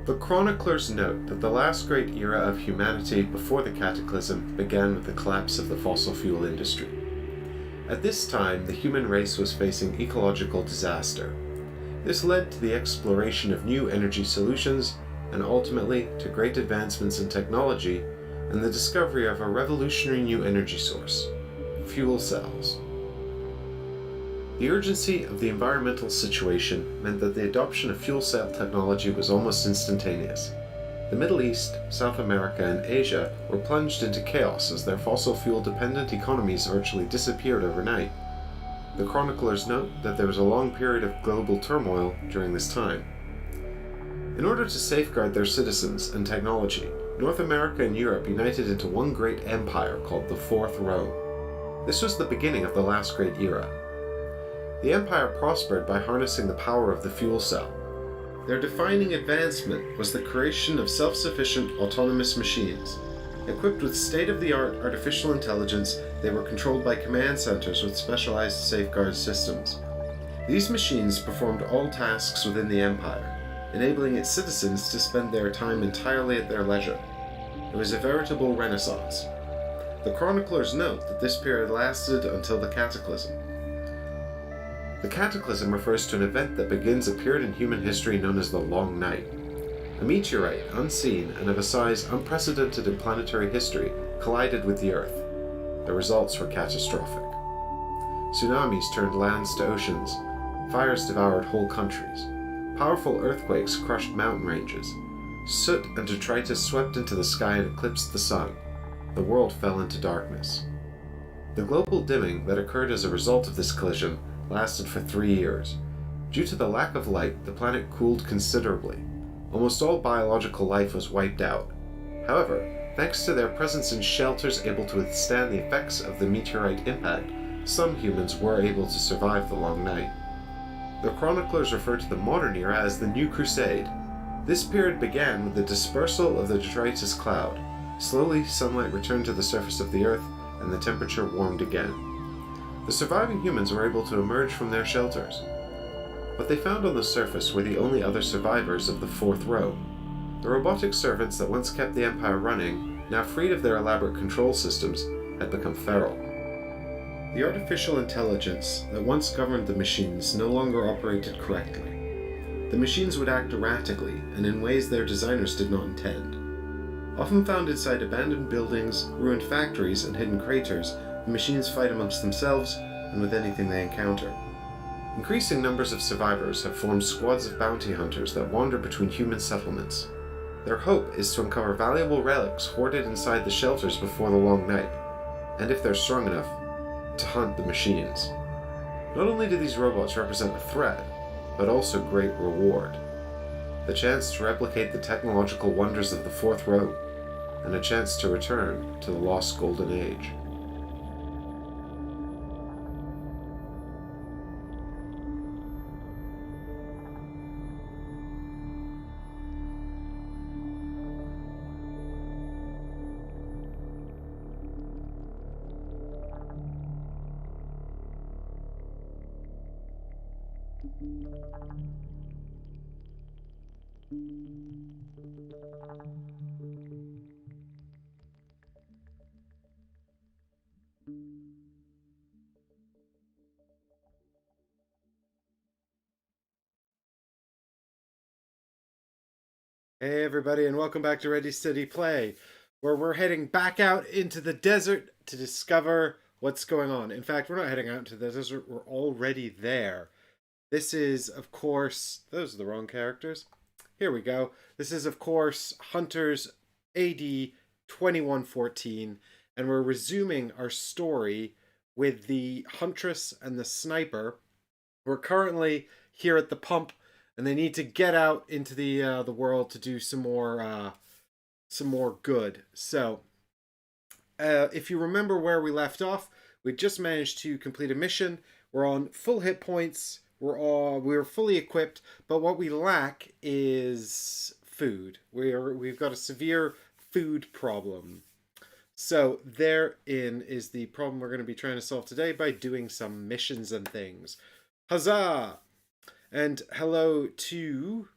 The chroniclers note that the last great era of humanity before the cataclysm began with the collapse of the fossil fuel industry. At this time, the human race was facing ecological disaster. This led to the exploration of new energy solutions and ultimately to great advancements in technology and the discovery of a revolutionary new energy source: fuel cells. The urgency of the environmental situation meant that the adoption of fuel cell technology was almost instantaneous. The Middle East, South America, and Asia were plunged into chaos as their fossil fuel-dependent economies virtually disappeared overnight. The chroniclers note that there was a long period of global turmoil during this time. In order to safeguard their citizens and technology, North America and Europe united into one great empire called the Fourth Rome. This was the beginning of the last great era. The empire prospered by harnessing the power of the fuel cell. Their defining advancement was the creation of self-sufficient autonomous machines. Equipped with state-of-the-art artificial intelligence, they were controlled by command centers with specialized safeguard systems. These machines performed all tasks within the empire, enabling its citizens to spend their time entirely at their leisure. It was a veritable renaissance. The chroniclers note that this period lasted until the cataclysm. The cataclysm refers to an event that begins a period in human history known as the Long Night. A meteorite, unseen and of a size unprecedented in planetary history, collided with the Earth. The results were catastrophic. Tsunamis turned lands to oceans. Fires devoured whole countries. Powerful earthquakes crushed mountain ranges. Soot and detritus swept into the sky and eclipsed the sun. The world fell into darkness. The global dimming that occurred as a result of this collision lasted for 3 years. Due to the lack of light, the planet cooled considerably. Almost all biological life was wiped out. However, thanks to their presence in shelters able to withstand the effects of the meteorite impact, some humans were able to survive the long night. The chroniclers refer to the modern era as the New Crusade. This period began with the dispersal of the detritus cloud. Slowly, sunlight returned to the surface of the Earth, and the temperature warmed again. The surviving humans were able to emerge from their shelters. What they found on the surface were the only other survivors of the Fourth Rome. The robotic servants that once kept the empire running, now freed of their elaborate control systems, had become feral. The artificial intelligence that once governed the machines no longer operated correctly. The machines would act erratically and in ways their designers did not intend. Often found inside abandoned buildings, ruined factories, and hidden craters, the machines fight amongst themselves and with anything they encounter. Increasing numbers of survivors have formed squads of bounty hunters that wander between human settlements. Their hope is to uncover valuable relics hoarded inside the shelters before the long night, and if they're strong enough, to hunt the machines. Not only do these robots represent a threat, but also great reward. The chance to replicate the technological wonders of the Fourth Rome, and a chance to return to the lost Golden Age. Hey everybody, and welcome back to Ready Steady Play, where we're heading back out into the desert to discover what's going on. In fact, we're not heading out into the desert, we're already there. This is, of course, those are the wrong characters. Here we go. This is, of course, Huntress AD 2114, and we're resuming our story with the Huntress and the Sniper. We're currently here at the pump, and they need to get out into the world to do some more good. So, if you remember where we left off, we just managed to complete a mission. We're on full hit points. We're fully equipped, but what we lack is food. We've got a severe food problem. So therein is the problem we're going to be trying to solve today by doing some missions and things. Huzzah! And hello to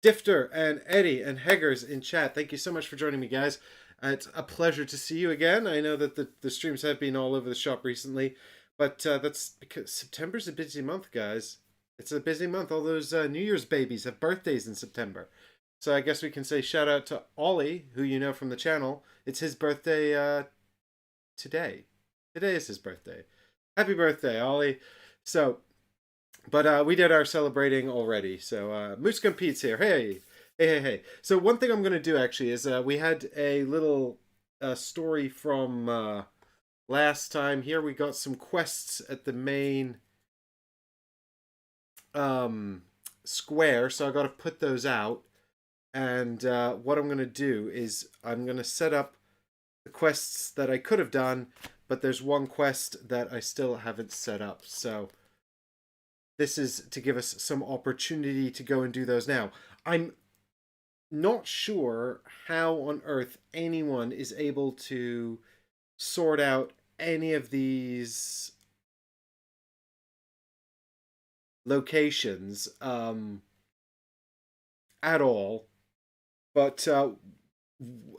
Difter and Eddie and Heggers in chat. Thank you so much for joining me, guys. It's a pleasure to see you again. I know that the streams have been all over the shop recently, but that's because September's a busy month, guys. It's a busy month. All those New Year's babies have birthdays in September. So I guess we can say shout out to Ollie, who you know from the channel. It's his birthday today. Today is his birthday. Happy birthday, Ollie. So, but we did our celebrating already. So Moose Pete's here. Hey, hey, hey, hey. So one thing I'm going to do actually is we had a little story from last time. Here we got some quests at the main square. So I got to put those out. And what I'm going to do is I'm going to set up the quests that I could have done, but there's one quest that I still haven't set up. So this is to give us some opportunity to go and do those now. I'm not sure how on earth anyone is able to sort out any of these locations at all. But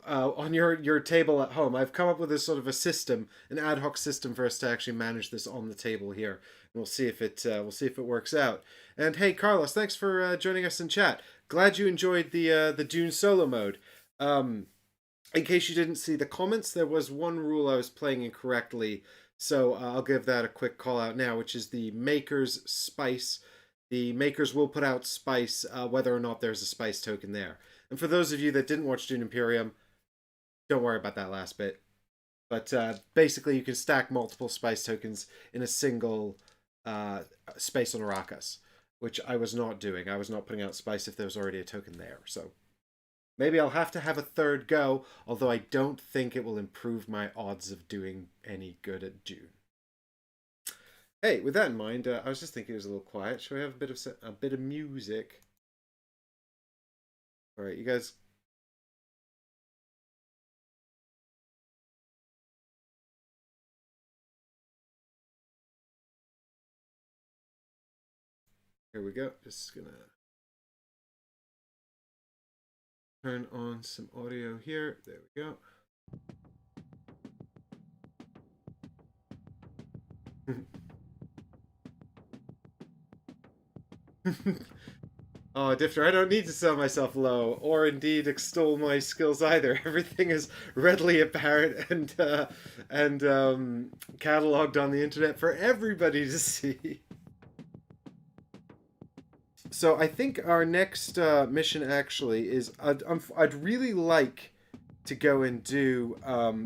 on your table at home, I've come up with a sort of a system, an ad hoc system for us to actually manage this on the table here. And we'll see if it works out. And hey, Carlos, thanks for joining us in chat. Glad you enjoyed the Dune solo mode. In case you didn't see the comments, there was one rule I was playing incorrectly, so I'll give that a quick call out now, which is the Maker's Spice. The Makers will put out Spice whether or not there's a Spice token there. And for those of you that didn't watch Dune Imperium, don't worry about that last bit. But basically, you can stack multiple Spice tokens in a single space on Arrakis, which I was not doing. I was not putting out Spice if there was already a token there. So maybe I'll have to have a third go, although I don't think it will improve my odds of doing any good at Dune. Hey, with that in mind, I was just thinking it was a little quiet. Shall we have a bit of music? All right, you guys. Here we go. Just gonna turn on some audio here. There we go. Oh, Difter, I don't need to sell myself low, or indeed extol my skills either. Everything is readily apparent and cataloged on the internet for everybody to see. So I think our next mission actually is I'd really like to go and do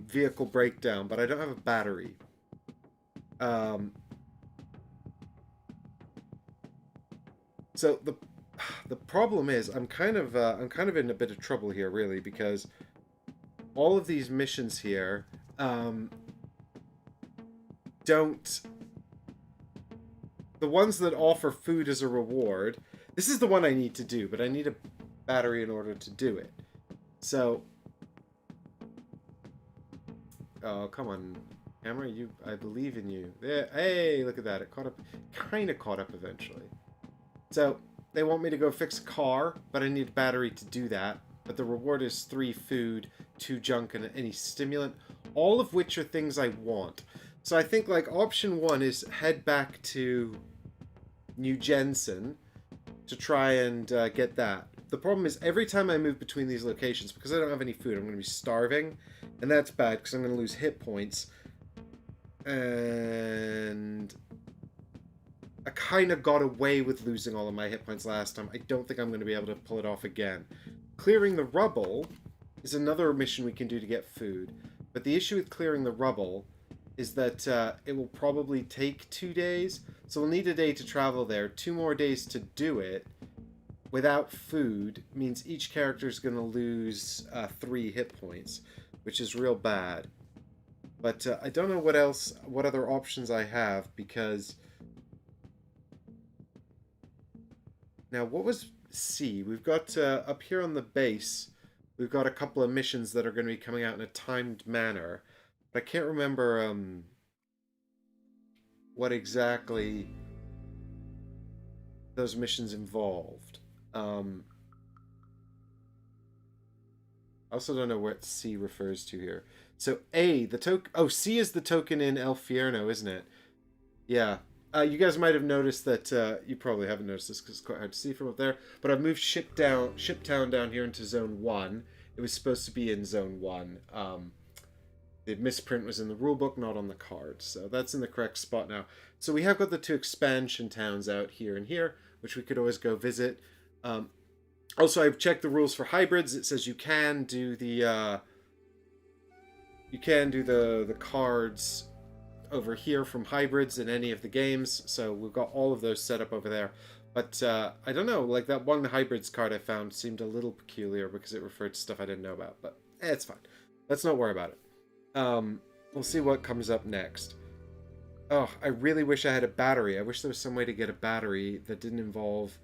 vehicle breakdown, but I don't have a battery. So the problem is I'm kind of in a bit of trouble here, really, because all of these missions here don't. The ones that offer food as a reward. This is the one I need to do, but I need a battery in order to do it. So, oh, come on, camera, I believe in you. There, hey, look at that. It caught up, kind of caught up eventually. So, they want me to go fix a car, but I need a battery to do that. But the reward is 3 food, 2 junk, and any stimulant, all of which are things I want. So I think, like, option 1 is head back to New Jensen to try and get that. The problem is every time I move between these locations, because I don't have any food, I'm going to be starving. And that's bad because I'm going to lose hit points. And I kind of got away with losing all of my hit points last time. I don't think I'm going to be able to pull it off again. Clearing the rubble is another mission we can do to get food. But the issue with clearing the rubble is that it will probably take 2 days. So we'll need a day to travel there. 2 more days to do it without food means each character is going to lose 3 hit points, which is real bad. But I don't know what other options I have, because now what was C? We've got up here on the base, we've got a couple of missions that are going to be coming out in a timed manner. I can't remember what exactly those missions involved. I also don't know what C refers to here. So A, the token... Oh, C is the token in El Fierno, isn't it? Yeah. You guys might have noticed that... you probably haven't noticed this because it's quite hard to see from up there. But I've moved Shiptown down here into Zone 1. It was supposed to be in Zone 1. The misprint was in the rulebook, not on the card. So that's in the correct spot now. So we have got the 2 expansion towns out here and here, which we could always go visit. Also, I've checked the rules for hybrids. It says you can do the cards over here from hybrids in any of the games. So we've got all of those set up over there. But I don't know, like that one hybrids card I found seemed a little peculiar because it referred to stuff I didn't know about. But it's fine. Let's not worry about it. We'll see what comes up next. Oh, I really wish I had a battery. I wish there was some way to get a battery that didn't involve...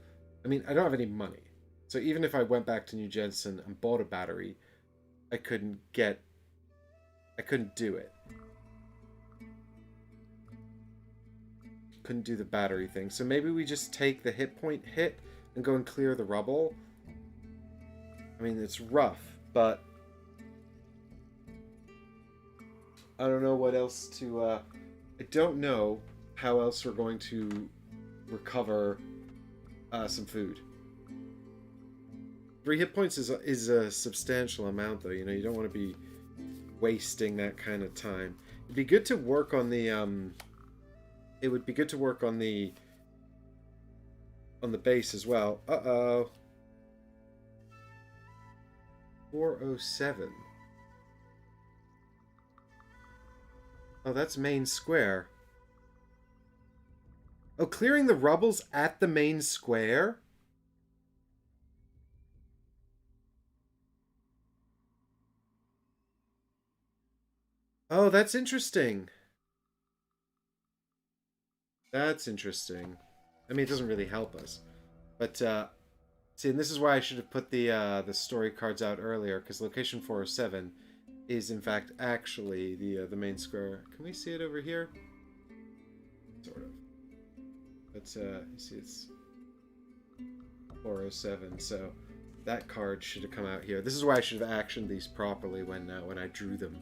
I mean, I don't have any money. So even if I went back to New Jensen and bought a battery, I couldn't do it. Couldn't do the battery thing. So maybe we just take the hit point hit and go and clear the rubble. I mean, it's rough, but I don't know what else to... I don't know how else we're going to recover some food. 3 hit points is a substantial amount, though. You know, you don't want to be wasting that kind of time. It'd be good to work on the it would be good to work on the base as well. 407. Oh, that's main square. Oh, clearing the rubbles at the main square? Oh, that's interesting. That's interesting. I mean, it doesn't really help us. But, see, and this is why I should have put the story cards out earlier, because location 407 is, in fact, actually the main square. Can we see it over here? Sort of. But, you see, it's 407, so that card should have come out here. This is why I should have actioned these properly when I drew them.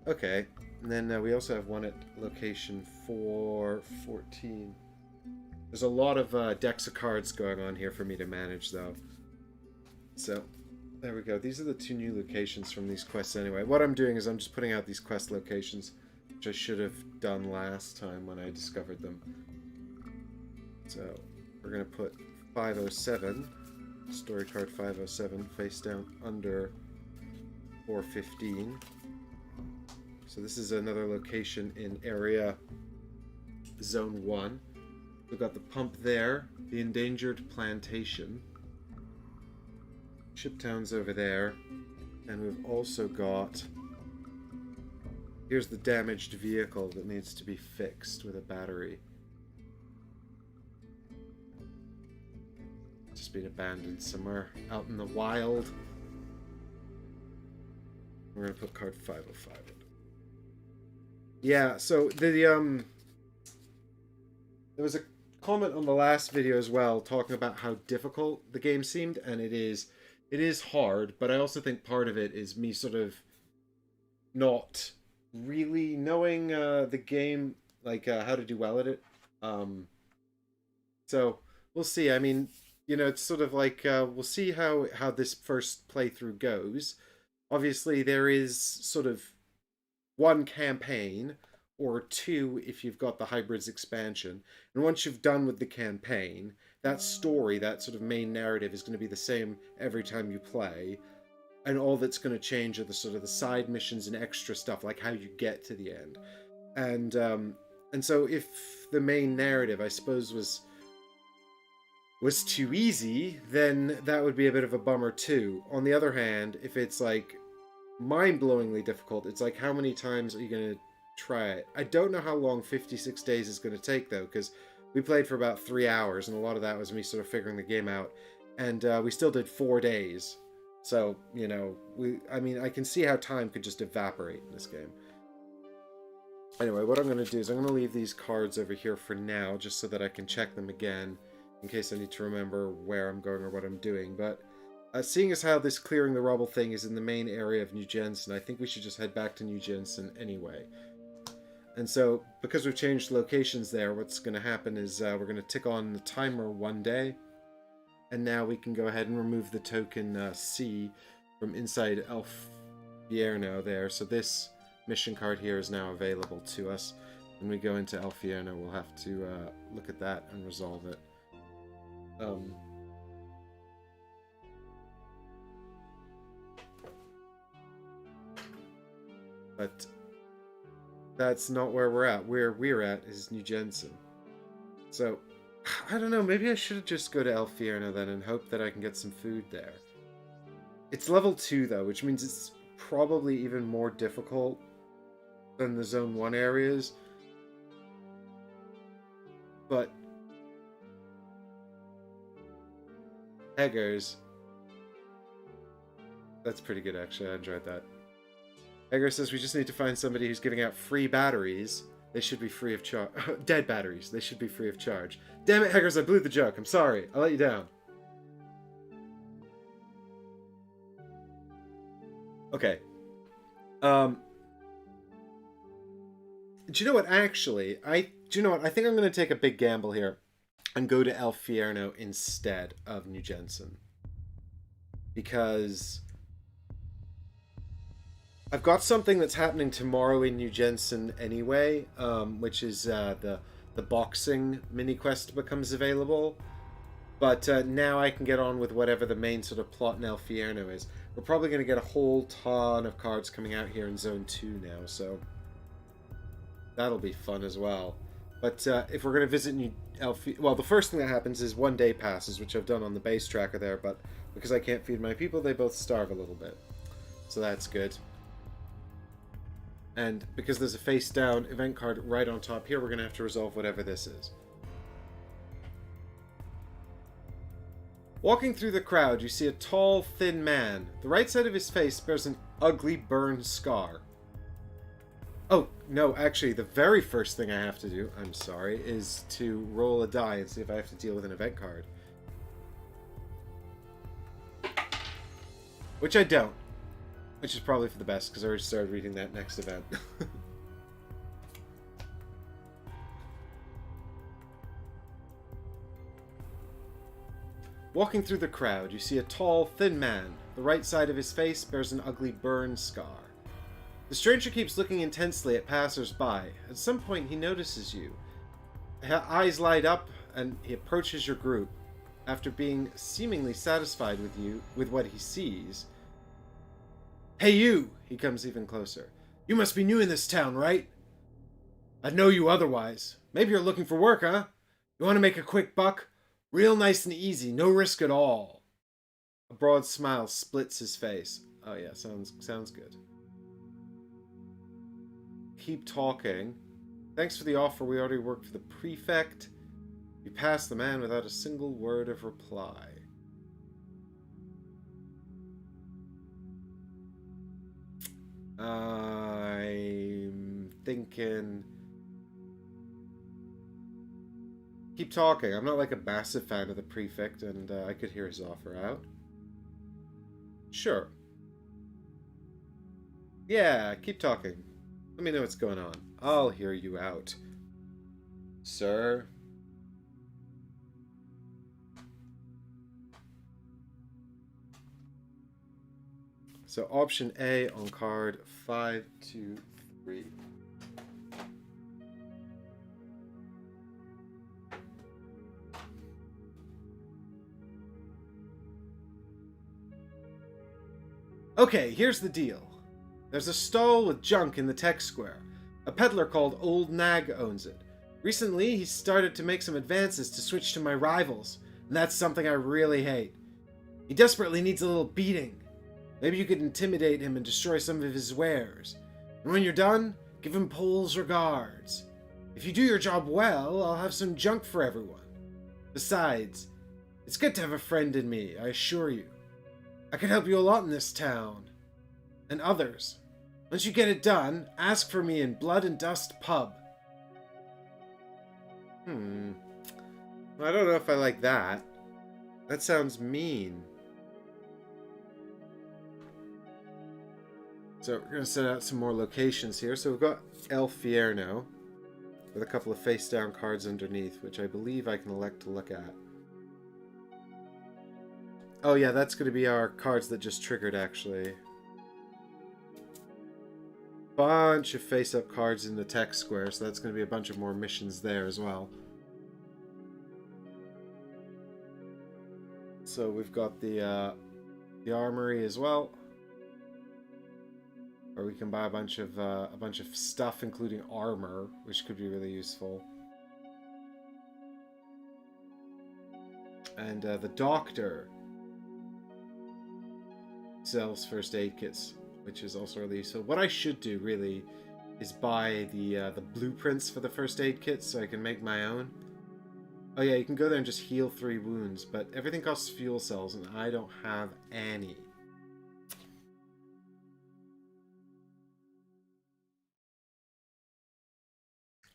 Okay, and then we also have one at location 414. There's a lot of decks of cards going on here for me to manage, though. So, there we go. These are the 2 new locations from these quests anyway. What I'm doing is I'm just putting out these quest locations, which I should have done last time when I discovered them. So, we're going to put 507, story card 507, face down under 415. So this is another location in area Zone 1. We've got the pump there, the endangered plantation. Shiptown's over there. And we've also got... Here's the damaged vehicle that needs to be fixed with a battery. Just been abandoned somewhere out in the wild. We're going to put card 505 in. Yeah, so there was a comment on the last video as well talking about how difficult the game seemed, and it is hard, but I also think part of it is me sort of not really knowing the game, like how to do well at it. So we'll see. I mean, you know, it's sort of like we'll see how this first playthrough goes. Obviously, there is sort of 1 campaign, or 2 if you've got the Hybrids expansion. And once you've done with the campaign, that story, that sort of main narrative is going to be the same every time you play. And all that's going to change are the sort of the side missions and extra stuff, like how you get to the end. And so if the main narrative, I suppose, was too easy, then that would be a bit of a bummer too. On the other hand, if it's like mind-blowingly difficult, it's like, how many times are you going to try it? I don't know how long 56 days is going to take, though, because we played for about 3 hours, and a lot of that was me sort of figuring the game out, and we still did 4 days. So, you know, I mean, I can see how time could just evaporate in this game. Anyway, what I'm going to do is I'm going to leave these cards over here for now, just so that I can check them again, in case I need to remember where I'm going or what I'm doing. But Seeing as how this clearing the rubble thing is in the main area of New Jensen, I think we should just head back to New Jensen anyway. And so, because we've changed locations there, what's going to happen is we're going to tick on the timer 1 day. And now we can go ahead and remove the token C from inside El Fierno there. So this mission card here is now available to us. When we go into El Fierno, we'll have to look at that and resolve it. But that's not where we're at. Where we're at is New Jensen. So, I don't know, maybe I should just go to El Fierno then and hope that I can get some food there. It's level 2 though, which means it's probably even more difficult than the Zone 1 areas. But Eggers, that's pretty good actually, I enjoyed that. Egger says we just need to find somebody who's giving out free batteries. They should be free of charge. Dead batteries. They should be free of charge. Damn it, Eggers, I blew the joke. I'm sorry. I let you down. Okay. Do you know what, actually? Do you know what? I think I'm going to take a big gamble here and go to El Fierno instead of New Jensen. Because I've got something that's happening tomorrow in New Jensen anyway, which is the boxing mini quest becomes available. But now I can get on with whatever the main sort of plot in El Fierno is. We're probably going to get a whole ton of cards coming out here in Zone 2 now, so that'll be fun as well. But if we're going to visit well, the first thing that happens is 1 day passes, which I've done on the base tracker there, but because I can't feed my people, they both starve a little bit. So that's good. And because there's a face-down event card right on top here, we're going to have to resolve whatever this is. Walking through the crowd, you see a tall, thin man. The right side of his face bears an ugly burn scar. Oh, no, actually, the very first thing I have to do, I'm sorry, is to roll a die and see if I have to deal with an event card. Which I don't. Which is probably for the best, because I already started reading that next event. Walking through the crowd, you see a tall, thin man. The right side of his face bears an ugly burn scar. The stranger keeps looking intensely at passers-by. At some point, he notices you. His eyes light up, and he approaches your group. After being seemingly satisfied with what he sees... Hey you! He comes even closer. You must be new in this town, right? I'd know you otherwise. Maybe you're looking for work, huh? You want to make a quick buck? Real nice and easy, no risk at all. A broad smile splits his face. Oh yeah, sounds good. Keep talking. Thanks for the offer, we already worked for the prefect. You passed the man without a single word of reply. I'm thinking... Keep talking. I'm not like a massive fan of the prefect, and I could hear his offer out. Sure. Yeah, keep talking. Let me know what's going on. I'll hear you out. Sir? So option A on card 523. Okay, here's the deal. There's a stall with junk in the tech square. A peddler called Old Nag owns it. Recently, he started to make some advances to switch to my rivals, and that's something I really hate. He desperately needs a little beating. Maybe you could intimidate him and destroy some of his wares. And when you're done, give him Pole's regards. If you do your job well, I'll have some junk for everyone. Besides, it's good to have a friend in me, I assure you. I can help you a lot in this town. And others. Once you get it done, ask for me in Blood and Dust Pub. I don't know if I like that. That sounds mean. So we're going to set out some more locations here. So we've got El Fierno with a couple of face-down cards underneath, which I believe I can elect to look at. Oh yeah, that's going to be our cards that just triggered, actually. Bunch of face-up cards in the tech square, so that's going to be a bunch of more missions there as well. So we've got the armory as well, or we can buy a bunch of stuff, including armor, which could be really useful. And the doctor sells first aid kits, which is also really useful. What I should do really is buy the blueprints for the first aid kits so I can make my own. Oh yeah, you can go there and just heal 3 wounds, but everything costs fuel cells and I don't have any.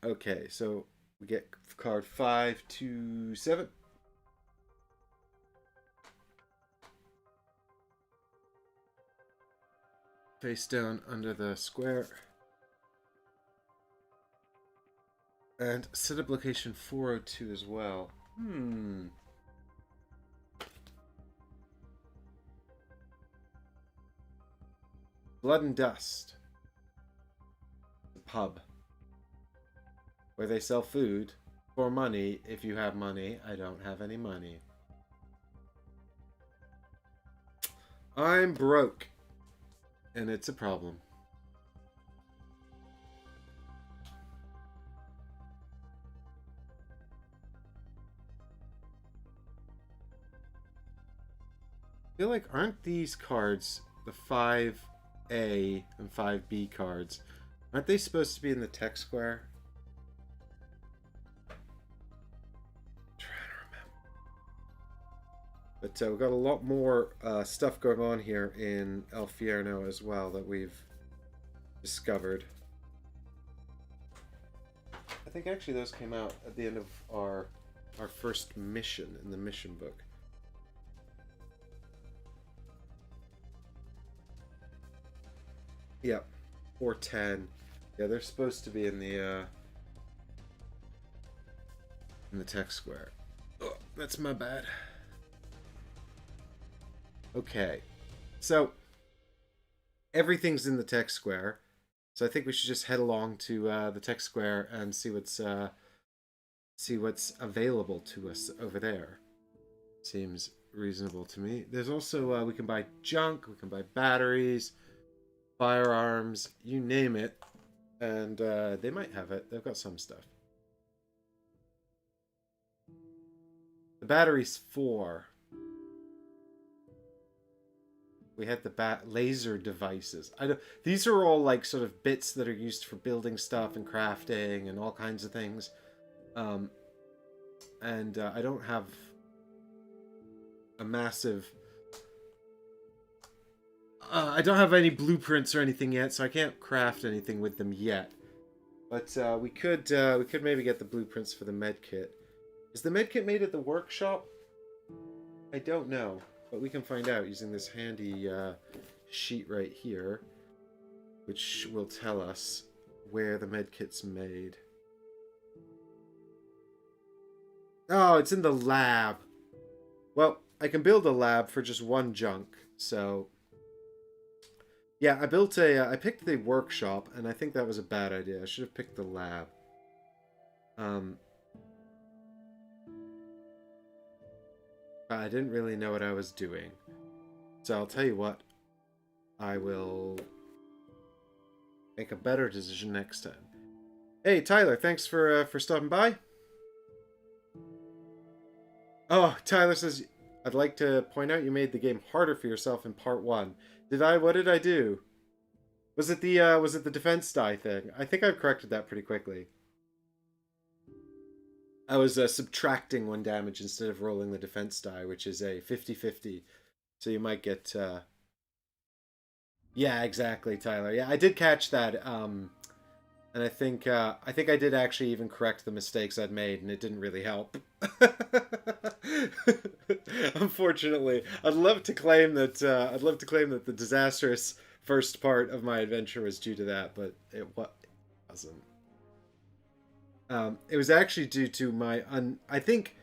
Okay, so we get card 527. Face down under the square. And set up location 402 as well. Blood and Dust. The pub. Where they sell food for money if you have money. I don't have any money. I'm broke. And it's a problem. I feel like, aren't these cards, the 5A and 5B cards, aren't they supposed to be in the tech square? I'm trying to remember. But we've got a lot more stuff going on here in El Fierno as well that we've discovered. I think actually those came out at the end of our first mission in the mission book. Yep, 410. Yeah, they're supposed to be in the tech square. Oh, that's my bad. Okay, so everything's in the tech square, so I think we should just head along to the tech square and see what's available to us over there. Seems reasonable to me. There's also we can buy junk, we can buy batteries, firearms, you name it, and they might have it. They've got some stuff. The battery's 4. We had the laser devices. These are all like sort of bits that are used for building stuff and crafting and all kinds of things. I don't have a massive... I don't have any blueprints or anything yet, so I can't craft anything with them yet. But we could maybe get the blueprints for the medkit. Is the medkit made at the workshop? I don't know, but we can find out using this handy sheet right here, which will tell us where the medkit's made. Oh, it's in the lab. Well, I can build a lab for just 1 junk, so... Yeah, I picked the workshop, and I think that was a bad idea. I should have picked the lab. I didn't really know what I was doing. So I'll tell you what. I will make a better decision next time. Hey, Tyler, thanks for stopping by. Oh, Tyler says, I'd like to point out you made the game harder for yourself in part 1. Did I? What did I do? Was it the defense die thing? I think I've corrected that pretty quickly. I was subtracting 1 damage instead of rolling the defense die, which is a 50-50. So you might get... Yeah, exactly, Tyler. Yeah, I did catch that. And I think I did actually even correct the mistakes I'd made, and it didn't really help. Unfortunately, I'd love to claim that the disastrous first part of my adventure was due to that, but it wasn't. It was actually due to my I think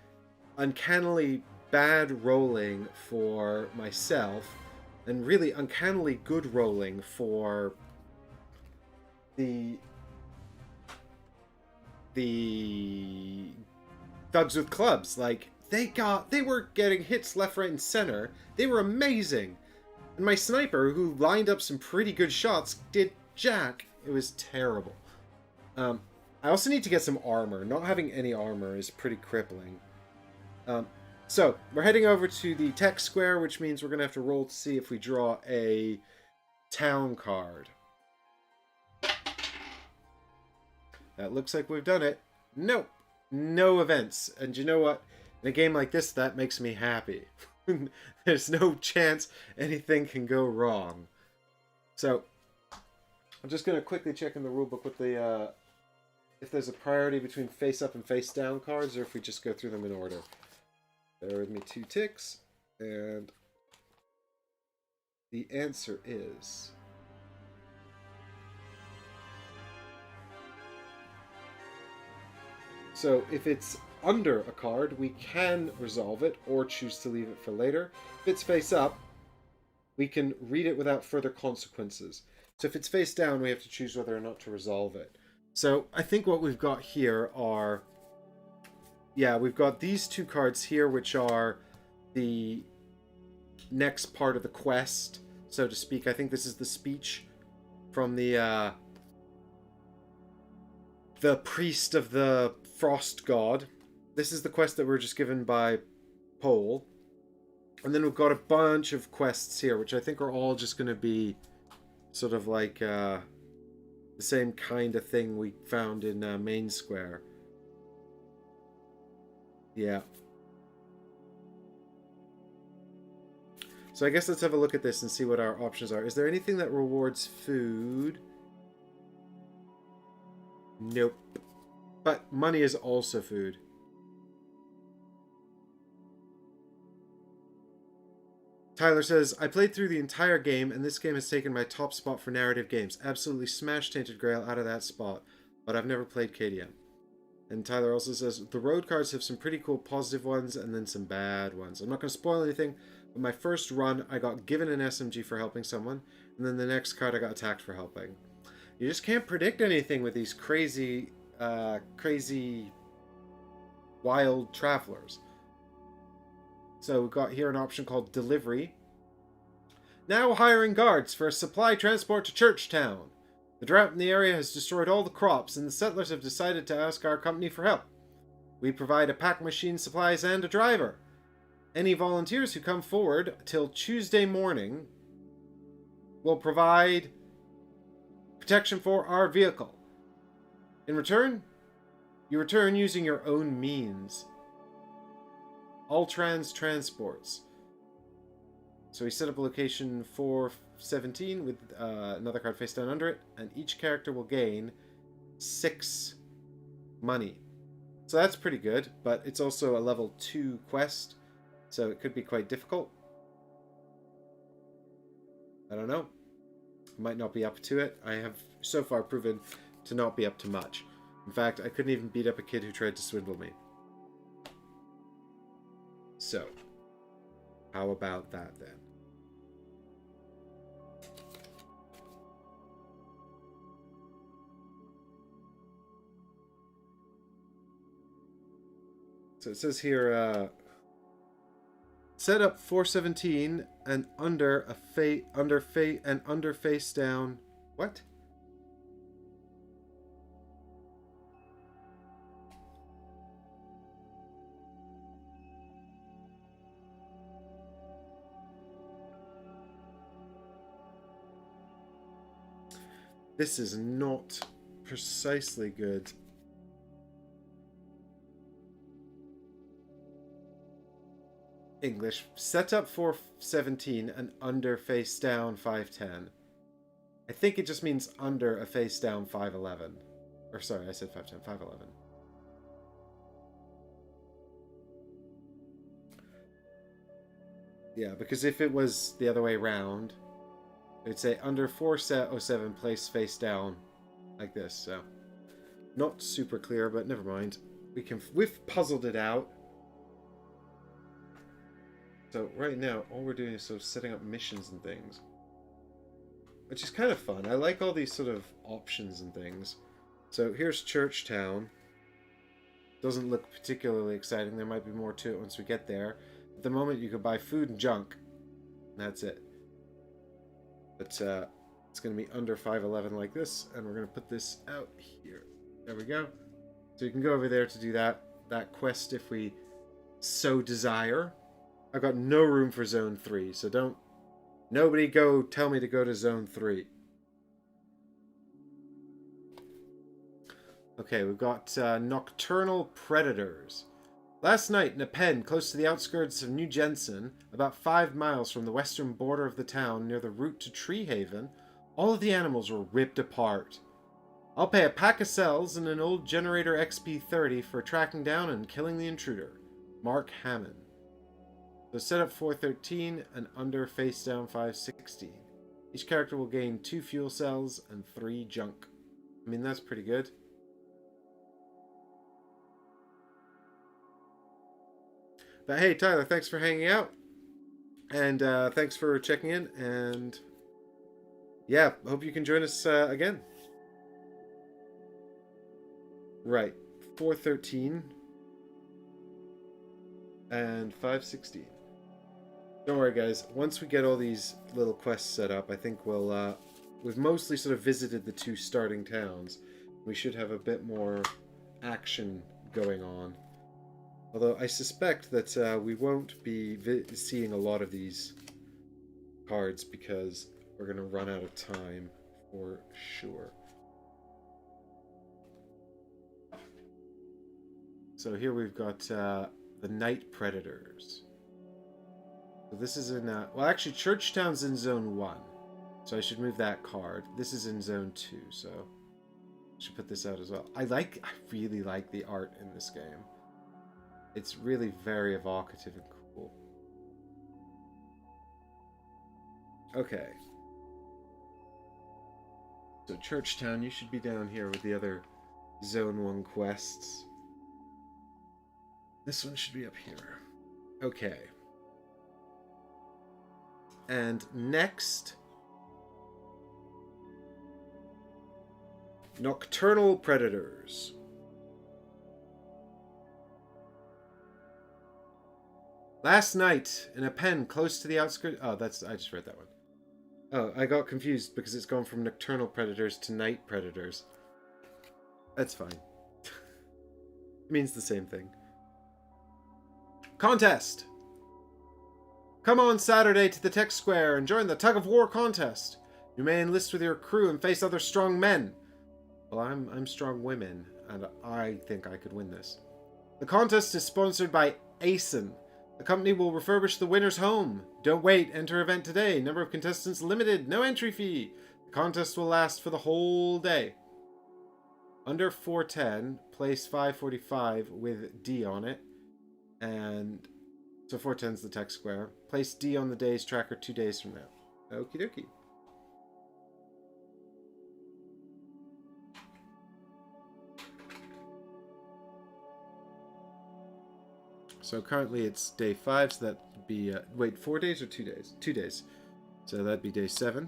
uncannily bad rolling for myself, and really uncannily good rolling for the thugs with clubs. Like they were getting hits left, right, and center. They were amazing. And my sniper, who lined up some pretty good shots, did jack. It was terrible. I also need to get some armor. Not having any armor is pretty crippling. So, we're heading over to the tech square, which means we're going to have to roll to see if we draw a town card. That looks like we've done it. Nope. No events. And you know what? In a game like this, that makes me happy. There's no chance anything can go wrong. So, I'm just going to quickly check in the rulebook with the if there's a priority between face-up and face-down cards, or if we just go through them in order. Bear with me 2 ticks, and the answer is... So, if it's under a card, we can resolve it, or choose to leave it for later. If it's face-up, we can read it without further consequences. So if it's face-down, we have to choose whether or not to resolve it. So I think what we've got here are... Yeah, we've got these 2 cards here, which are the next part of the quest, so to speak. I think this is the speech from the priest of the frost god. This is the quest that we're just given by Pole. And then we've got a bunch of quests here, which I think are all just going to be sort of like the same kind of thing we found in Main Square. Yeah. So I guess let's have a look at this and see what our options are. Is there anything that rewards food? Nope. But money is also food. Tyler says, I played through the entire game, and this game has taken my top spot for narrative games. Absolutely smashed Tainted Grail out of that spot, but I've never played KDM. And Tyler also says, the road cards have some pretty cool positive ones, and then some bad ones. I'm not going to spoil anything, but my first run, I got given an SMG for helping someone, and then the next card I got attacked for helping. You just can't predict anything with these crazy wild travelers. So we've got here an option called Delivery. Now hiring guards for a supply transport to Churchtown. The drought in the area has destroyed all the crops, and the settlers have decided to ask our company for help. We provide a pack machine, supplies, and a driver. Any volunteers who come forward till Tuesday morning will provide protection for our vehicle. In return, you return using your own means. All transports. So we set up a location 417 with another card face down under it, and each character will gain 6 money. So that's pretty good, but it's also a level 2 quest, so it could be quite difficult. I don't know. I might not be up to it. I have so far proven to not be up to much. In fact, I couldn't even beat up a kid who tried to swindle me. So, how about that then? So it says here, set up 417 and under face down. What? This is not precisely good. English. Set up 417 and under face down 510. I think it just means under a face down 511. Or sorry, I said 510, 511. Yeah, because if it was the other way around, It'd say under 407, place face down, like this. So, not super clear, but never mind. We've puzzled it out. So right now, all we're doing is sort of setting up missions and things, which is kind of fun. I like all these sort of options and things. So here's Churchtown. Doesn't look particularly exciting. There might be more to it once we get there. At the moment, you can buy food and junk. And that's it. But it's going to be under 511 like this, and we're going to put this out here. There we go. So you can go over there to do that quest if we so desire. I've got no room for Zone 3, so nobody go tell me to go to Zone 3. Okay, we've got Nocturnal Predators. Last night, in a pen close to the outskirts of New Jensen, about 5 miles from the western border of the town near the route to Tree Haven, all of the animals were ripped apart. I'll pay a pack of cells and an old generator XP30 for tracking down and killing the intruder. Mark Hammond. So set up 413 and under face down 516. Each character will gain 2 fuel cells and 3 junk. I mean, that's pretty good. But hey, Tyler, thanks for hanging out. And thanks for checking in. And yeah, hope you can join us again. Right, 413 and 516. Don't worry, guys. Once we get all these little quests set up, I think we've mostly sort of visited the 2 starting towns. We should have a bit more action going on. Although I suspect that we won't be seeing a lot of these cards because we're going to run out of time for sure. So here we've got the Night Predators. So this is in... well, actually, Churchtown's in Zone 1. So I should move that card. This is in Zone 2, so I should put this out as well. I really like the art in this game. It's really very evocative and cool. Okay. So Churchtown, you should be down here with the other Zone 1 quests. This one should be up here. Okay. And next... Nocturnal Predators. Last night, in a pen close to the outskirts... Oh, I just read that one. Oh, I got confused because it's gone from Nocturnal Predators to Night Predators. That's fine. It means the same thing. Contest! Come on Saturday to the Tech Square and join the Tug of War contest. You may enlist with your crew and face other strong men. Well, I'm strong women, and I think I could win this. The contest is sponsored by ASIN. The company will refurbish the winner's home. Don't wait, enter event today. Number of contestants limited, no entry fee. The contest will last for the whole day. Under 410, place 545 with D on it. And so 410 is the Tech Square. Place D on the day's tracker 2 days from now. Okie dokie. So currently it's day 5, so that'd be... wait, 4 days or 2 days? 2 days. So that'd be day 7.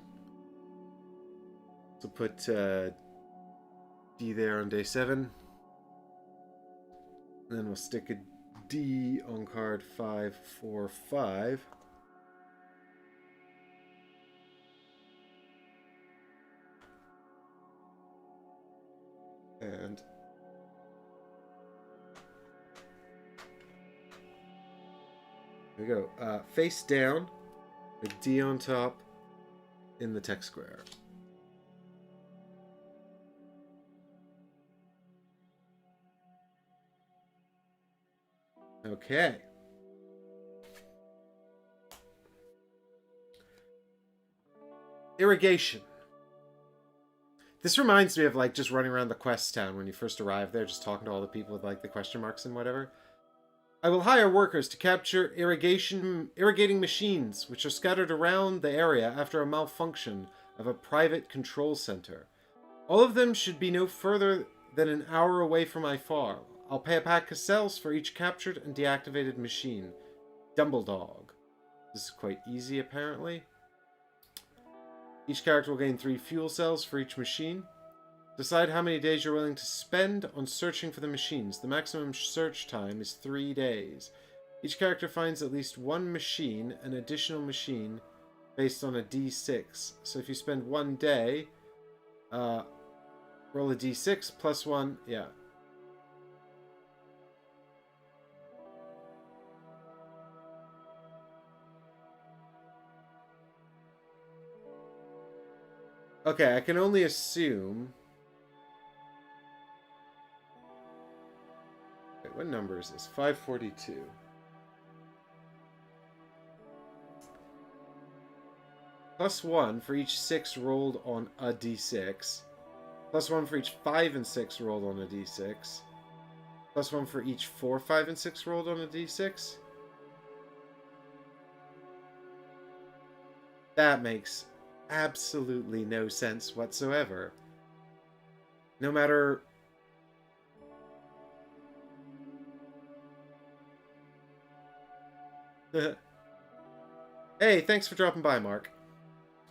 So put D there on day 7. And then we'll stick a D on card 545. And... there we go. Face down, a D on top, in the Tech Square. Okay. Irrigation. This reminds me of like just running around the quest town when you first arrive there, just talking to all the people with like the question marks and whatever. I will hire workers to capture irrigating machines which are scattered around the area after a malfunction of a private control center. All of them should be no further than an hour away from my farm. I'll pay a pack of cells for each captured and deactivated machine. Dumbledog. This is quite easy, apparently. Each character will gain 3 fuel cells for each machine. Decide how many days you're willing to spend on searching for the machines. The maximum search time is 3 days. Each character finds at least one machine, an additional machine, based on a d6. So if you spend 1 day, roll a d6 plus 1, yeah. Okay, I can only assume... Wait, what number is this? 542. Plus 1 for each 6 rolled on a d6. Plus 1 for each 5 and 6 rolled on a d6. Plus 1 for each 4, 5, and 6 rolled on a d6. That makes absolutely no sense whatsoever. No matter... Hey, thanks for dropping by, Mark.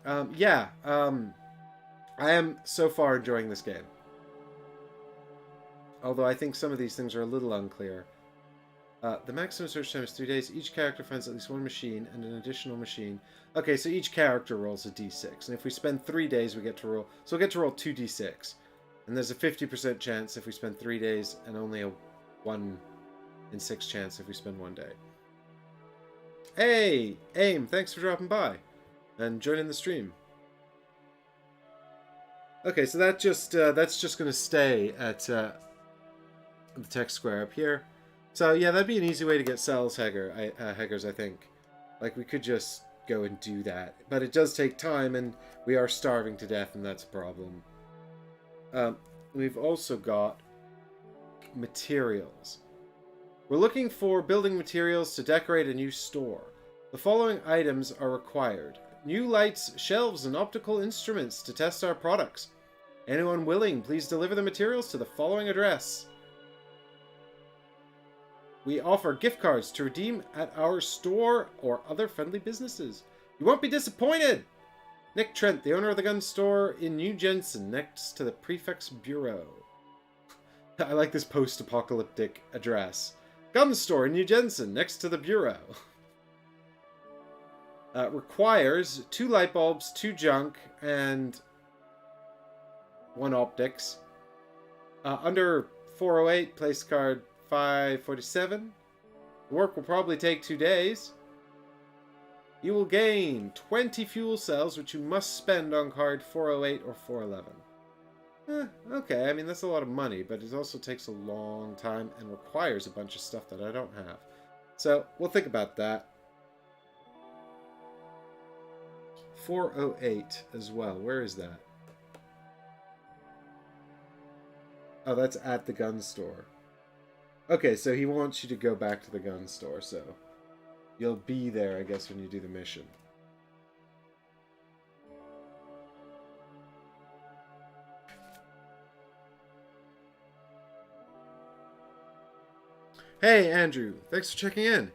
I am so far enjoying this game. Although I think some of these things are a little unclear. The maximum search time is 3 days. Each character finds at least one machine and an additional machine. Okay, so each character rolls a d6. And if we spend 3 days, we get to roll... So we'll get to roll 2 d6. And there's a 50% chance if we spend 3 days, and only a 1 in 6 chance if we spend 1 day. Hey! AIM, thanks for dropping by. And joining the stream. Okay, so that that's just going to stay at the text square up here. So yeah, that'd be an easy way to get cells Heggers, I think. Like, we could just go and do that. But it does take time, and we are starving to death, and that's a problem. We've also got materials. We're looking for building materials to decorate a new store. The following items are required. New lights, shelves, and optical instruments to test our products. Anyone willing, please deliver the materials to the following address. We offer gift cards to redeem at our store or other friendly businesses. You won't be disappointed! Nick Trent, the owner of the gun store in New Jensen, next to the Prefect's Bureau. I like this post-apocalyptic address. Gun store in New Jensen, next to the Bureau. Requires 2 light bulbs, 2 junk, and 1 optics. Under 408, place card 547. The work will probably take 2 days. You will gain 20 fuel cells, which you must spend on card 408 or 411. Okay, I mean, that's a lot of money, but it also takes a long time and requires a bunch of stuff that I don't have. So, we'll think about that. 408 as well. Where is that? Oh, that's at the gun store. Okay, so he wants you to go back to the gun store, so you'll be there, I guess, when you do the mission. Hey, Andrew. Thanks for checking in.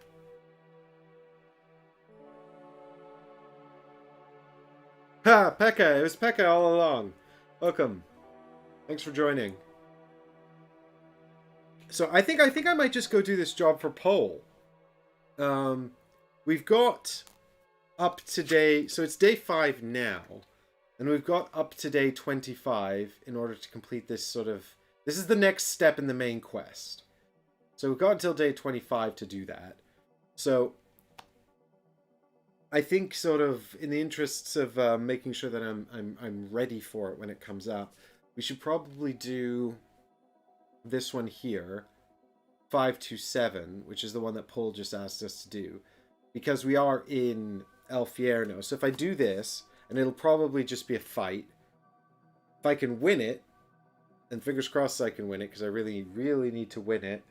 Ha! Pekka! It was Pekka all along. Welcome. Thanks for joining. So I think I might just go do this job for Pole. We've got up to day... So it's day 5 now. And we've got up to day 25 in order to complete this sort of... This is the next step in the main quest. So we've got until day 25 to do that. So I think sort of in the interests of making sure that I'm ready for it when it comes up, we should probably do this one here, 527, which is the one that Paul just asked us to do, because we are in El Fierno. So if I do this, and it'll probably just be a fight, if I can win it, and fingers crossed I can win it, because I really, really need to win it,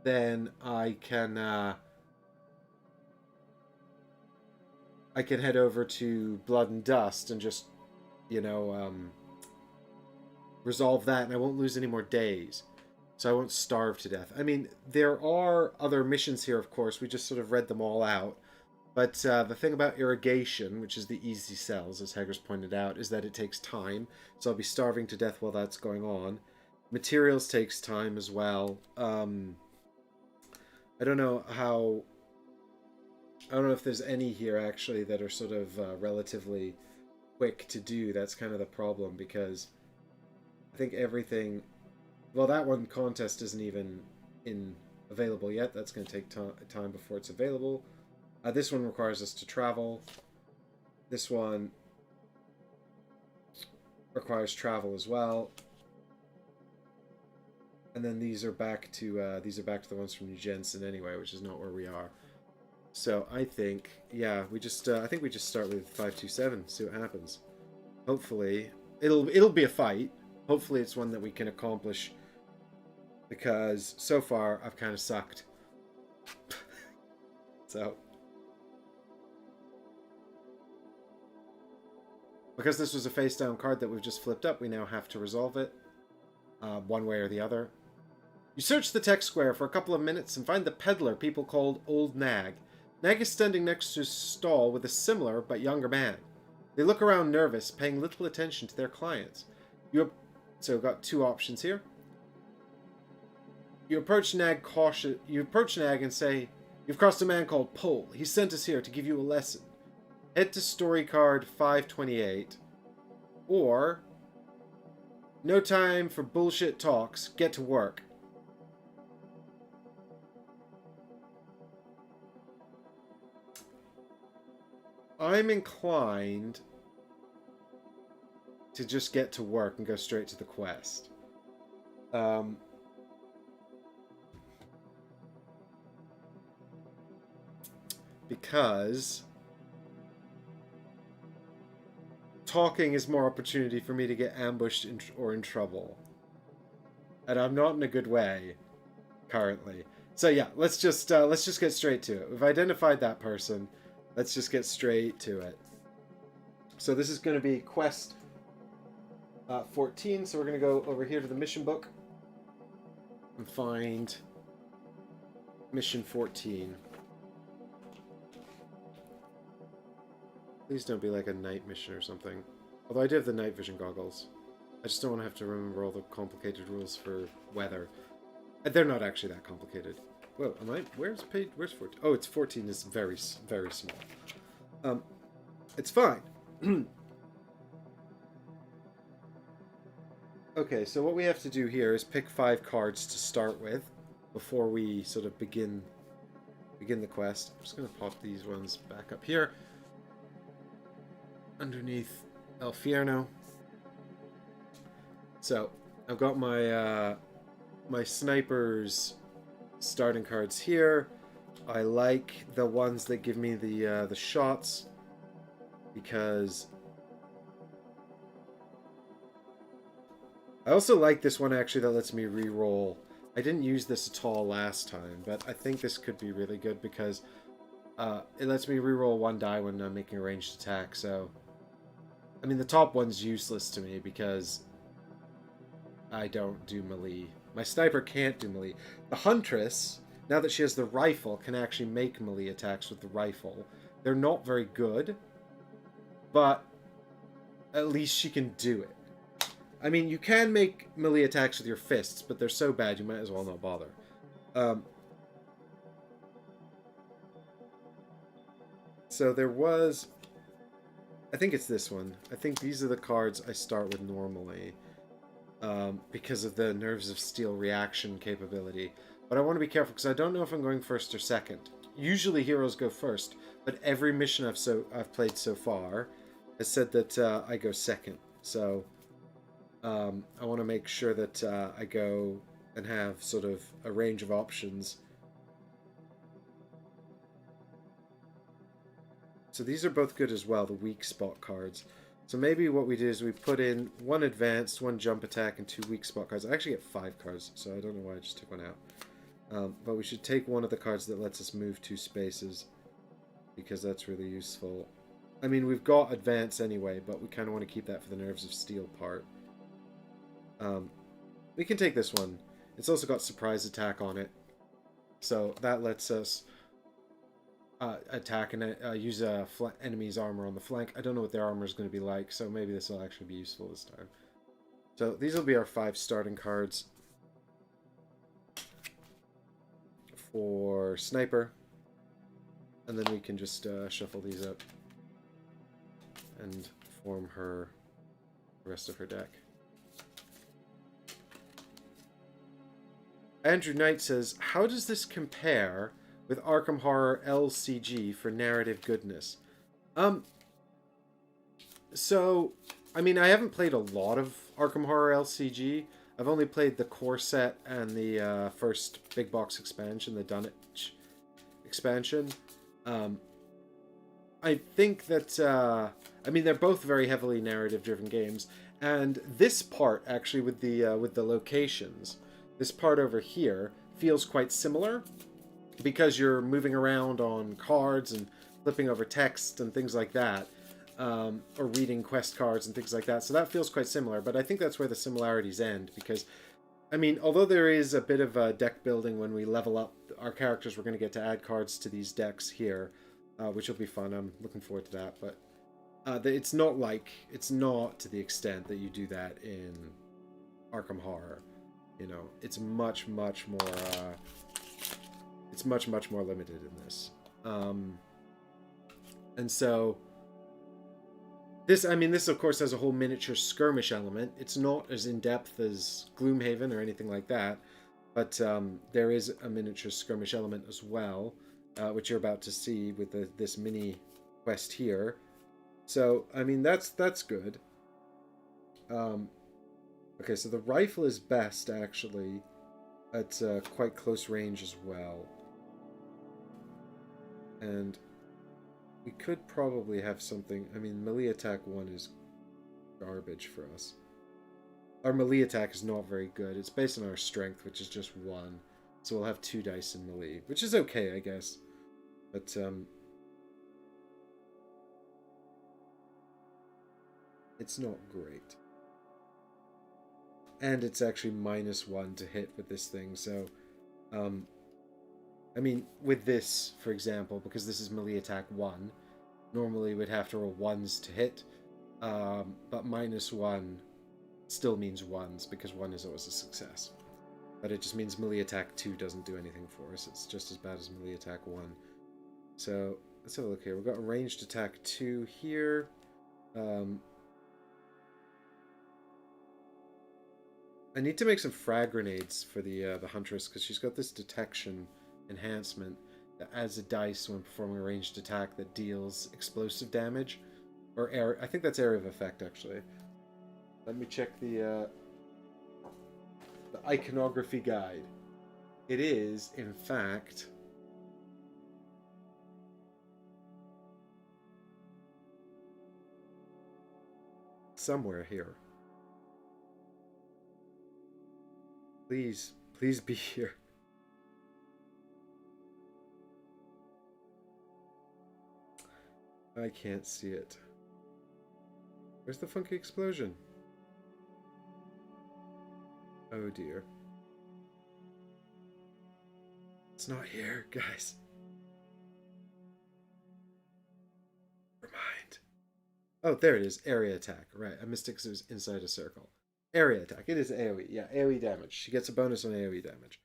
then I can head over to Blood and Dust and just, you know, resolve that, and I won't lose any more days. So I won't starve to death. I mean, there are other missions here, of course. We just sort of read them all out. But the thing about irrigation, which is the easy cells, as Hager's pointed out, is that it takes time. So I'll be starving to death while that's going on. Materials takes time as well. I don't know how... I don't know if there's any here, actually, that are sort of relatively quick to do. That's kind of the problem, because I think everything... Well, that one contest isn't even available yet. That's going to take time before it's available. This one requires us to travel. This one requires travel as well. And then these are back to the ones from New Jensen anyway, which is not where we are. So I think, yeah, we just I think we just start with 527, see what happens. Hopefully, it'll be a fight. Hopefully, it's one that we can accomplish. Because so far I've kind of sucked. So. Because this was a face-down card that we've just flipped up, we now have to resolve it. One way or the other. You search the tech square for a couple of minutes and find the peddler people called Old Nag. Nag is standing next to his stall with a similar but younger man. They look around nervous, paying little attention to their clients. So we've got two options here. You approach Nag and say, "You've crossed a man called Pole. He sent us here to give you a lesson. Head to story card 528. Or, no time for bullshit talks. Get to work." I'm inclined to just get to work and go straight to the quest. Because talking is more opportunity for me to get ambushed or in trouble. And I'm not in a good way currently. So yeah, let's just get straight to it. We've identified that person. Let's just get straight to it. So this is going to be quest 14. So we're going to go over here to the mission book and find mission 14. Please don't be like a night mission or something. Although I do have the night vision goggles. I just don't want to have to remember all the complicated rules for weather. They're not actually that complicated. Whoa, am I? Where's 14? Oh, it's 14 is very, very small. It's fine. Okay, so what we have to do here is pick 5 cards to start with before we sort of begin the quest. I'm just going to pop these ones back up here underneath El Fierno. So I've got my my snipers starting cards here. I like the ones that give me the shots because I also like this one actually that lets me re-roll. I didn't use this at all last time, but I think this could be really good because it lets me re-roll 1 die when I'm making a ranged attack. So, I mean, the top one's useless to me because I don't do melee. My sniper can't do melee. The Huntress, now that she has the rifle, can actually make melee attacks with the rifle. They're not very good, but at least she can do it. I mean, you can make melee attacks with your fists, but they're so bad you might as well not bother. So there was... I think it's this one. I think these are the cards I start with normally. Because of the Nerves of Steel reaction capability. But I want to be careful because I don't know if I'm going first or second. Usually heroes go first, but every mission I've played so far has said that I go second. So I want to make sure that I go and have sort of a range of options. So these are both good as well, the weak spot cards. So maybe what we do is we put in 1 advanced, 1 jump attack, and 2 weak spot cards. I actually get 5 cards, so I don't know why I just took one out. But we should take one of the cards that lets us move 2 spaces, because that's really useful. I mean, we've got advance anyway, but we kind of want to keep that for the Nerves of Steel part. We can take this one. It's also got surprise attack on it, so that lets us attack and use a enemy's armor on the flank. I don't know what their armor is going to be like, so maybe this will actually be useful this time. So these will be our 5 starting cards for Sniper, and then we can just shuffle these up and form the rest of her deck. Andrew Knight says, how does this compare with Arkham Horror LCG for narrative goodness? So, I mean, I haven't played a lot of Arkham Horror LCG. I've only played the core set and the first big box expansion, the Dunwich expansion. I think that, I mean, they're both very heavily narrative-driven games, and this part, actually, with the locations, this part over here feels quite similar, because you're moving around on cards and flipping over text and things like that, or reading quest cards and things like that. So that feels quite similar, but I think that's where the similarities end, because, I mean, although there is a bit of deck building when we level up our characters, we're going to get to add cards to these decks here, which will be fun. I'm looking forward to that, but it's not to the extent that you do that in Arkham Horror. You know, it's much more limited in this. And so this of course has a whole miniature skirmish element. It's not as in-depth as Gloomhaven or anything like that, but there is a miniature skirmish element as well, which you're about to see with this mini quest here. So, I mean, that's good. Okay, so the rifle is best, actually, at quite close range as well. And we could probably have something... I mean, melee attack 1 is garbage for us. Our melee attack is not very good. It's based on our strength, which is just 1. So we'll have 2 dice in melee, which is okay, I guess. But, it's not great. And it's actually -1 to hit with this thing, so... I mean, with this, for example, because this is melee attack 1, normally we'd have to roll 1s to hit, but -1 still means 1s, because 1 is always a success. But it just means melee attack 2 doesn't do anything for us. It's just as bad as melee attack 1. So, let's have a look here. We've got ranged attack 2 here. I need to make some frag grenades for the Huntress, because she's got this detection enhancement that adds a dice when performing a ranged attack that deals explosive damage, or area. I think that's area of effect, actually. Let me check the iconography guide. It is, in fact, somewhere here. Please be here. I can't see it. Where's the funky explosion? Oh dear. It's not here, guys. Never mind. Oh, there it is. Area attack. Right, I missed it because it was inside a circle. Area attack. It is AoE. Yeah, AoE damage. She gets a bonus on AoE damage.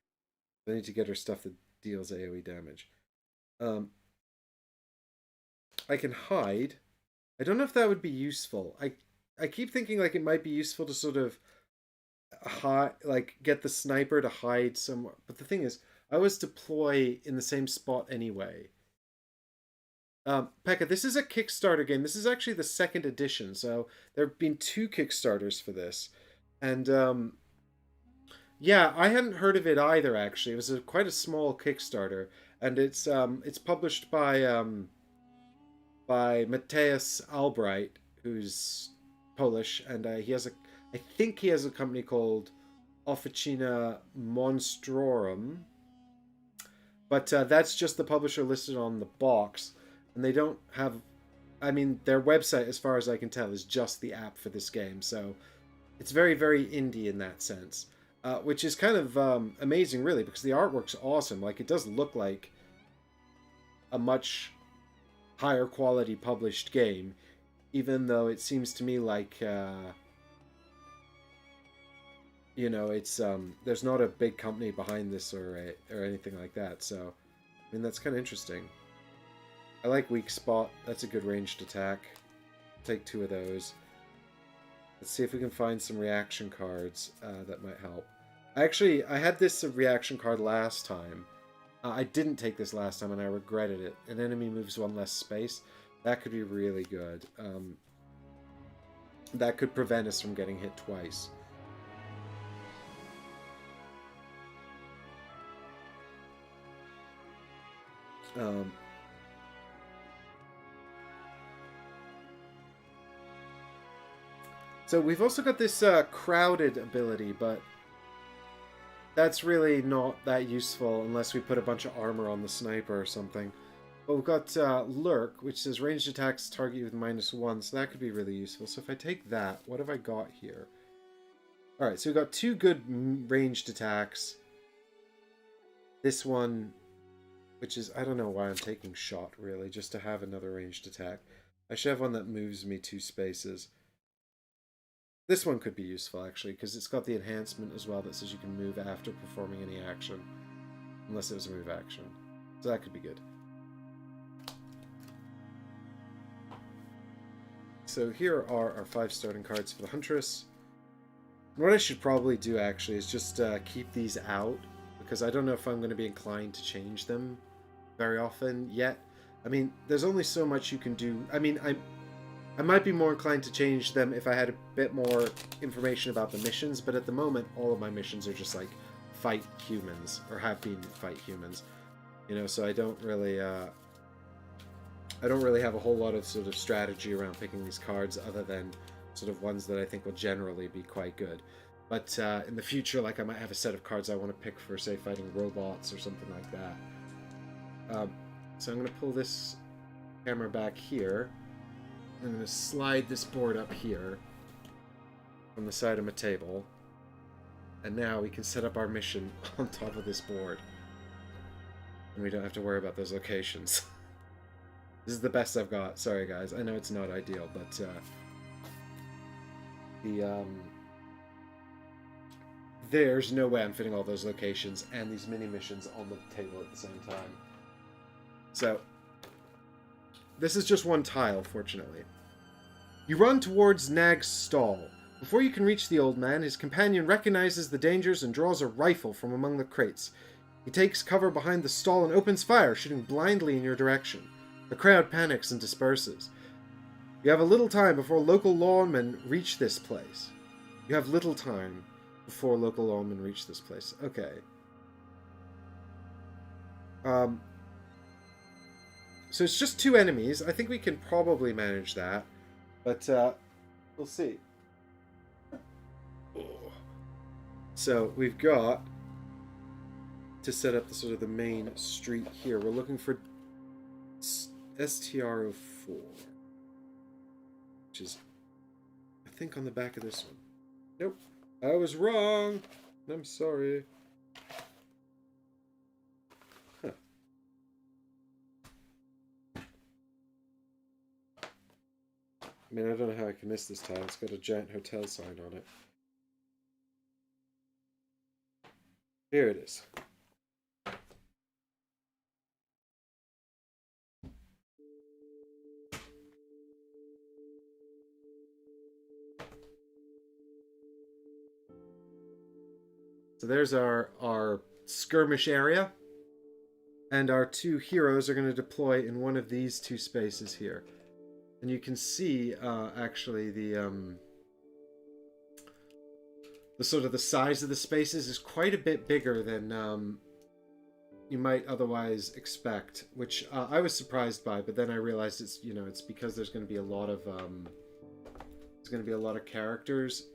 I need to get her stuff that deals AoE damage. I can hide. I don't know if that would be useful. I keep thinking like it might be useful to sort of hide, like get the sniper to hide somewhere. But the thing is, I always deploy in the same spot anyway. Pekka, this is a Kickstarter game. This is actually the 2nd edition, so there have been 2 Kickstarters for this. And, yeah, I hadn't heard of it either, actually. It was quite a small Kickstarter. And it's published by Mateusz Albright, who's Polish, and I think he has a company called Officina Monstrorum. But that's just the publisher listed on the box, and they don't have. I mean, their website, as far as I can tell, is just the app for this game. So it's very, very indie in that sense, which is kind of amazing, really, because the artwork's awesome. Like, it does look like a much higher quality published game, even though it seems to me like you know, it's there's not a big company behind this or anything like that. So I mean, that's kind of interesting. I like weak spot. That's a good ranged attack. Take 2 of those. Let's see if we can find some reaction cards that might help. Actually, I had this reaction card last time. I didn't take this last time and I regretted it. An enemy moves 1 less space. That could be really good. That could prevent us from getting hit twice. So we've also got this crowded ability, but that's really not that useful unless we put a bunch of armor on the sniper or something. But we've got Lurk, which says ranged attacks target you with -1, so that could be really useful. So if I take that, what have I got here? Alright, so we've got 2 good ranged attacks. This one, which is, I don't know why I'm taking shot, really, just to have another ranged attack. I should have one that moves me 2 spaces. This one could be useful, actually, because it's got the enhancement as well that says you can move after performing any action. Unless it was a move action. So that could be good. So here are our 5 starting cards for the Huntress. What I should probably do, actually, is just keep these out, because I don't know if I'm going to be inclined to change them very often yet. I mean, there's only so much you can do. I mean, I might be more inclined to change them if I had a bit more information about the missions, but at the moment, all of my missions are just like fight humans, or have been fight humans. You know, so I don't really have a whole lot of sort of strategy around picking these cards, other than sort of ones that I think will generally be quite good. But in the future, like, I might have a set of cards I want to pick for, say, fighting robots or something like that. So I'm going to pull this camera back here. I'm going to slide this board up here from the side of my table. And now we can set up our mission on top of this board. And we don't have to worry about those locations. This is the best I've got. Sorry, guys. I know it's not ideal, but there's no way I'm fitting all those locations and these mini missions on the table at the same time. So this is just one tile, fortunately. You run towards Nag's stall. Before you can reach the old man, his companion recognizes the dangers and draws a rifle from among the crates. He takes cover behind the stall and opens fire, shooting blindly in your direction. The crowd panics and disperses. You have a little time before local lawmen reach this place. You have little time before local lawmen reach this place. Okay. So it's just 2 enemies. I think we can probably manage that. But we'll see. So we've got to set up the sort of the main street here. We're looking for STR-04, which is, I think, on the back of this one. Nope, I was wrong. I'm sorry. Huh. I mean, I don't know how I can miss this tile. It's got a giant hotel sign on it. Here it is. So there's our skirmish area. And our 2 heroes are going to deploy in one of these 2 spaces here. And you can see, actually, the sort of the size of the spaces is quite a bit bigger than you might otherwise expect, which I was surprised by. But then I realized it's, you know, it's because there's going to be a lot of characters.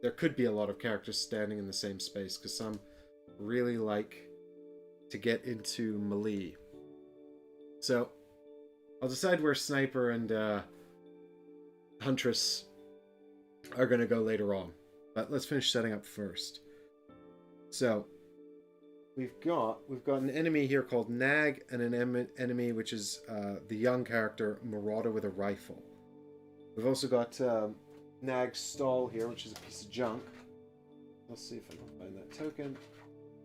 There could be a lot of characters standing in the same space, because some really like to get into melee. So I'll decide where Sniper and Huntress are going to go later on. But let's finish setting up first. So we've got an enemy here called Nag, and an enemy which is the young character Marauder with a rifle. We've also got Nag's stall here, which is a piece of junk. Let's see if I can find that token.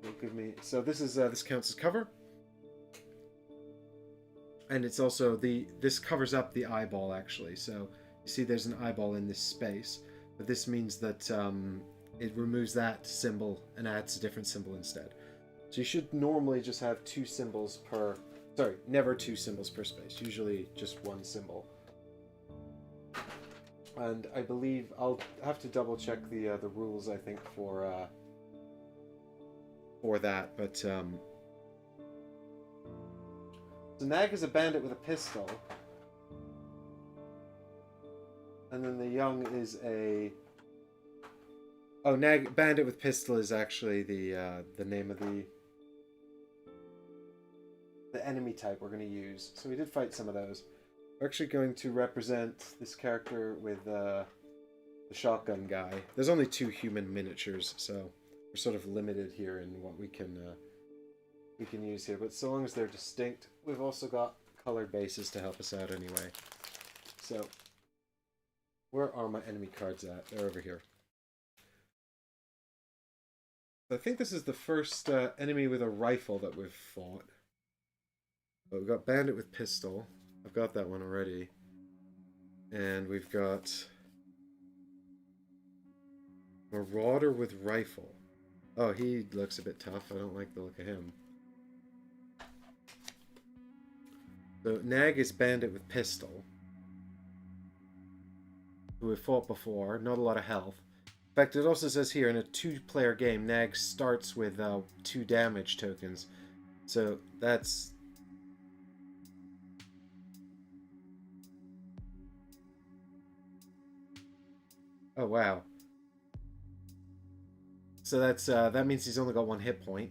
It'll give me. So this is this counts as cover, and it's also this covers up the eyeball actually. So you see, there's an eyeball in this space, but this means that it removes that symbol and adds a different symbol instead. So you should normally just have two symbols per. Sorry, never two symbols per space. Usually just one symbol. And I believe I'll have to double check the rules, I think, for that. But so Nag is a bandit with a pistol, and then the young is a. Oh, Nag bandit with pistol is actually the name of the enemy type we're going to use. So we did fight some of those. We're actually going to represent this character with the shotgun guy. There's only 2 human miniatures, so we're sort of limited here in what we can use here. But so long as they're distinct, we've also got colored bases to help us out anyway. So where are my enemy cards at? They're over here. I think this is the first enemy with a rifle that we've fought. But we've got bandit with pistol. I've got that one already. And we've got Marauder with rifle. Oh, he looks a bit tough. I don't like the look of him. So Nag is bandit with pistol, who we've fought before. Not a lot of health. In fact, it also says here, in a 2-player game, Nag starts with 2 damage tokens. So that's... Oh, wow. So that's that means he's only got 1 hit point.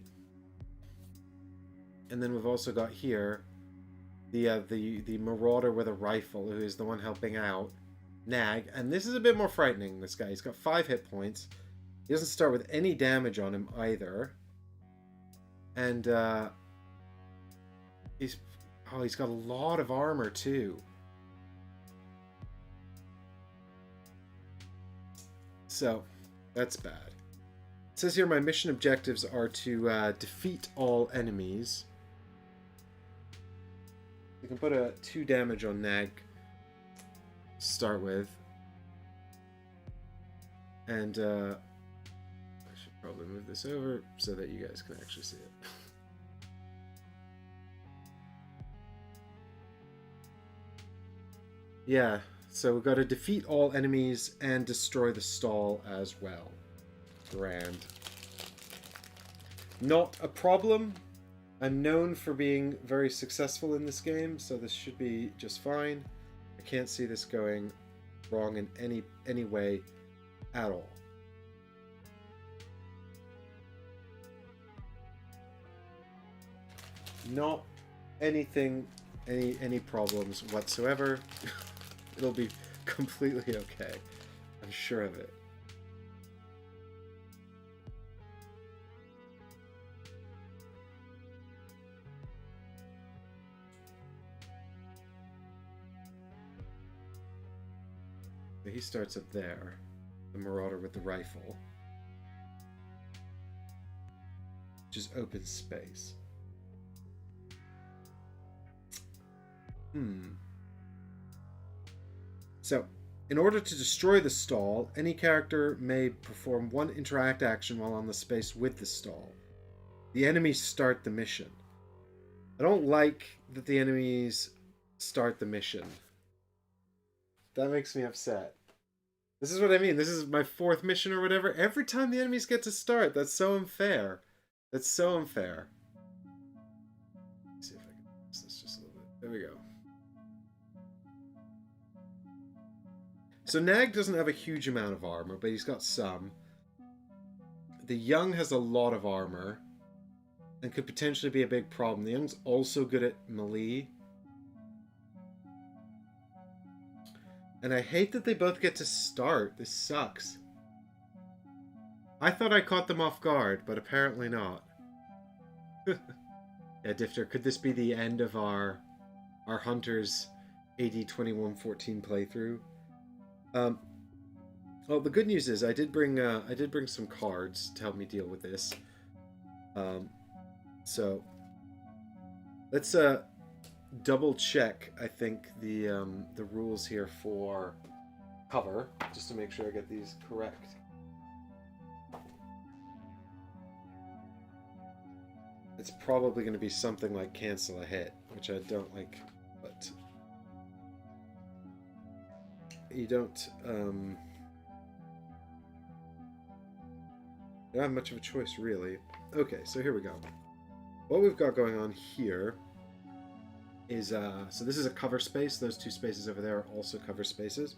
And then we've also got here the Marauder with a rifle, who is the one helping out Nag. And this is a bit more frightening, this guy. He's got 5 hit points. He doesn't start with any damage on him either. And he's got a lot of armor too. So that's bad. It says here my mission objectives are to defeat all enemies. You can put a 2 damage on Nag to start with. And I should probably move this over so that you guys can actually see it. Yeah, so we've got to defeat all enemies and destroy the stall as well. Grand. Not a problem. I'm known for being very successful in this game, so this should be just fine. I can't see this going wrong in any way at all. Not anything, any problems whatsoever. It'll be completely okay. I'm sure of it. He starts up there, the Marauder with the rifle, which is open space. So, in order to destroy the stall, any character may perform 1 interact action while on the space with the stall. The enemies start the mission. I don't like that the enemies start the mission. That makes me upset. This is what I mean. This is my 4th mission or whatever. Every time the enemies get to start. That's so unfair. That's so unfair. Let's see if I can fix this just a little bit. There we go. So Nag doesn't have a huge amount of armor, but he's got some. The young has a lot of armor. and could potentially be a big problem. The Young's also good at melee. And I hate that they both get to start. This sucks. I thought I caught them off guard, but apparently not. Yeah, Difter, could this be the end of our Hunters AD 2114 playthrough? Well, the good news is I did bring some cards to help me deal with this. So let's double check. I think the rules here for cover, just to make sure I get these correct. It's probably going to be something like cancel a hit, which I don't like, but you don't have much of a choice, really. Okay, so here we go. What we've got going on here is, so this is a cover space. Those two spaces over there are also cover spaces.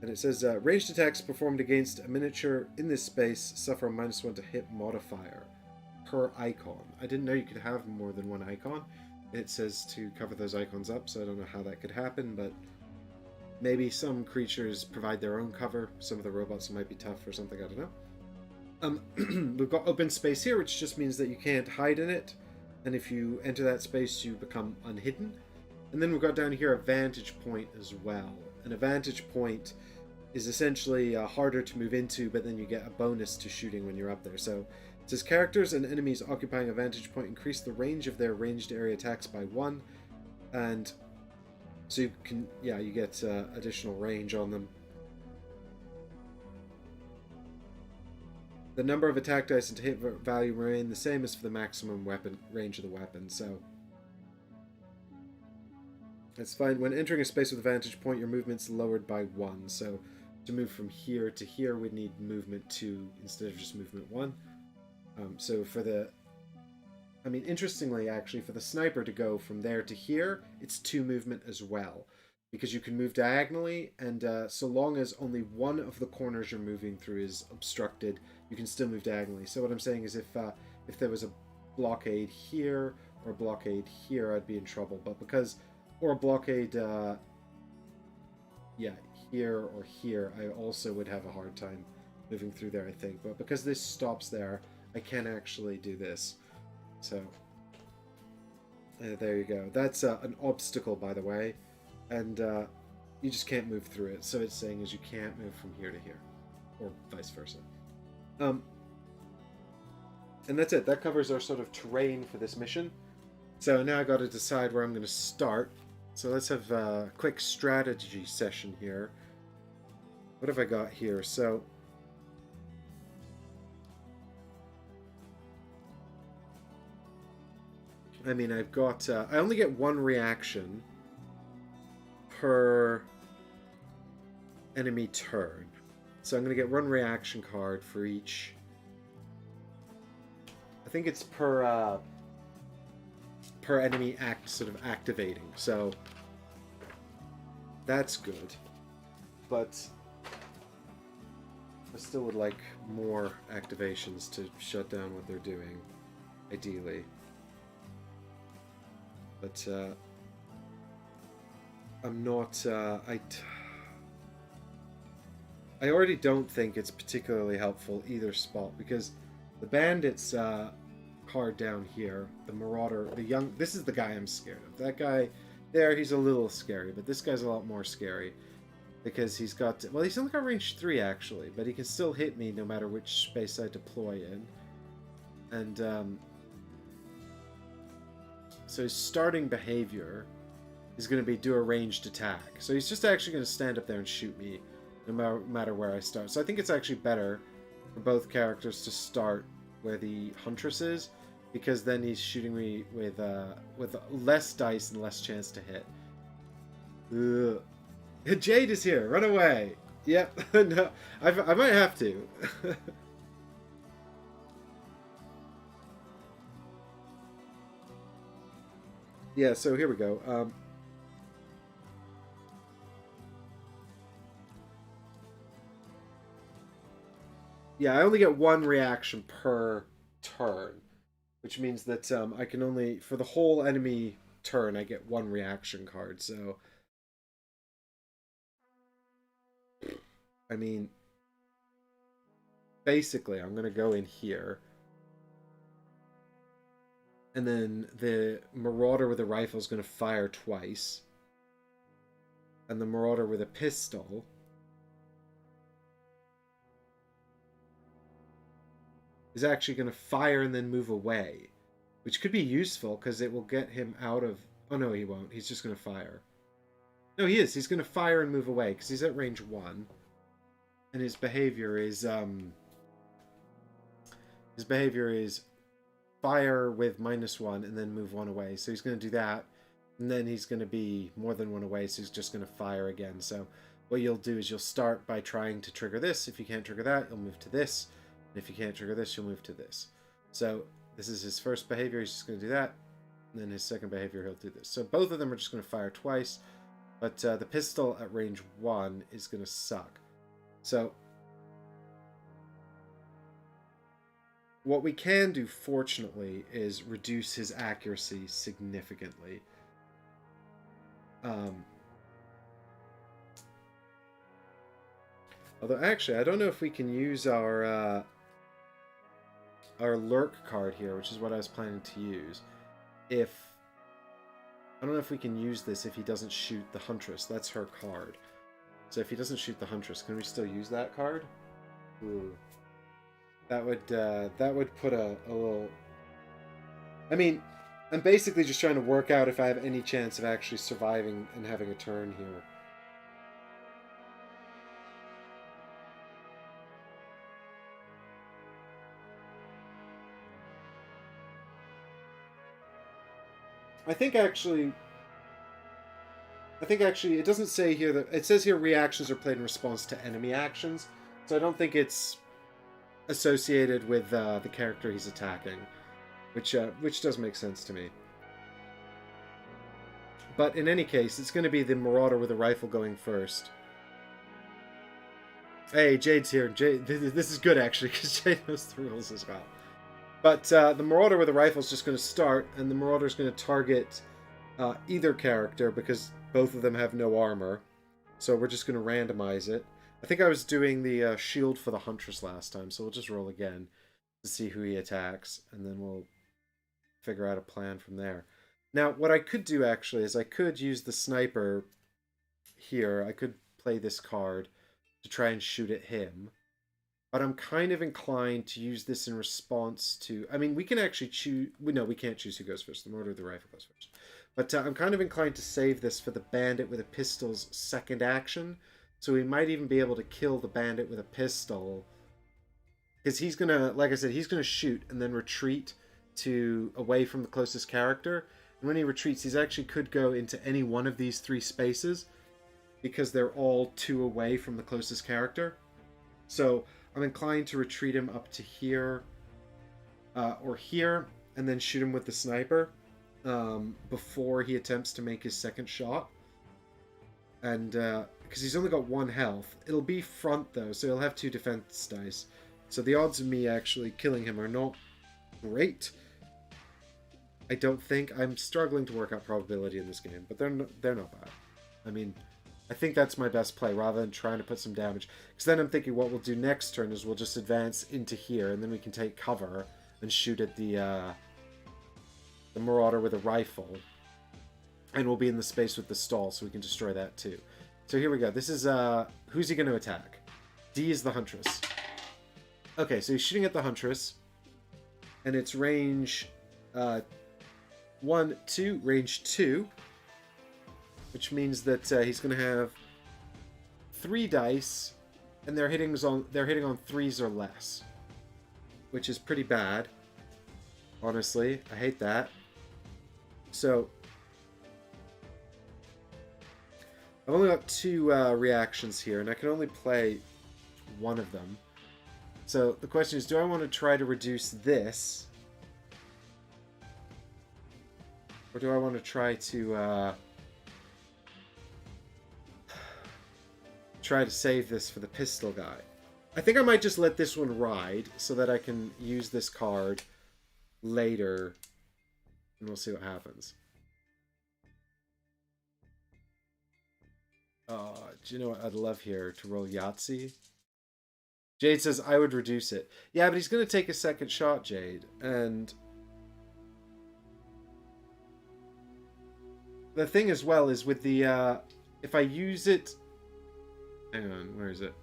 And it says, ranged attacks performed against a miniature in this space suffer a -1 to hit modifier per icon. I didn't know you could have more than one icon. It says to cover those icons up, so I don't know how that could happen, but maybe some creatures provide their own cover. Some of the robots might be tough or something, I don't know. We've got open space here, which just means that you can't hide in it, and if you enter that space, you become unhidden. And then we've got down here a vantage point as well. And a vantage point is essentially harder to move into, but then you get a bonus to shooting when you're up there. So it says characters and enemies occupying a vantage point increase the range of their ranged area attacks by 1, and so you can, yeah, you get additional range on them. The number of attack dice and hit value remain the same as for the maximum weapon range of the weapon, so that's fine. When entering a space with a vantage point, your movement's lowered by 1, so to move from here to here, we'd need movement 2 instead of just movement 1. So for the, I mean, interestingly, actually, for the sniper to go from there to here, it's 2 movement as well, because you can move diagonally, and so long as only one of the corners you're moving through is obstructed, you can still move diagonally. So what I'm saying is if there was a blockade here or a blockade here, I'd be in trouble. But because, or a blockade, yeah, here or here, I also would have a hard time moving through there, I think. But because this stops there, I can actually do this. So there you go. That's an obstacle, by the way, and you just can't move through it. So it's saying is you can't move from here to here, or vice versa. And that's it. That covers our sort of terrain for this mission. So now I got to decide where I'm going to start. So let's have a quick strategy session here. What have I got here? So I mean, I've got, I only get 1 reaction per enemy turn. So I'm going to get 1 reaction card for each. I think it's per enemy sort of activating. So that's good. But I still would like more activations to shut down what they're doing, ideally. But I'm not, I already don't think it's particularly helpful either spot, because the bandits card down here, the Marauder, the young, this is the guy I'm scared of. That guy there, he's a little scary, but this guy's a lot more scary because he's got, well, he's only got range 3 actually, but he can still hit me no matter which space I deploy in. And so his starting behavior is going to be do a ranged attack. So he's just actually going to stand up there and shoot me no matter where I start. So I think it's actually better for both characters to start where the Huntress is, because then he's shooting me with less dice and less chance to hit. Ugh. Jade is here! Run away! Yep, no, I might have to. Yeah, so here we go. Yeah, I only get 1 reaction per turn. which means that I can only, for the whole enemy turn, I get one reaction card. So, I mean, basically, I'm going to go in here. And then the Marauder with a rifle is going to fire twice. And the Marauder with a pistol is actually going to fire and then move away. Which could be useful because it will get him out of... Oh no, he won't. He's just going to fire. No, he is. He's going to fire and move away because he's at range 1. And his behavior is... His behavior is fire with -1 and then move 1 away. So he's going to do that. And then he's going to be more than 1 away, so he's just going to fire again. So what you'll do is you'll start by trying to trigger this. If you can't trigger that, you'll move to this. And if you can't trigger this, you'll move to this. So this is his first behavior. He's just going to do that. And then his second behavior, he'll do this. So both of them are just going to fire twice. But the pistol at range 1 is going to suck. So what we can do, fortunately, is reduce his accuracy significantly. Although, actually, I don't know if we can use our lurk card here, which is what I was planning to use. I don't know if we can use this if he doesn't shoot the Huntress. That's her card. So if he doesn't shoot the Huntress, can we still use that card? Ooh. That would put a little... I mean, I'm basically just trying to work out if I have any chance of actually surviving and having a turn here. I think actually it doesn't say here that... It says here reactions are played in response to enemy actions. So I don't think it's associated with the character he's attacking, which does make sense to me. But in any case, it's going to be the Marauder with a rifle going first. Hey, Jade's here. Jade, this is good actually because Jade knows the rules as well. But the Marauder with a rifle is just going to start, and the Marauder is going to target either character because both of them have no armor. So we're just going to randomize it. I think I was doing the shield for the Huntress last time, so we'll just roll again to see who he attacks, and then we'll figure out a plan from there. Now, what I could do, actually, is I could use the sniper here. I could play this card to try and shoot at him, but I'm kind of inclined to use this in response to... I mean, we can actually choose... No, we can't choose who goes first. The Marauder with the rifle goes first. But I'm kind of inclined to save this for the Bandit with a pistol's second action. So we might even be able to kill the Bandit with a pistol. Because he's going to, like I said, he's going to shoot and then retreat away from the closest character. And when he retreats, he actually could go into any one of these 3 spaces. Because they're all 2 away from the closest character. So I'm inclined to retreat him up to here. Or here. And then shoot him with the sniper. Before he attempts to make his second shot. And... because he's only got 1 health. It'll be front, though, so he'll have 2 defense dice. So the odds of me actually killing him are not great. I don't think. I'm struggling to work out probability in this game, but they're not bad. I mean, I think that's my best play, rather than trying to put some damage. Because then I'm thinking what we'll do next turn is we'll just advance into here, and then we can take cover and shoot at the Marauder with a rifle. And we'll be in the space with the stall, so we can destroy that too. So here we go. This is, who's he going to attack? D is the Huntress. Okay, so he's shooting at the Huntress. And it's range 1, 2, range 2. Which means that he's going to have 3 dice. And they're hitting on 3s or less. Which is pretty bad. Honestly, I hate that. So... I've only got 2 reactions here, and I can only play 1 of them. So the question is, do I want to try to reduce this? Or do I want to try to save this for the pistol guy? I think I might just let this one ride, so that I can use this card later, and we'll see what happens. Do you know what I'd love here? To roll Yahtzee. Jade says, I would reduce it. Yeah, but he's going to take a second shot, Jade. And the thing as well is with the, if I use it... Hang on, where is it?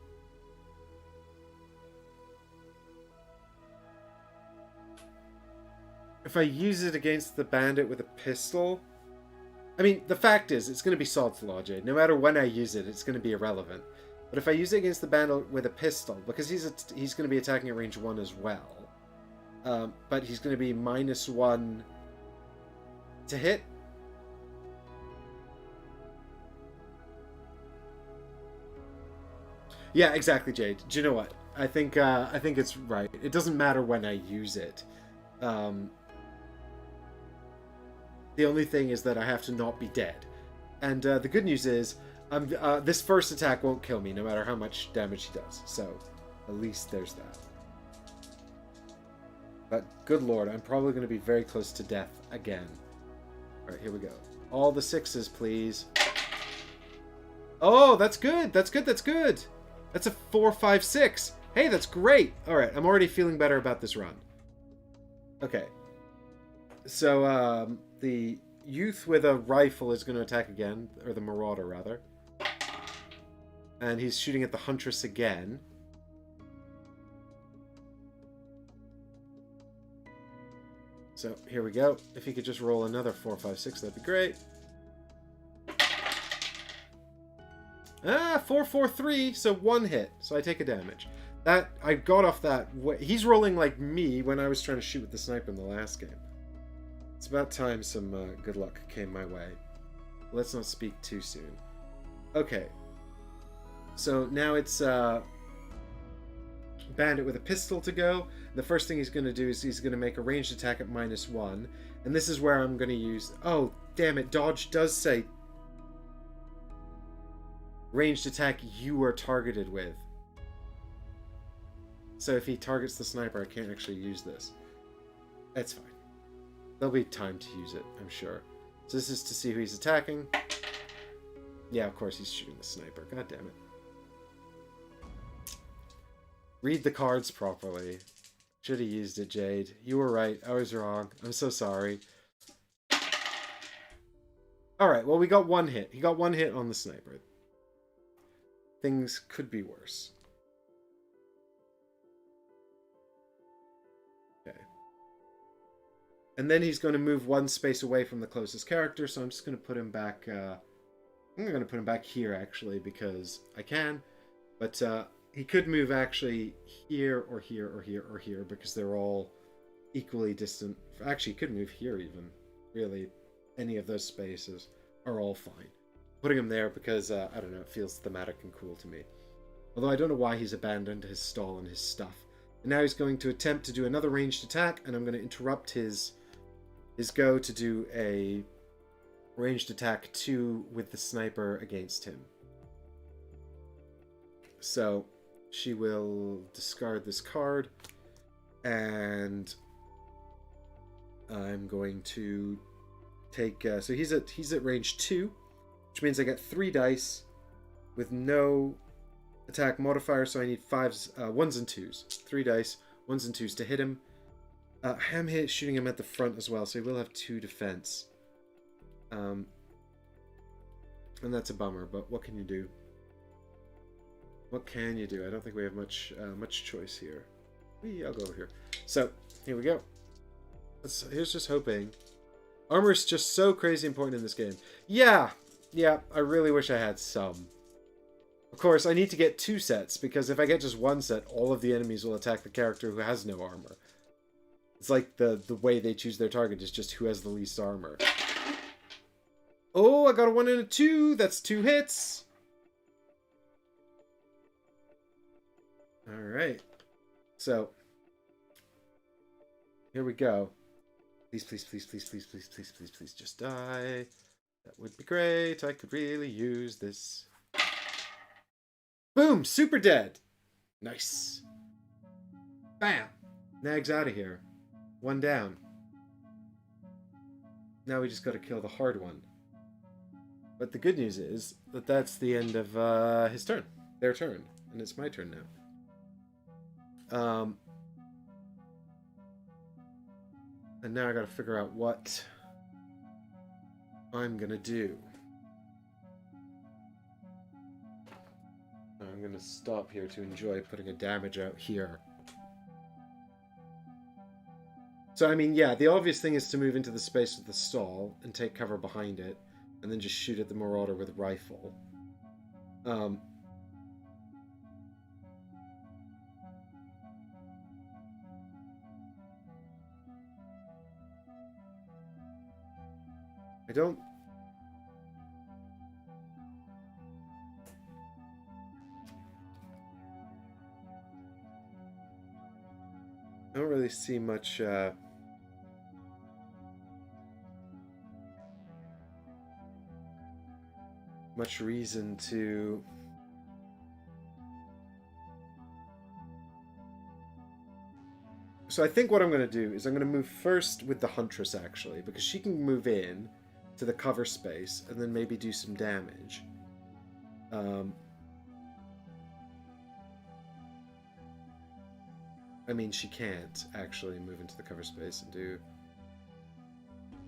If I use it against the bandit with a pistol... I mean, the fact is, it's going to be Sod's Law, Jade. No matter when I use it, it's going to be irrelevant. But if I use it against the bandit with a pistol, because he's going to be attacking at range 1 as well, but he's going to be -1 to hit. Yeah, exactly, Jade. Do you know what? I think it's right. It doesn't matter when I use it. The only thing is that I have to not be dead. And the good news is, this first attack won't kill me, no matter how much damage he does. So, at least there's that. But, good lord, I'm probably going to be very close to death again. Alright, here we go. All the 6s, please. Oh, that's good! That's good, that's good! That's a 4, 5, 6! Hey, that's great! Alright, I'm already feeling better about this run. Okay. So, the youth with a rifle is going to attack again, or the marauder, rather. And he's shooting at the Huntress again. So, here we go. If he could just roll another 4, 5, 6, that'd be great. 4, 4, 3, so 1 hit. So I take a damage. That, I got off that. He's rolling like me when I was trying to shoot with the sniper in the last game. It's about time some good luck came my way. Let's not speak too soon. Okay. So now it's Bandit with a pistol to go. The first thing he's going to do is he's going to make a ranged attack at -1. And this is where I'm going to use... Oh, damn it. Dodge does say ranged attack you are targeted with. So if he targets the sniper, I can't actually use this. That's fine. There'll be time to use it, I'm sure. So this is to see who he's attacking. Yeah, of course he's shooting the sniper. God damn it. Read the cards properly. Should have used it, Jade. You were right. I was wrong. I'm so sorry. Alright, well we got 1 hit. He got 1 hit on the sniper. Things could be worse. Okay. And then he's going to move 1 space away from the closest character, so I'm just going to put him back... I'm going to put him back here, actually, because I can. But he could move, actually, here, or here, or here, or here, because they're all equally distant. Actually, he could move here, even. Really, any of those spaces are all fine. Putting him there because, I don't know, it feels thematic and cool to me. Although I don't know why he's abandoned his stall and his stuff. And now he's going to attempt to do another ranged attack, and I'm going to interrupt his go to do a ranged attack 2 with the sniper against him. So she will discard this card, and I'm going to take... so he's at range 2, which means I get 3 dice with no attack modifier, so I need 1s and 2s. 3 dice, 1s and 2s to hit him. I'm shooting him at the front as well, so he will have 2 defense. And that's a bummer, but what can you do? What can you do? I don't think we have much choice here. I'll go over here. So, here we go. Here's just hoping. Armor is just so crazy important in this game. Yeah, I really wish I had some. Of course, I need to get 2 sets, because if I get just 1 set, all of the enemies will attack the character who has no armor. It's like the way they choose their target is just who has the least armor. Oh, I got a 1 and a 2. That's 2 hits. Alright. So, here we go. Please, please, please, please, please, please, please, please, please, just die. That would be great. I could really use this. Boom! Super dead! Nice. Bam! Nag's out of here. 1 down. Now we just got to kill the hard one. But the good news is that that's the end of his turn. Their turn. And it's my turn now. And now I gotta figure out what I'm gonna do. I'm gonna stop here to enjoy putting a damage out here. So, I mean, yeah, the obvious thing is to move into the space of the stall and take cover behind it, and then just shoot at the Marauder with a rifle. I don't really see much reason to So I think what I'm going to do is I'm going to move first with the Huntress, actually, because she can move in to the cover space and then maybe do some damage. I mean, she can't actually move into the cover space and do...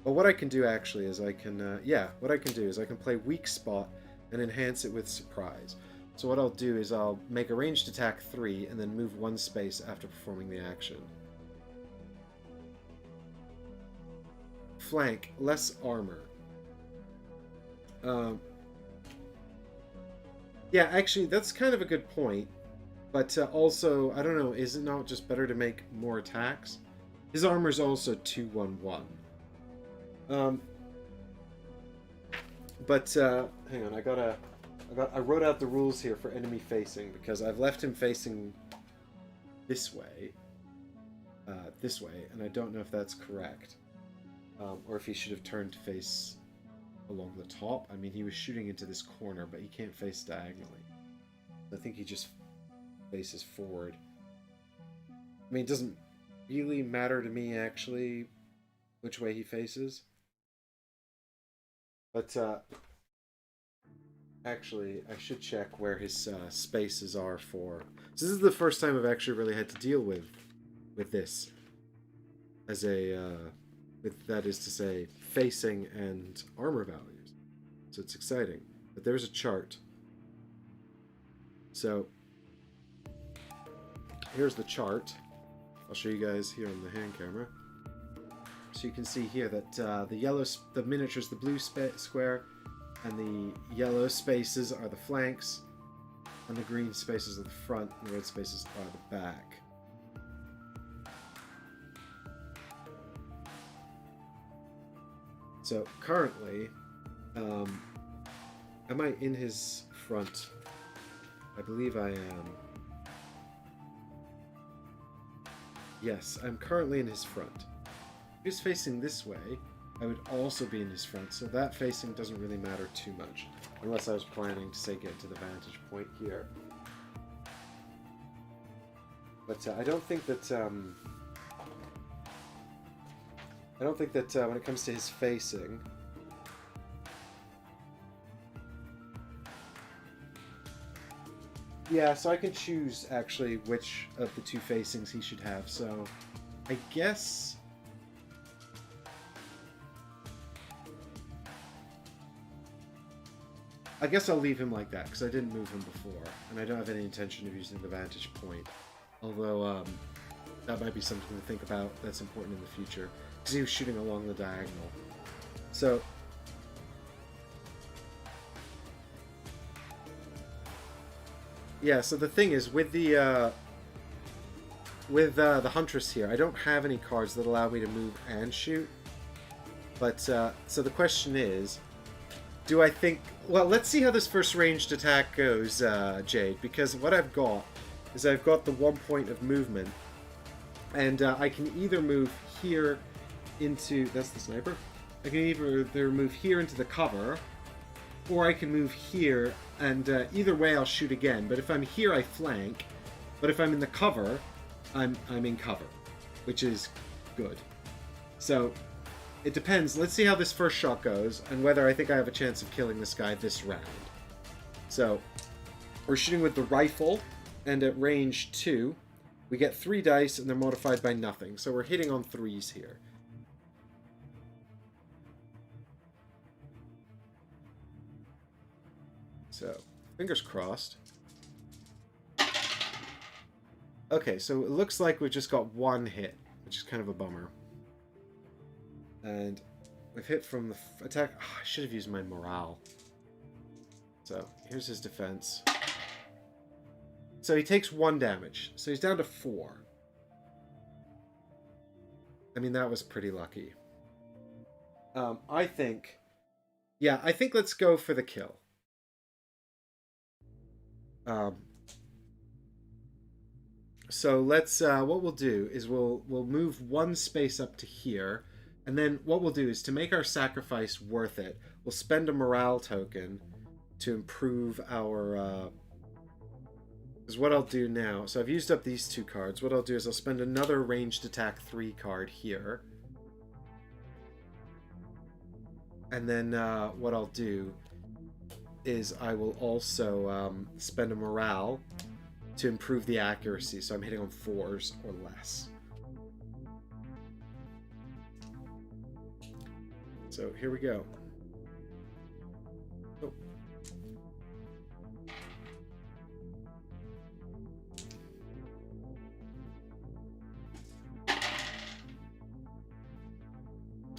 But what I can do, actually, is I can... what I can do is I can play Weak Spot and enhance it with Surprise. So what I'll do is I'll make a ranged attack 3 and then move 1 space after performing the action. Flank, less armor. Yeah, actually, that's kind of a good point. But also, I don't know, is it not just better to make more attacks? His armor's also 2-1-1. Hang on, I wrote out the rules here for enemy facing, because I've left him facing this way, and I don't know if that's correct. Or if he should have turned to face along the top. I mean, he was shooting into this corner, but he can't face diagonally. I think he just faces forward. I mean, it doesn't really matter to me, actually, which way he faces. But, actually, I should check where his spaces are for... So this is the first time I've actually really had to deal with this. As a, that is to say, facing and armor values. So it's exciting. But there's a chart. So, here's the chart. I'll show you guys here on the hand camera. So you can see here that the miniature's the blue square, and the yellow spaces are the flanks, and the green spaces are the front, and the red spaces are the back. So currently, am I in his front? I believe I am. Yes, I'm currently in his front. If he was facing this way, I would also be in his front, so that facing doesn't really matter too much. Unless I was planning to, say, get to the vantage point here. But I don't think that... when it comes to his facing... Yeah, so I can choose, actually, which of the two facings he should have, so... I guess... I'll leave him like that, because I didn't move him before, and I don't have any intention of using the vantage point. Although, that might be something to think about that's important in the future, because he was shooting along the diagonal. So... Yeah, so the thing is, with the Huntress here, I don't have any cards that allow me to move and shoot. But, so the question is, do I think... Well, let's see how this first ranged attack goes, Jade, because what I've got is I've got the 1 point of movement, and I can either move here into... That's the sniper? I can either move here into the cover, or I can move here, and either way I'll shoot again. But if I'm here, I flank. But if I'm in the cover, I'm in cover, which is good. So It depends. Let's see how this first shot goes, and whether I think I have a chance of killing this guy this round. So, we're shooting with the rifle, and at range 2, we get 3 dice, and they're modified by nothing. So we're hitting on 3s here. So, fingers crossed. Okay, so it looks like we've just got 1 hit, which is kind of a bummer. And we've hit from the attack. Oh, I should have used my morale. So, here's his defense. So he takes 1 damage. So he's down to 4. I mean, that was pretty lucky. I think... Yeah, I think let's go for the kill. So let's... what we'll do is we'll move 1 space up to here. And then what we'll do is, to make our sacrifice worth it, we'll spend a morale token to improve our... Because what I'll do now... So I've used up these 2 cards. What I'll do is I'll spend another ranged attack 3 card here. And then what I'll do is I will also spend a morale to improve the accuracy. So I'm hitting on 4s or less. So here we go. Oh.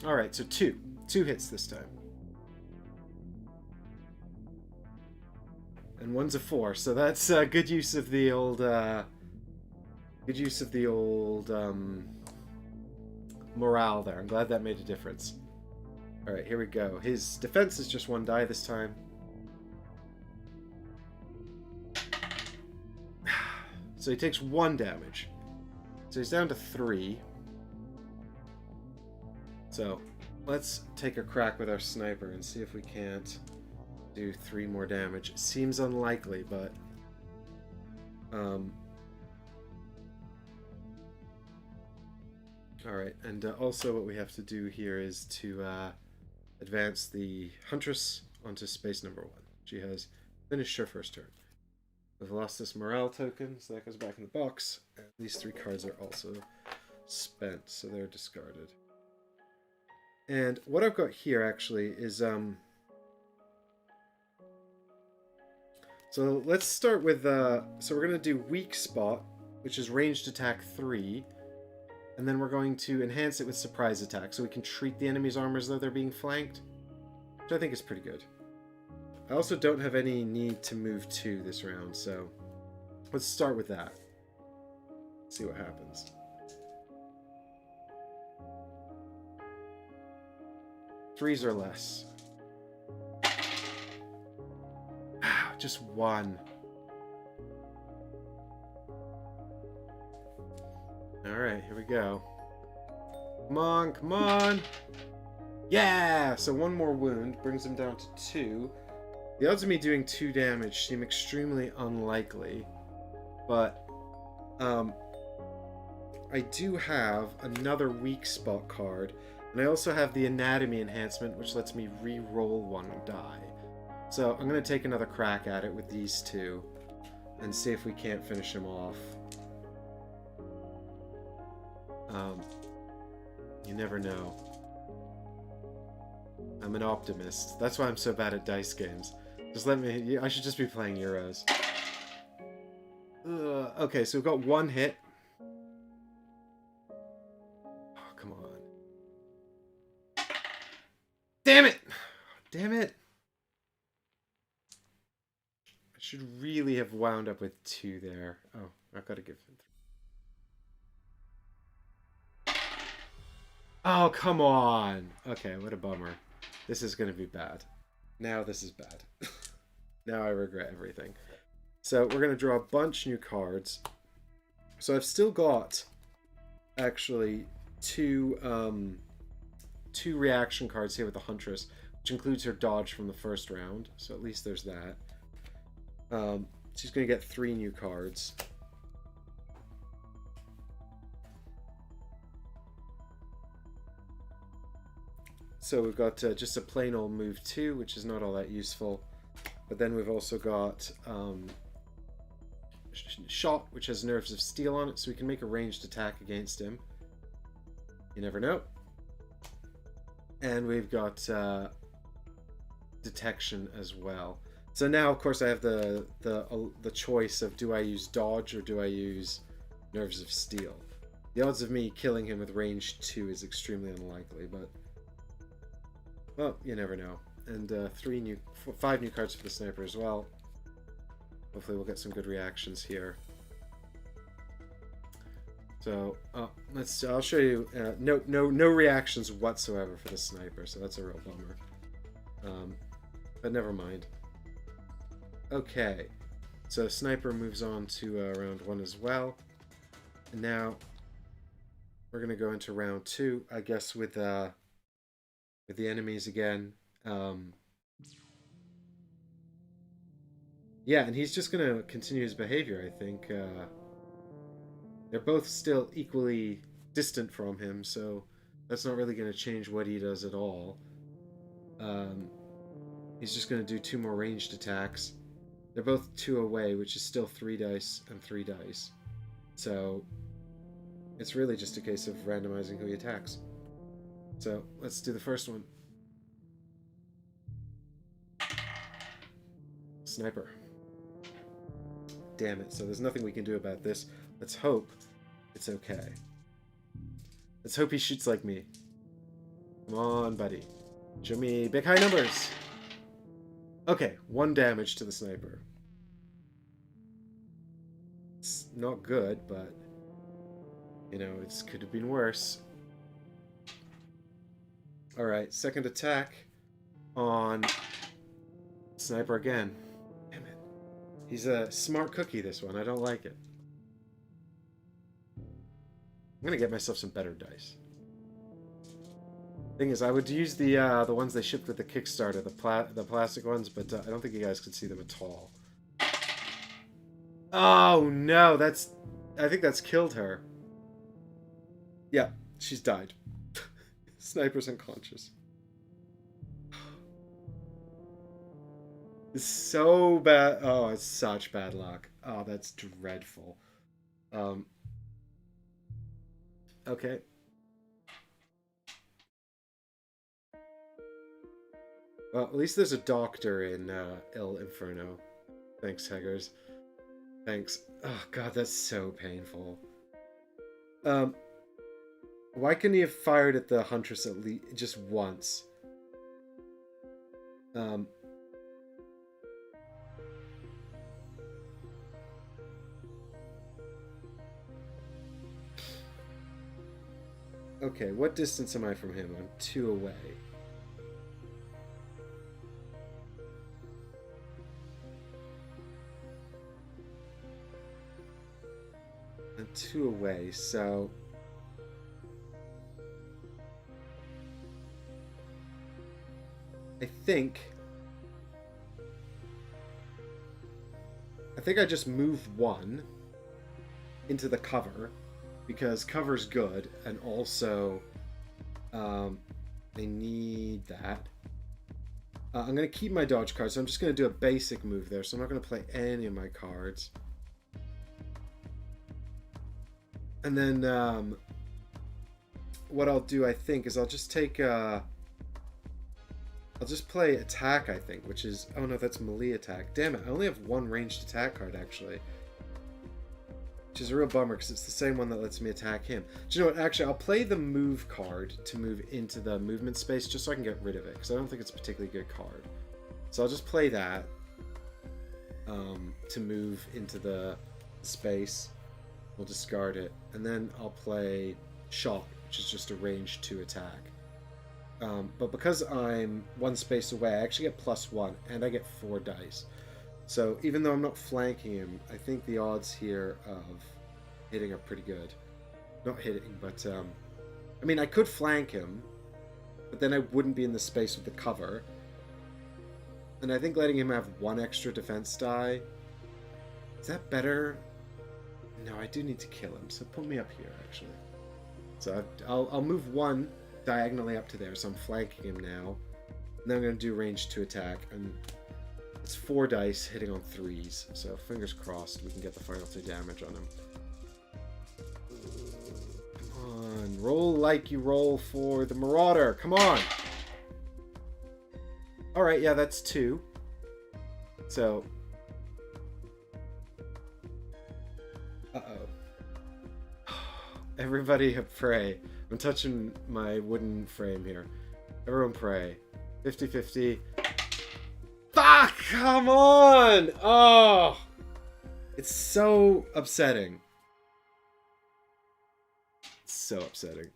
Alright, so 2. 2 hits this time. And 1's a 4, so that's good use of the old morale there. I'm glad that made a difference. Alright, here we go. His defense is just 1 die this time. So he takes 1 damage. So he's down to 3. So let's take a crack with our sniper and see if we can't do 3 more damage. It seems unlikely, but... Alright, and also what we have to do here is to advance the Huntress onto space number 1. She has finished her first turn. We've lost this morale token, so that goes back in the box. And these 3 cards are also spent, so they're discarded. And what I've got here, actually, is... So let's start with... So we're going to do Weak Spot, which is ranged attack 3. And then we're going to enhance it with Surprise Attack, so we can treat the enemy's armor as though they're being flanked. Which I think is pretty good. I also don't have any need to move 2 this round, so... Let's start with that. See what happens. Threes or less. Just 1. Alright, here we go. Come on, come on! Yeah! So 1 more wound brings him down to 2. The odds of me doing 2 damage seem extremely unlikely. But, I do have another weak spot card. And I also have the anatomy enhancement, which lets me re-roll 1 die. So I'm going to take another crack at it with these 2. And see if we can't finish him off. You never know. I'm an optimist. That's why I'm so bad at dice games. Just let me... I should just be playing Euros. Okay, so we've got 1 hit. Oh, come on. Damn it! Damn it! I should really have wound up with 2 there. Oh, I've got to give him 3. Oh, come on! Okay, what a bummer. This is going to be bad. Now this is bad. Now I regret everything. So we're going to draw a bunch new cards. So I've still got, actually, 2 reaction cards here with the Huntress, which includes her dodge from the first round. So at least there's that. She's going to get 3 new cards. So we've got just a plain old move 2, which is not all that useful. But then we've also got shot, which has nerves of steel on it, so we can make a ranged attack against him. You never know. And we've got detection as well. So now, of course, I have the choice of, do I use dodge or do I use nerves of steel? The odds of me killing him with range 2 is extremely unlikely, but well, you never know. And 5 new cards for the sniper as well. Hopefully, we'll get some good reactions here. So, I'll show you. No reactions whatsoever for the sniper, so that's a real bummer. But never mind. Okay, so sniper moves on to round 1 as well. And now we're gonna go into round 2, I guess, with the enemies again. Yeah, and he's just gonna continue his behavior, I think. They're both still equally distant from him, so that's not really gonna change what he does at all. He's just gonna do 2 more ranged attacks. They're both 2 away, which is still 3 dice and 3 dice. So it's really just a case of randomizing who he attacks. So let's do the first one. Sniper. Damn it, so there's nothing we can do about this. Let's hope it's okay. Let's hope he shoots like me. Come on, buddy. Show me big high numbers. Okay, 1 damage to the sniper. It's not good, but you know, it could have been worse. Alright, second attack on sniper again. Damn it. He's a smart cookie, this one. I don't like it. I'm gonna get myself some better dice. Thing is, I would use the ones they shipped with the Kickstarter, the plastic ones, but I don't think you guys could see them at all. Oh no, I think that's killed her. Yeah, she's died. Sniper's unconscious. It's so bad. Oh, it's such bad luck. Oh, that's dreadful. Okay. Well, at least there's a doctor in Il Inferno. Thanks, Heggers. Thanks. Oh god, that's so painful. Why couldn't he have fired at the Huntress at least just once? Okay, what distance am I from him? I'm 2 away. I'm 2 away, so I think I just move 1 into the cover, because cover's good, and also I need that. I'm going to keep my dodge card, so I'm just going to do a basic move there, so I'm not going to play any of my cards. And then what I'll do, I think, is I'll just take... I'll just play attack, I think, which is... Oh no, that's melee attack. Damn it, I only have 1 ranged attack card, actually. Which is a real bummer, because it's the same one that lets me attack him. Do you know what? Actually, I'll play the move card to move into the movement space, just so I can get rid of it, because I don't think it's a particularly good card. So I'll just play that to move into the space. We'll discard it. And then I'll play shot, which is just a range 2 attack. But because I'm 1 space away, I actually get +1, and I get 4 dice. So even though I'm not flanking him, I think the odds here of hitting are pretty good. Not hitting, but I mean, I could flank him, but then I wouldn't be in the space with the cover. And I think letting him have 1 extra defense die, is that better? No, I do need to kill him, so put me up here, actually. So I'll move 1 diagonally up to there, so I'm flanking him now. And then I'm going to do range 2 attack, and it's 4 dice hitting on 3s, so fingers crossed we can get the final 2 damage on him. Come on, roll like you roll for the Marauder, come on! Alright, yeah, that's 2. So... Uh-oh. Everybody pray. I'm touching my wooden frame here. Everyone pray. 50-50. Fuck! Come on! Oh! It's so upsetting. It's so upsetting.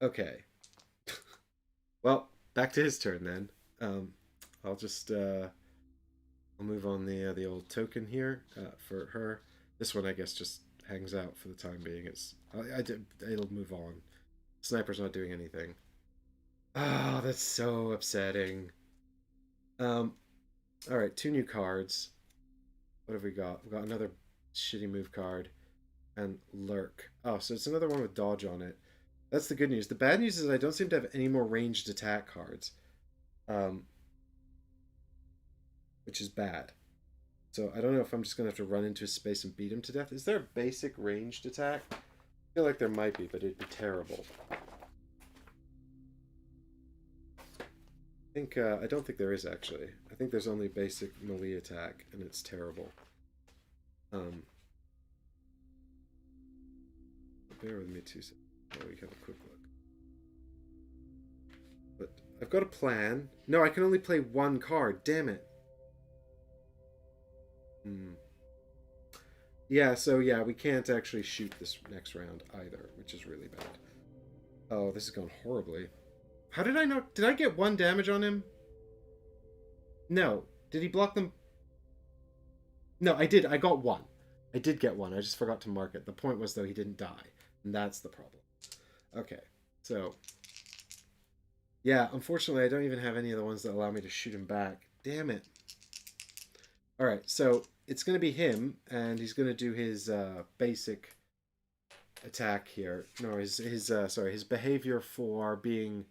Okay. Well, back to his turn then. I'll just I'll move on the old token here for her. This one I guess just hangs out for the time being. It'll move on. Sniper's not doing anything. Oh, that's so upsetting. Alright, 2 new cards. What have we got? We've got another shitty move card. And Lurk. Oh, so it's another one with dodge on it. That's the good news. The bad news is I don't seem to have any more ranged attack cards. Which is bad. So I don't know if I'm just going to have to run into his space and beat him to death. Is there a basic ranged attack? I feel like there might be, but it'd be terrible. I don't think there is, actually. I think there's only basic melee attack, and it's terrible. Bear with me 2 seconds while we have a quick look. But I've got a plan. No, I can only play 1 card. Damn it. Yeah, so yeah, we can't actually shoot this next round either, which is really bad. Oh, this is going horribly. How did I know? Did I get 1 damage on him? No. Did he block them? No, I did. I got 1. I did get 1. I just forgot to mark it. The point was, though, he didn't die. And that's the problem. Okay. So. Yeah, unfortunately, I don't even have any of the ones that allow me to shoot him back. Damn it. Alright, so it's going to be him, and he's going to do his basic attack here. No, his behavior for being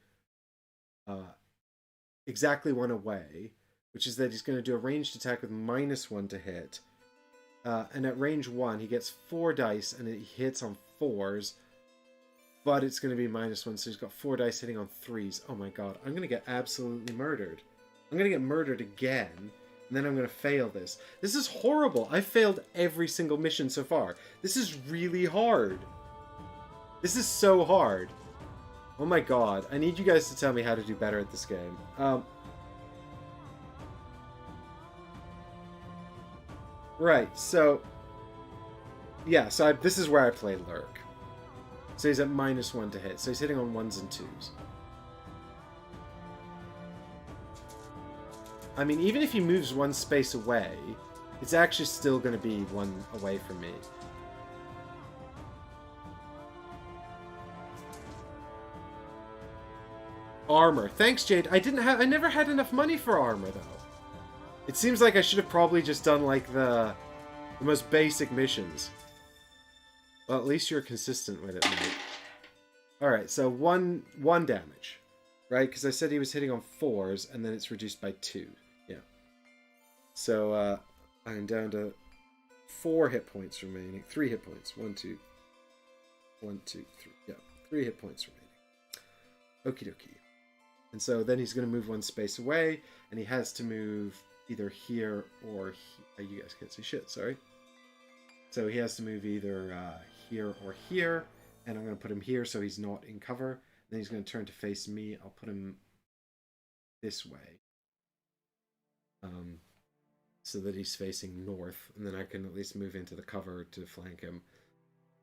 exactly 1 away, which is that he's going to do a ranged attack with -1 to hit. And at range 1, he gets 4 dice, and it hits on 4s, but it's going to be -1, so he's got 4 dice hitting on 3s. Oh my god, I'm going to get absolutely murdered. I'm going to get murdered again. And then I'm going to fail this. This is horrible. I've failed every single mission so far. This is really hard. This is so hard. Oh my god. I need you guys to tell me how to do better at this game. Right, so... Yeah, so this is where I play Lurk. So he's at -1 to hit. So he's hitting on 1s and 2s. I mean, even if he moves 1 space away, it's actually still going to be 1 away from me. Armor. Thanks, Jade. I never had enough money for armor, though. It seems like I should have probably just done, like, the most basic missions. Well, at least you're consistent with it, mate. Alright, so one damage. Right? Because I said he was hitting on 4s, and then it's reduced by 2. Yeah. So, I'm down to 4 hit points remaining. 3 hit points. 1, 2. 1, 2, 3. Yeah. 3 hit points remaining. Okie dokie. And so then he's going to move 1 space away, and he has to move either here or here. You guys can't see shit, sorry. So he has to move either here or here, and I'm going to put him here so he's not in cover. Then he's going to turn to face me. I'll put him this way. So that he's facing north, and then I can at least move into the cover to flank him.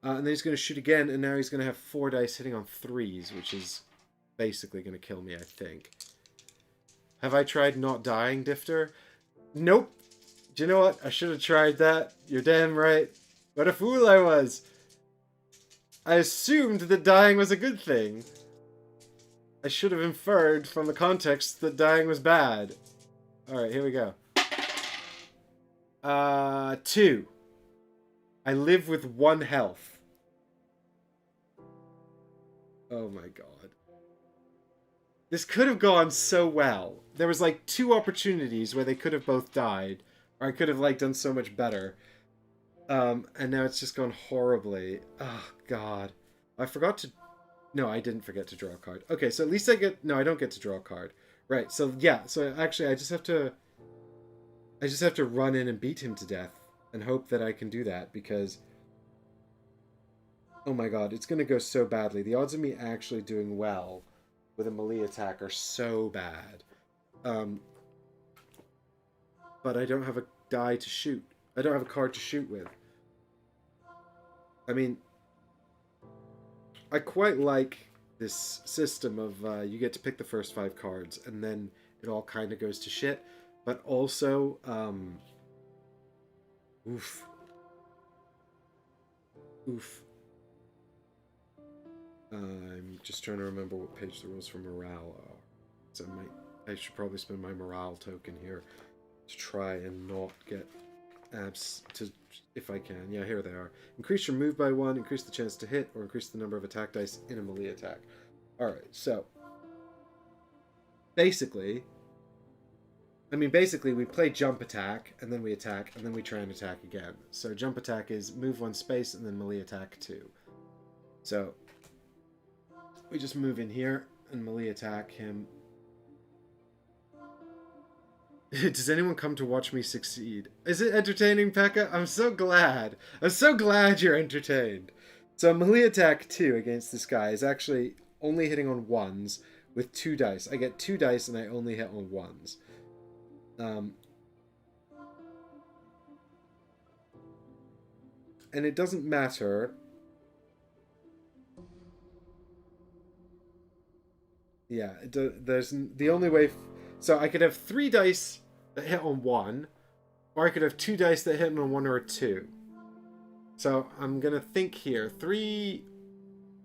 And then he's going to shoot again, and now he's going to have 4 dice hitting on 3s, which is basically going to kill me, I think. Have I tried not dying, Difter? Nope. Do you know what? I should have tried that. You're damn right. What a fool I was. I assumed that dying was a good thing. I should have inferred from the context that dying was bad. Alright, here we go. 2. I live with 1 health. Oh my god. This could have gone so well. There was like 2 opportunities where they could have both died, or I could have like done so much better. And now it's just gone horribly. Oh god. I forgot to... No, I didn't forget to draw a card. Okay, so at least I get... No, I don't get to draw a card. Right, so yeah, so actually I just have to run in and beat him to death and hope that I can do that, because oh my god, it's gonna go so badly. The odds of me actually doing well with a melee attack are so bad. But I don't have a die to shoot. I don't have a card to shoot with. I mean, I quite like this system of you get to pick the first 5 cards and then it all kind of goes to shit. But also, oof. I'm just trying to remember what page the rules for morale are. So I should probably spend my morale token here to try and not get abs to, if I can. Yeah, here they are. Increase your move by 1, increase the chance to hit, or increase the number of attack dice in a melee attack. Alright, so basically we play jump attack, and then we attack, and then we try and attack again. So jump attack is move 1 space, and then melee attack 2. So we just move in here and melee attack him. Does anyone come to watch me succeed? Is it entertaining, Pekka? I'm so glad. I'm so glad you're entertained. So melee attack 2 against this guy is actually only hitting on 1s with 2 dice. I get 2 dice and I only hit on 1s. And it doesn't matter. Yeah, there's the only way... So I could have 3 dice that hit on 1, or I could have 2 dice that hit on 1 or a 2. So I'm going to think here. 3...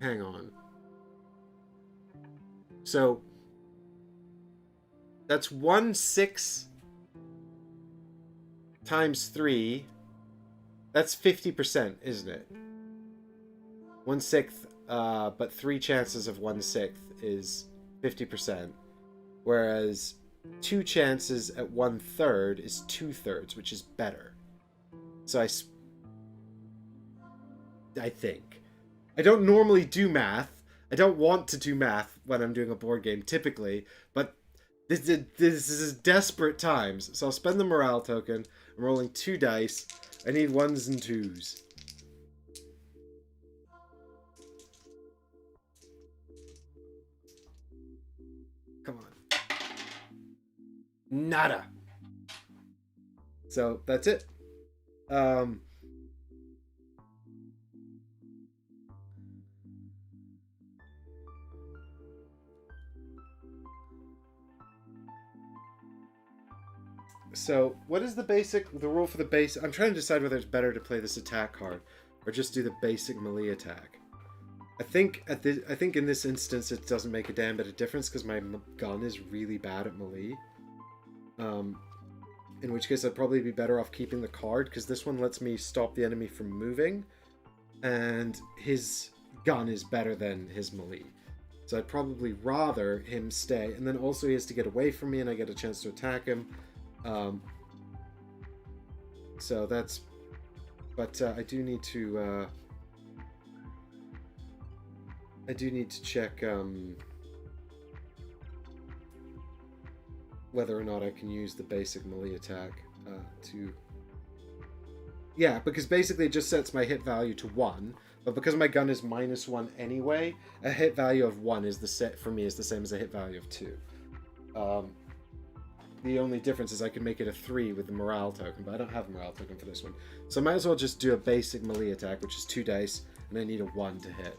Hang on. So that's 1/6 times 3. That's 50%, isn't it? 1/6, but 3 chances of 1/6 is 50%. Whereas 2 chances at 1/3 is 2/3, which is better. So I think. I don't normally do math. I don't want to do math when I'm doing a board game, typically. But this is desperate times. So I'll spend the morale token. I'm rolling 2 dice. I need 1s and 2s. Come on. Nada. So that's it. So what is the rule for the base? I'm trying to decide whether it's better to play this attack card or just do the basic melee attack. I think in this instance it doesn't make a damn bit of difference because my gun is really bad at melee. In which case I'd probably be better off keeping the card, because this one lets me stop the enemy from moving, and his gun is better than his melee. So I'd probably rather him stay, and then also he has to get away from me and I get a chance to attack him. So that's... But I do need to check whether or not I can use the basic melee attack to... Yeah, because basically it just sets my hit value to 1, but because my gun is -1 anyway, a hit value of 1 is for me is the same as a hit value of 2. The only difference is I can make it a 3 with the morale token, but I don't have a morale token for this one. So I might as well just do a basic melee attack, which is 2 dice, and I need a 1 to hit.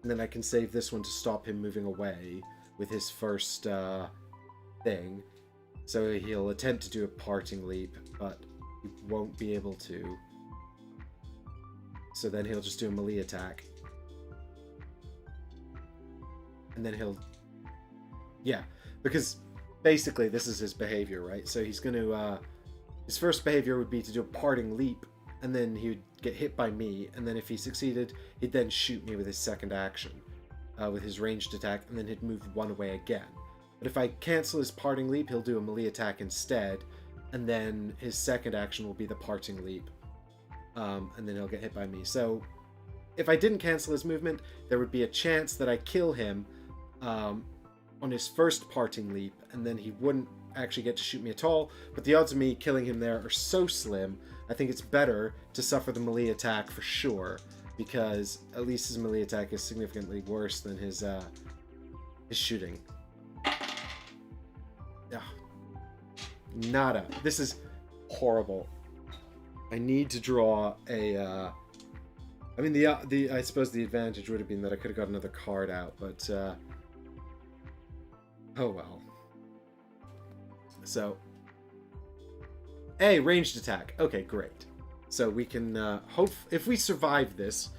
And then I can save this one to stop him moving away with his first thing. So he'll attempt to do a parting leap, but he won't be able to. So then he'll just do a melee attack. And then he'll... Yeah, because basically this is his behavior, right? So he's going to... his first behavior would be to do a parting leap, and then he would get hit by me, and then if he succeeded, he'd then shoot me with his second action, with his ranged attack, and then he'd move one away again. But if I cancel his parting leap, he'll do a melee attack instead, and then his second action will be the parting leap, and then he'll get hit by me. So if I didn't cancel his movement, there would be a chance that I kill him on his first parting leap, and then he wouldn't actually get to shoot me at all. But the odds of me killing him there are so slim, I think it's better to suffer the melee attack for sure, because at least his melee attack is significantly worse than his shooting. Nada. This is horrible. I need to draw a... I mean, I suppose the advantage would have been that I could have got another card out, but... oh well. So... ranged attack. Okay, great. So we can hope... If we survive this,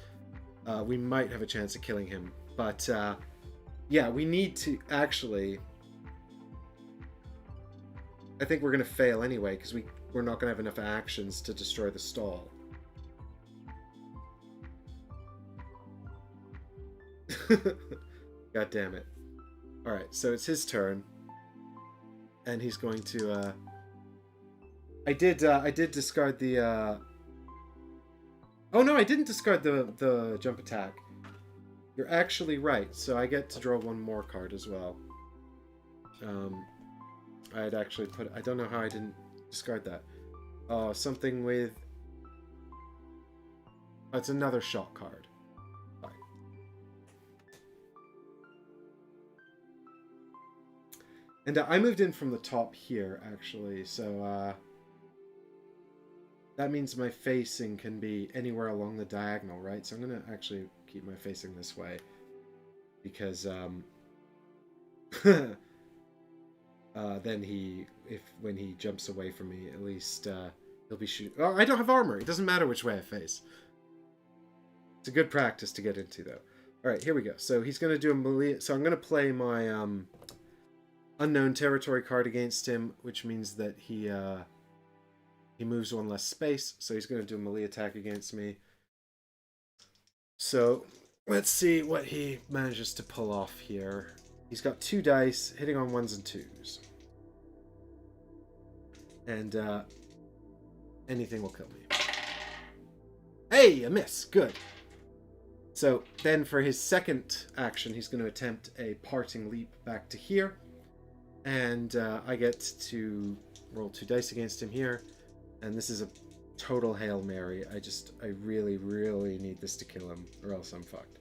we might have a chance of killing him. But, yeah, we need to actually... I think we're going to fail anyway, because we're not going to have enough actions to destroy the stall. God damn it. Alright, so it's his turn. And he's going to, I did discard the, Oh no, I didn't discard the jump attack. You're actually right, so I get to draw one more card as well. I'd actually put... I don't know how I didn't discard that. Something with... Oh, it's another shock card. Fine. And I moved in from the top here, actually, so that means my facing can be anywhere along the diagonal, right? So I'm going to actually keep my facing this way, because then when he jumps away from me, at least he'll be shooting. Oh, I don't have armor. It doesn't matter which way I face. It's a good practice to get into, though. All right, here we go. So he's going to do a melee. So I'm going to play my unknown territory card against him, which means that he moves one less space. So he's going to do a melee attack against me. So let's see what he manages to pull off here. He's got 2 dice, hitting on 1s and 2s. And anything will kill me. Hey, a miss. Good. So then for his second action, he's going to attempt a parting leap back to here. And I get to roll 2 dice against him here. And this is a total Hail Mary. I really, really need this to kill him, or else I'm fucked.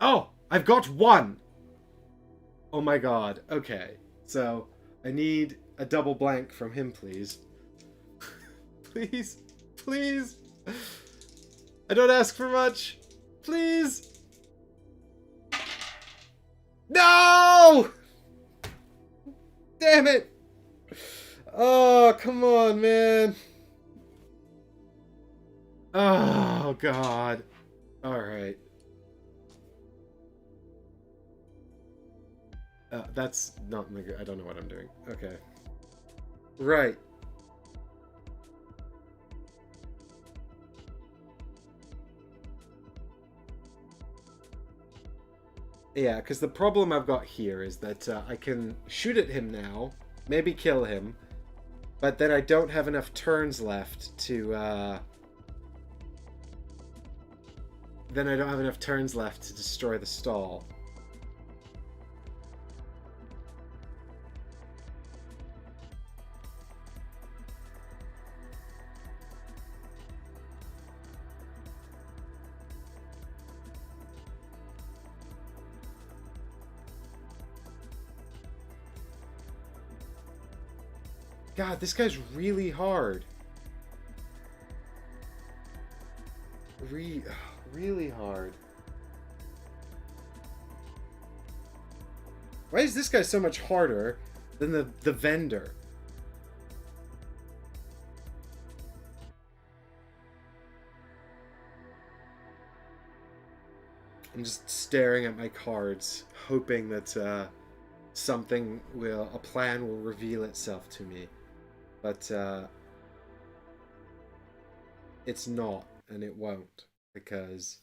Oh, I've got 1! Oh my god. Okay. So, I need a double blank from him, please. Please. Please. I don't ask for much. Please. No! Damn it! Oh, come on, man. Oh, God. Alright. That's not... I don't know what I'm doing. Okay. Right. Yeah, because the problem I've got here is that I can shoot at him now, maybe kill him, but then I don't have enough turns left to... Then I don't have enough turns left to destroy the stall. God, this guy's really hard. Really hard. Why is this guy so much harder than the vendor? I'm just staring at my cards, hoping that a plan will reveal itself to me. But it's not, and it won't, because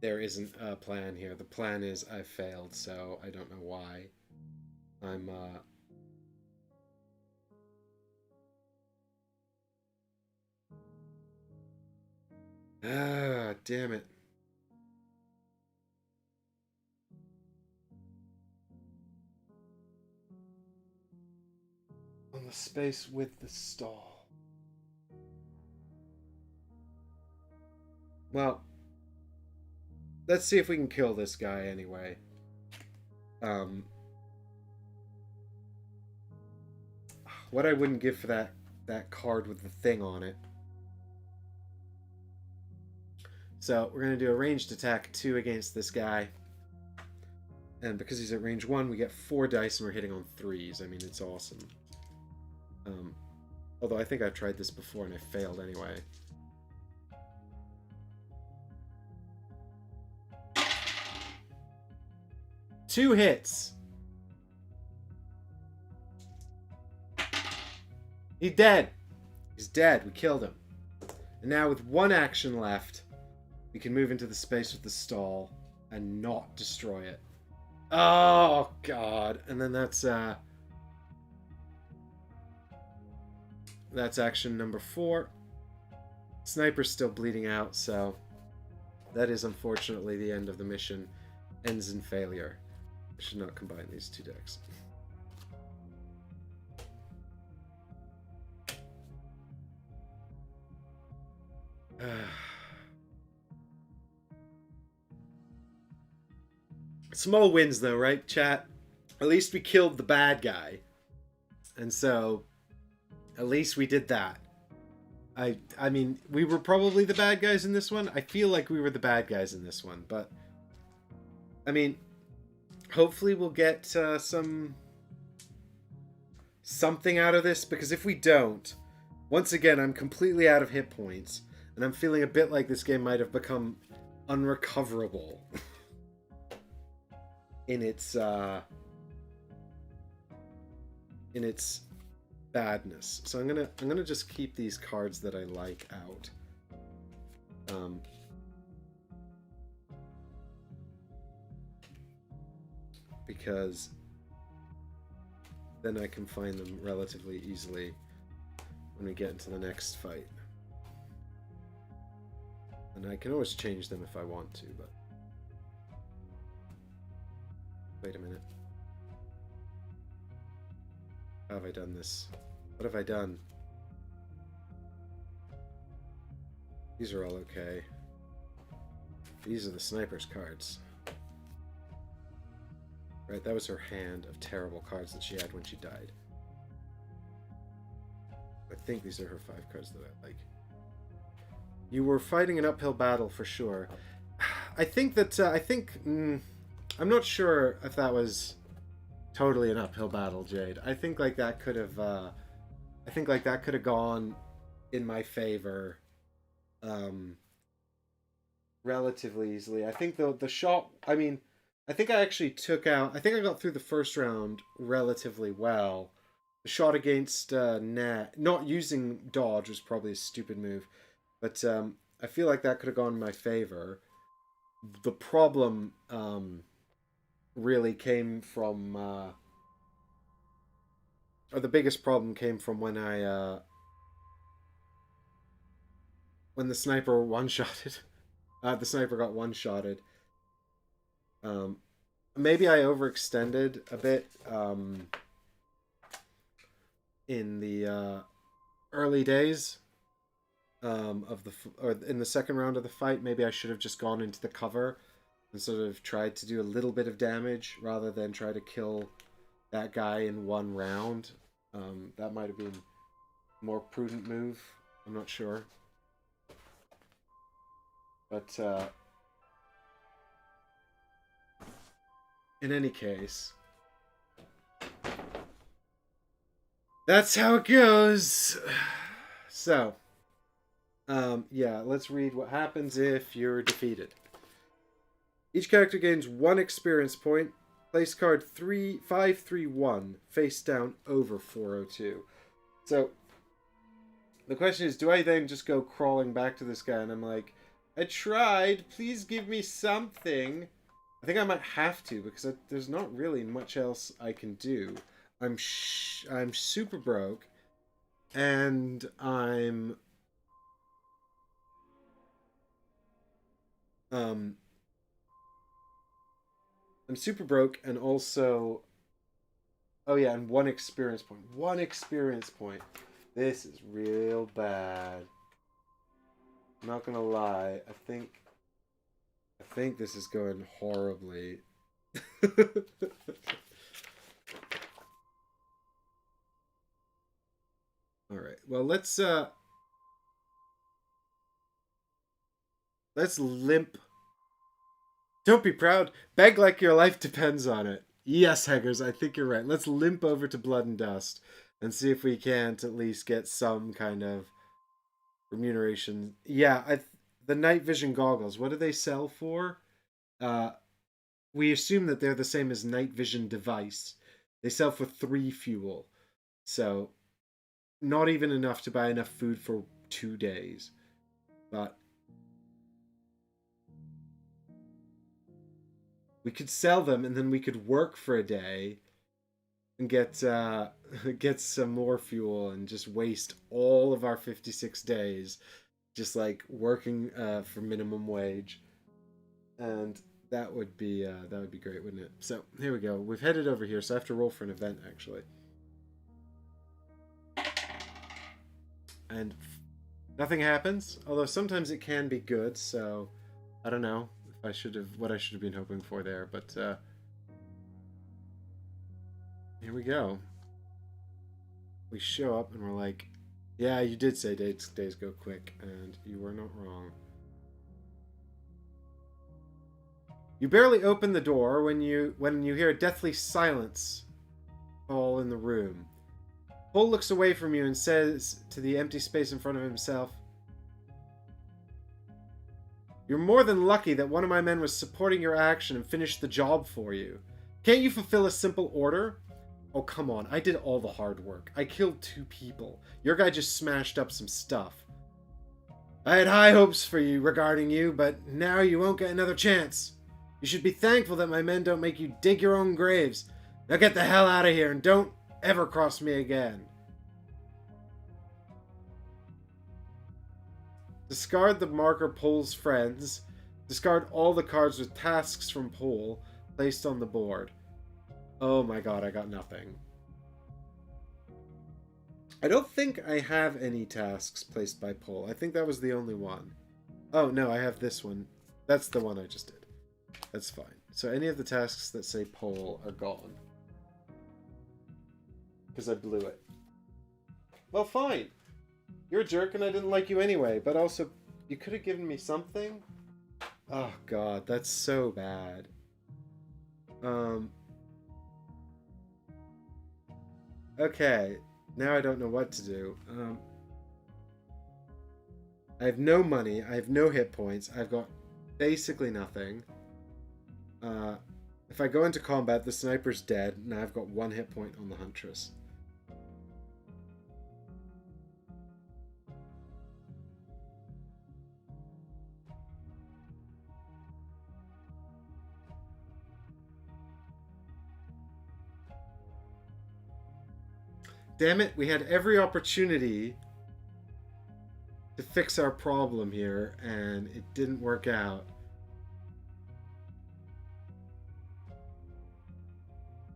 there isn't a plan here. The plan is I failed, so I don't know why. I'm damn it. On the space with the stall. Well, let's see if we can kill this guy anyway. What I wouldn't give for that card with the thing on it. So we're going to do a ranged attack 2 against this guy. And because he's at range 1, we get 4 dice and we're hitting on 3s. I mean, it's awesome. Although I think I've tried this before and I failed anyway. Two hits. He's dead. He's dead. We killed him. And now with 1 action left, we can move into the space with the stall and not destroy it. Oh, God. And then that's action number 4. Sniper's still bleeding out, so that is unfortunately the end of the mission. Ends in failure. I should not combine these 2 decks. Small wins though, right, chat? At least we killed the bad guy. And so, at least we did that. I mean, we were probably the bad guys in this one. I feel like we were the bad guys in this one, but I mean, hopefully we'll get something out of this, because if we don't, once again, I'm completely out of hit points, and I'm feeling a bit like this game might have become unrecoverable in its badness. So I'm gonna just keep these cards that I like out. Because then I can find them relatively easily when we get into the next fight. And I can always change them if I want to, but... Wait a minute. How have I done this? What have I done? These are all okay. These are the sniper's cards. Right, that was her hand of terrible cards that she had when she died. I think these are her 5 cards that I like. You were fighting an uphill battle for sure. I think that, I'm not sure if that was totally an uphill battle, Jade. I think like that could have, gone in my favor, relatively easily. I think the shot, I mean, I think I actually took out... I think I got through the first round relatively well. The shot against Nat... Not using dodge was probably a stupid move. But I feel like that could have gone in my favor. The problem really came from... or the biggest problem came from when I... when the sniper one-shotted. The sniper got one-shotted. Maybe I overextended a bit in the early days of or in the second round of the fight. Maybe I should have just gone into the cover and sort of tried to do a little bit of damage rather than try to kill that guy in 1 round. That might have been a more prudent move. I'm not sure. But in any case, that's how it goes. So, yeah, let's read what happens if you're defeated. Each character gains 1 experience point, Place card 531 face down over 402. So the question is, do I then just go crawling back to this guy and I'm like, I tried, please give me something. I think I might have to because there's not really much else I can do. I'm super broke and I'm super broke and also, oh yeah, and one experience point. One experience point. This is real bad. I'm not gonna lie. I think this is going horribly. All right. Well, let's limp. Don't be proud. Beg like your life depends on it. Yes, Heggers, I think you're right. Let's limp over to Blood and Dust and see if we can't at least get some kind of remuneration. Yeah, the night vision goggles. What do they sell for? We assume that they're the same as night vision device. They sell for 3 fuel. So not even enough to buy enough food for 2 days. But we could sell them and then we could work for a day and get get some more fuel and just waste all of our 56 days just like working for minimum wage. And that would be great, wouldn't it? So here we go. We've headed over here, so I have to roll for an event actually. And nothing happens, although sometimes it can be good, so I don't know if what I should have been hoping for there, but here we go. We show up and we're like, yeah, you did say days go quick, and you were not wrong. You barely open the door when you hear a deathly silence fall in the room. Paul looks away from you and says to the empty space in front of himself, "You're more than lucky that one of my men was supporting your action and finished the job for you. Can't you fulfill a simple order?" "Oh, come on. I did all the hard work. I killed 2 people. Your guy just smashed up some stuff. I had high hopes for you regarding you, but now you won't get another chance. You should be thankful that my men don't make you dig your own graves. Now get the hell out of here and don't ever cross me again." Discard the marker Pole's friends. Discard all the cards with tasks from Pole placed on the board. Oh my god, I got nothing. I don't think I have any tasks placed by Pole. I think that was the only one. Oh no, I have this one. That's the one I just did. That's fine. So any of the tasks that say Pole are gone. Because I blew it. Well, fine. You're a jerk and I didn't like you anyway, but also, you could have given me something? Oh god, that's so bad. Okay, now I don't know what to do. I have no money, I have no hit points, I've got basically nothing. If I go into combat, the sniper's dead, and I've got 1 hit point on the Huntress. Damn it, we had every opportunity to fix our problem here, and it didn't work out.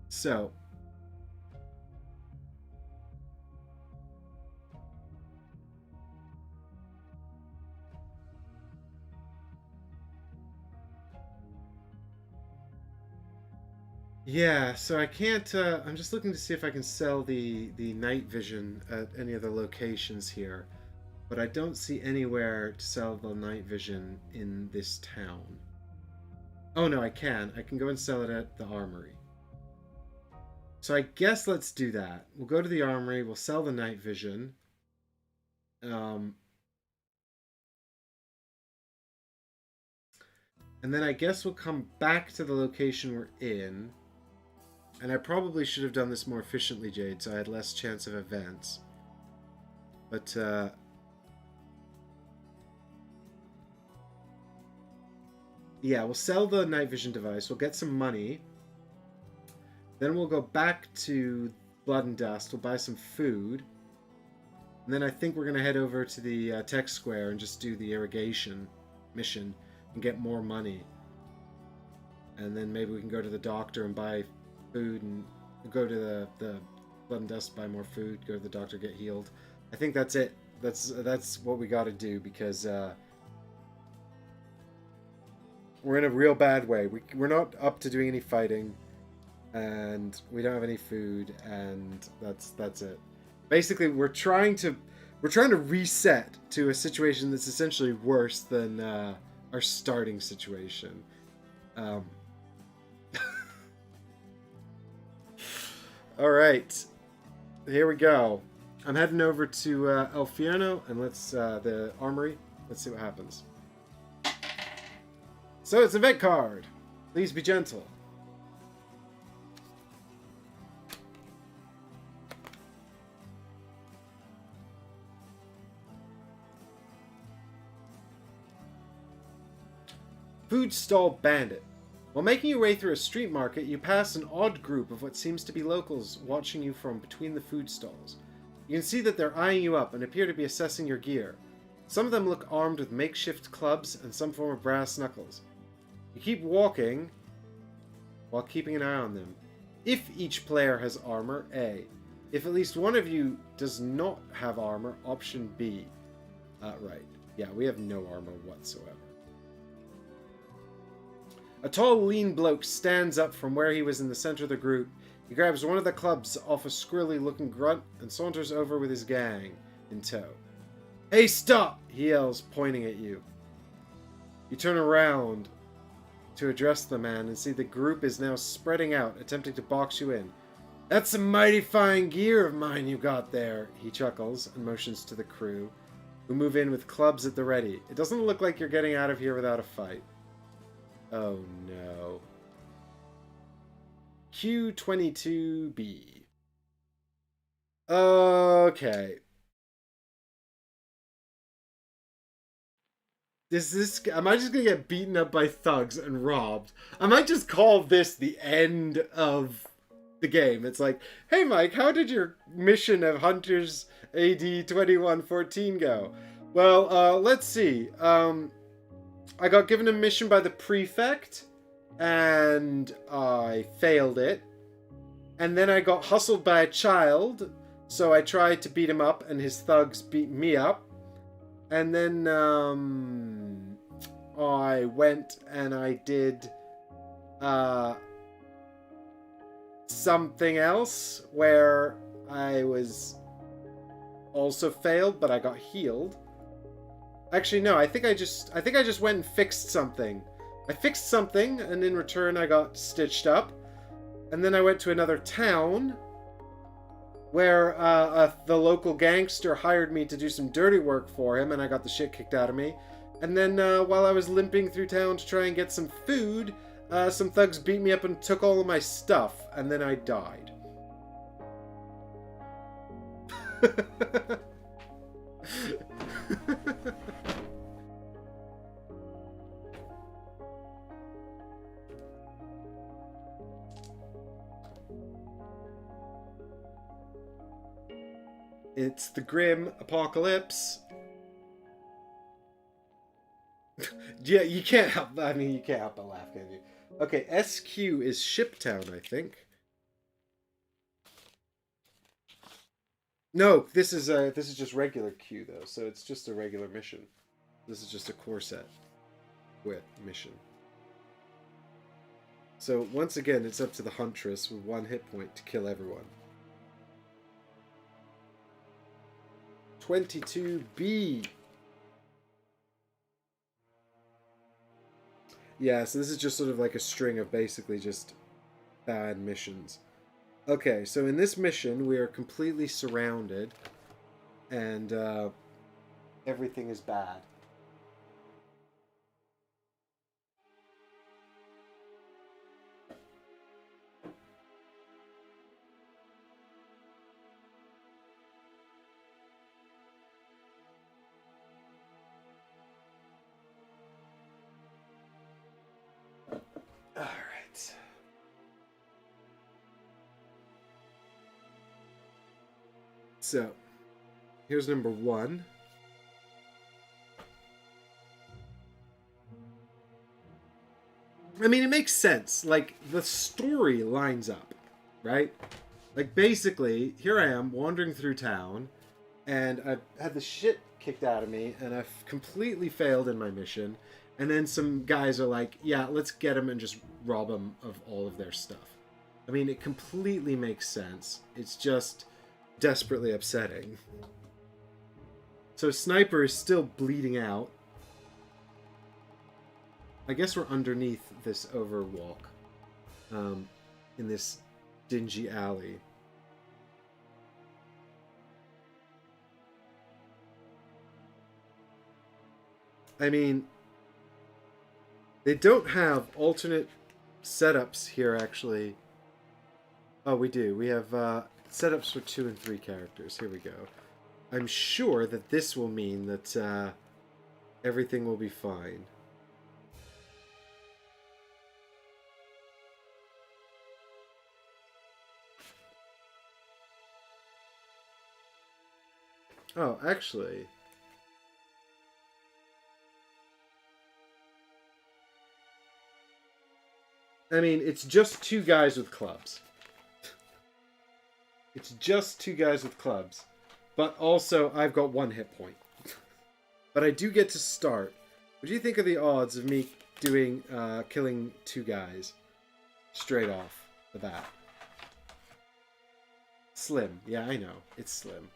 So, yeah, so I can't, I'm just looking to see if I can sell the night vision at any of the locations here. But I don't see anywhere to sell the night vision in this town. Oh no, I can. I can go and sell it at the armory. So I guess let's do that. We'll go to the armory, we'll sell the night vision. And then I guess we'll come back to the location we're in. And I probably should have done this more efficiently, Jade, so I had less chance of advance. But, yeah, we'll sell the night vision device. We'll get some money. Then we'll go back to Blood and Dust. We'll buy some food. And then I think we're going to head over to the tech square and just do the irrigation mission and get more money. And then maybe we can go to the doctor and buy food, and go to the Blood and Dust, buy more food, go to the doctor, get healed. I think that's it. That's what we got to do, because we're in a real bad way. We're not up to doing any fighting, and we don't have any food, and that's it. Basically, we're trying to reset to a situation that's essentially worse than our starting situation. All right, here we go. I'm heading over to El Fierno, and the armory. Let's see what happens. So it's an event card. Please be gentle. Food Stall Bandit. While making your way through a street market, you pass an odd group of what seems to be locals watching you from between the food stalls. You can see that they're eyeing you up and appear to be assessing your gear. Some of them look armed with makeshift clubs and some form of brass knuckles. You keep walking while keeping an eye on them. If each player has armor, A. If at least one of you does not have armor, option B. Right. Yeah, we have no armor whatsoever. A tall, lean bloke stands up from where he was in the center of the group. He grabs one of the clubs off a squirrely-looking grunt and saunters over with his gang in tow. "Hey, stop!" he yells, pointing at you. You turn around to address the man and see the group is now spreading out, attempting to box you in. "That's some mighty fine gear of mine you got there," he chuckles and motions to the crew, who move in with clubs at the ready. It doesn't look like you're getting out of here without a fight. Oh no. Q22B. Okay. Am I just gonna get beaten up by thugs and robbed? I might just call this the end of the game. It's like, hey Mike, how did your mission of Huntress AD 2114 go? Well, let's see. I got given a mission by the prefect, and I failed it. And then I got hustled by a child, so I tried to beat him up, and his thugs beat me up. And then I went and I did something else where I was also failed, but I got healed. Actually, no, I think I just went and fixed something. I fixed something, and in return I got stitched up. And then I went to another town where the local gangster hired me to do some dirty work for him, and I got the shit kicked out of me. And then while I was limping through town to try and get some food, some thugs beat me up and took all of my stuff, and then I died. It's the grim apocalypse. Yeah, you can't help. I mean, you can't help but laugh, can you? Okay, SQ is Shiptown, I think. No, this is just regular Q though, so it's just a regular mission. This is just a core set with mission. So once again, it's up to the Huntress with 1 hit point to kill everyone. 22B. Yeah, so this is just sort of like a string of basically just bad missions. Okay, so in this mission, we are completely surrounded, and everything is bad. So, here's number 1. I mean, it makes sense. Like, the story lines up, right? Like, basically, here I am wandering through town, and I've had the shit kicked out of me, and I've completely failed in my mission. And then some guys are like, yeah, let's get them and just rob them of all of their stuff. I mean, it completely makes sense. It's just desperately upsetting. So Sniper is still bleeding out. I guess we're underneath this overwalk. In this dingy alley. I mean, they don't have alternate setups here, actually. Oh, we do. We have setups for 2 and 3 characters. Here we go. I'm sure that this will mean that everything will be fine. Oh, actually... I mean, it's just 2 guys with clubs. It's just 2 guys with clubs. But also, I've got 1 hit point. But I do get to start. What do you think of the odds of me doing, killing 2 guys? Straight off the bat. Slim. Yeah, I know. It's slim.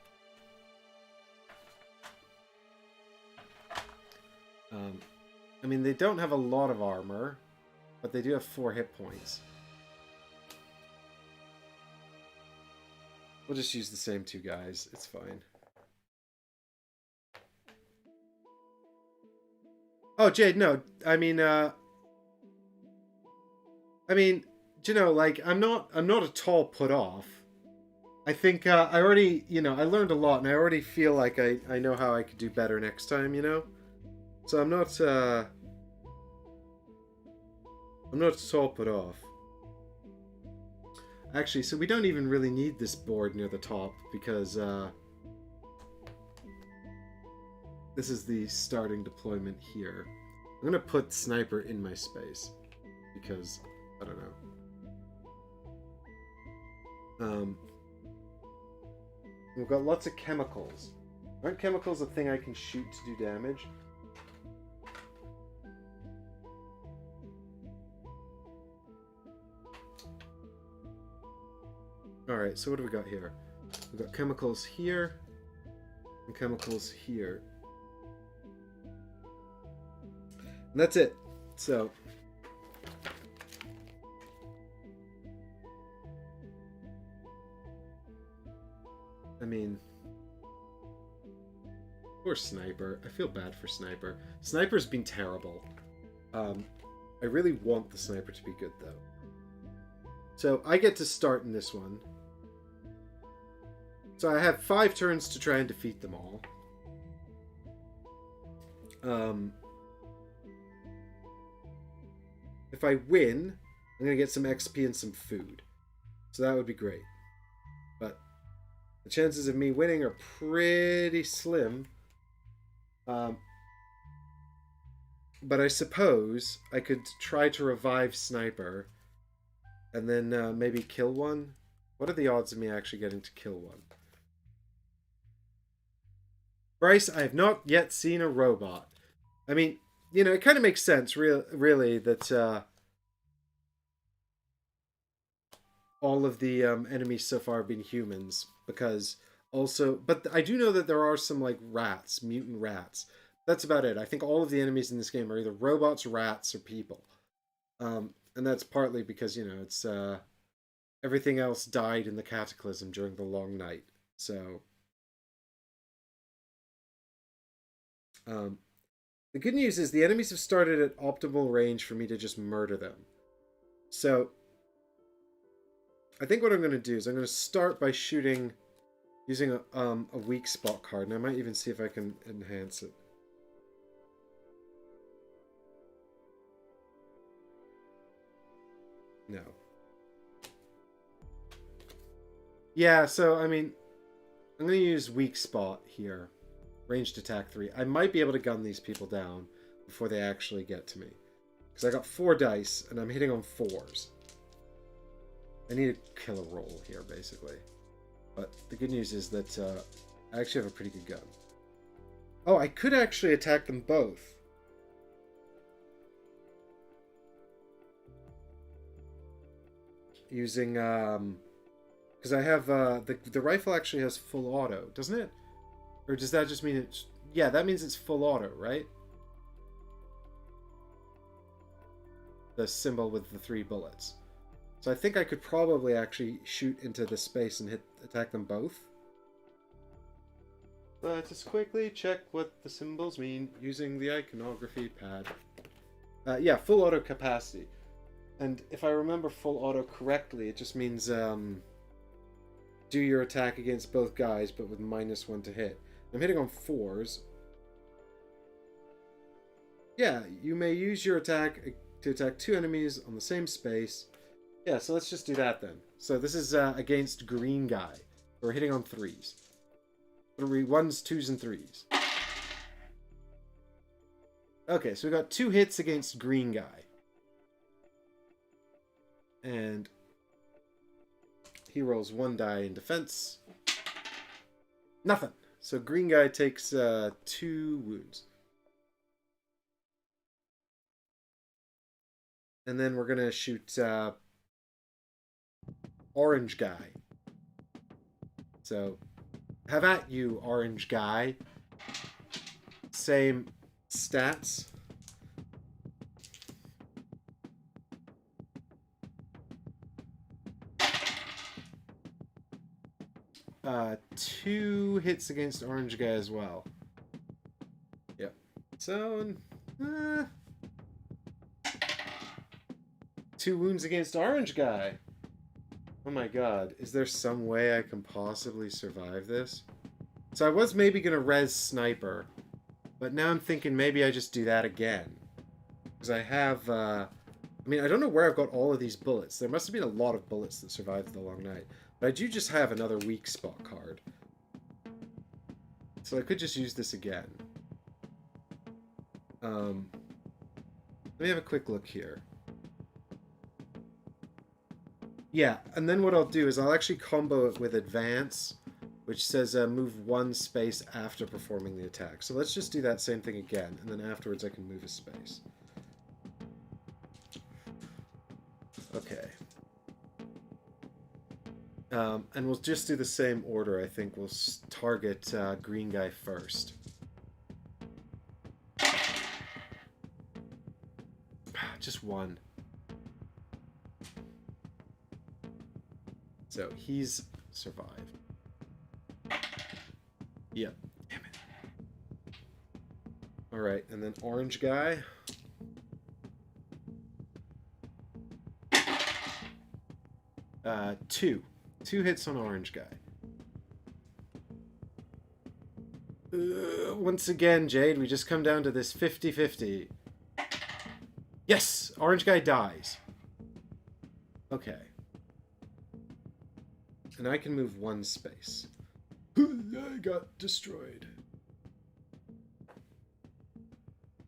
I mean, they don't have a lot of armor. But they do have 4 hit points. We'll just use the same 2 guys. It's fine. Oh, Jade, no. I mean, you know, like, I'm not at all put off. I think, I already, you know, I learned a lot, and I already feel like I know how I could do better next time, you know? So I'm not at all put off. Actually, so we don't even really need this board near the top because this is the starting deployment here. I'm going to put Sniper in my space because, I don't know. We've got lots of chemicals. Aren't chemicals a thing I can shoot to do damage? Alright, so what do we got here? We've got chemicals here and chemicals here. And that's it. So, I mean, poor Sniper. I feel bad for Sniper. Sniper's been terrible. I really want the Sniper to be good, though. So, I get to start in this one. So I have 5 turns to try and defeat them all. If I win, I'm going to get some XP and some food. So that would be great. But the chances of me winning are pretty slim. But I suppose I could try to revive Sniper and then maybe kill one. What are the odds of me actually getting to kill one? Bryce, I have not yet seen a robot. I mean, you know, it kind of makes sense, really, that all of the enemies so far have been humans, because also... But I do know that there are some, like, rats, mutant rats. That's about it. I think all of the enemies in this game are either robots, rats, or people. And that's partly because, you know, it's... everything else died in the cataclysm during the long night, so... the good news is the enemies have started at optimal range for me to just murder them. So, I think what I'm going to do is I'm going to start by shooting using a weak spot card, and I might even see if I can enhance it. No. Yeah, so, I mean, I'm I'm going to use weak spot here. Ranged attack 3. I might be able to gun these people down before they actually get to me. Because I got 4 dice, and I'm hitting on 4s. I need a killer roll here, basically. But the good news is that I actually have a pretty good gun. Oh, I could actually attack them both. Using, because I have, the rifle actually has full auto, doesn't it? Or does that just mean it's... Yeah, that means it's full auto, right? The symbol with the 3 bullets. So I think I could probably actually shoot into the space and attack them both. Let's just quickly check what the symbols mean using the iconography pad. Yeah, full auto capacity. And if I remember full auto correctly, it just means do your attack against both guys, but with -1 to hit. I'm hitting on 4s. Yeah, you may use your attack to attack 2 enemies on the same space. Yeah, so let's just do that then. So this is against green guy. We're hitting on 3s. 1s, 2s, and 3s. Okay, so we got 2 hits against green guy. And he rolls 1 die in defense. Nothing. So green guy takes 2 wounds. And then we're going to shoot orange guy. So, have at you, orange guy. Same stats. Two hits against orange guy as well. Yep. So, 2 wounds against orange guy. Oh my god. Is there some way I can possibly survive this? So I was maybe going to res sniper. But now I'm thinking maybe I just do that again. Because I have... I mean, I don't know where I've got all of these bullets. There must have been a lot of bullets that survived the long night. But I do just have another weak spot card. So I could just use this again. Let me have a quick look here. Yeah, and then what I'll do is I'll actually combo it with advance, which says move 1 space after performing the attack. So let's just do that same thing again, and then afterwards I can move a space. Okay. And we'll just do the same order, I think. We'll target green guy first. Just 1. So he's survived. Yep. Damn it. Alright, and then orange guy. Two. 2 hits on orange guy. Once again, Jade, we just come down to this 50-50. Yes! Orange guy dies. Okay. And I can move 1 space. I got destroyed.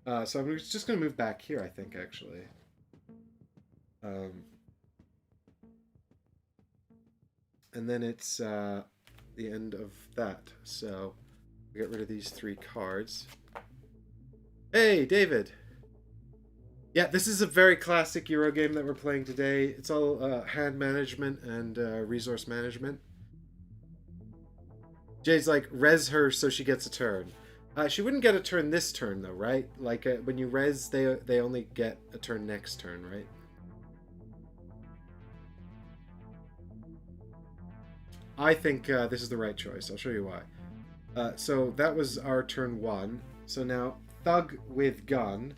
So I'm just going to move back here, I think, actually. And then it's the end of that. So we get rid of these 3 cards. Hey, David! Yeah, this is a very classic Euro game that we're playing today. It's all hand management and resource management. Jay's like, res her so she gets a turn. She wouldn't get a turn this turn, though, right? Like, when you res, they only get a turn next turn, right? I think this is the right choice. I'll show you why. So that was our turn 1. So now, Thug with Gun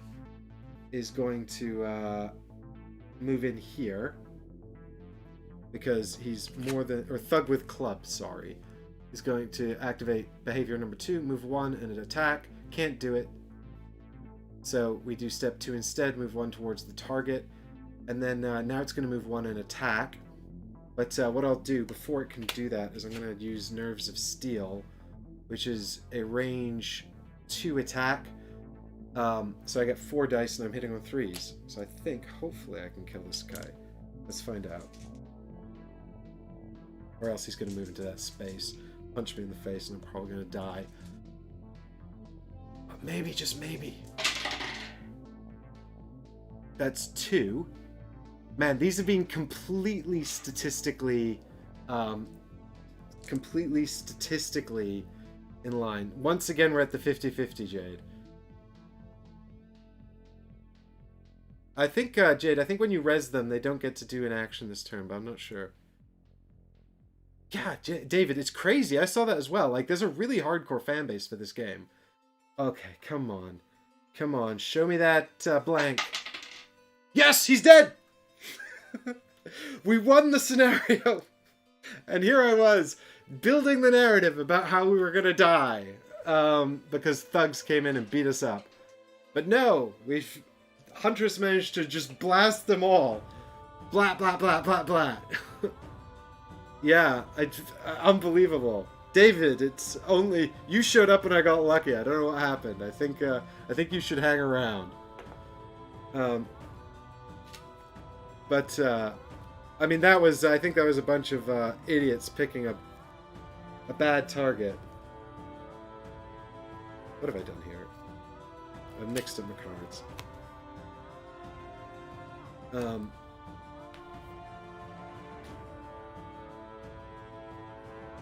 is going to move in here. Because he's more than... Or Thug with Club, sorry. Is going to activate behavior number 2, move 1, and an attack. Can't do it. So we do step 2 instead, move 1 towards the target. And then now it's going to move 1 and attack. But what I'll do before it can do that is I'm going to use Nerves of Steel, which is a range 2 attack. So I get 4 dice and I'm hitting on 3s. So I think, hopefully, I can kill this guy. Let's find out. Or else he's going to move into that space, punch me in the face, and I'm probably going to die. But maybe, just maybe. That's 2. Man, these have been completely statistically in line. Once again, we're at the 50-50, Jade. I think, Jade, I think when you res them, they don't get to do an action this turn, but I'm not sure. Yeah, David, it's crazy. I saw that as well. Like, there's a really hardcore fan base for this game. Okay, come on. Come on, show me that blank. Yes, he's dead! We won the scenario! And here I was, building the narrative about how we were gonna die. Because thugs came in and beat us up. But no, Huntress managed to just blast them all. Blat, blat, blat, blat, blat. Yeah, unbelievable. David, it's only... You showed up and I got lucky. I don't know what happened. I think you should hang around. But, I mean, I think that was a bunch of idiots picking a bad target. What have I done here? I've mixed up my cards.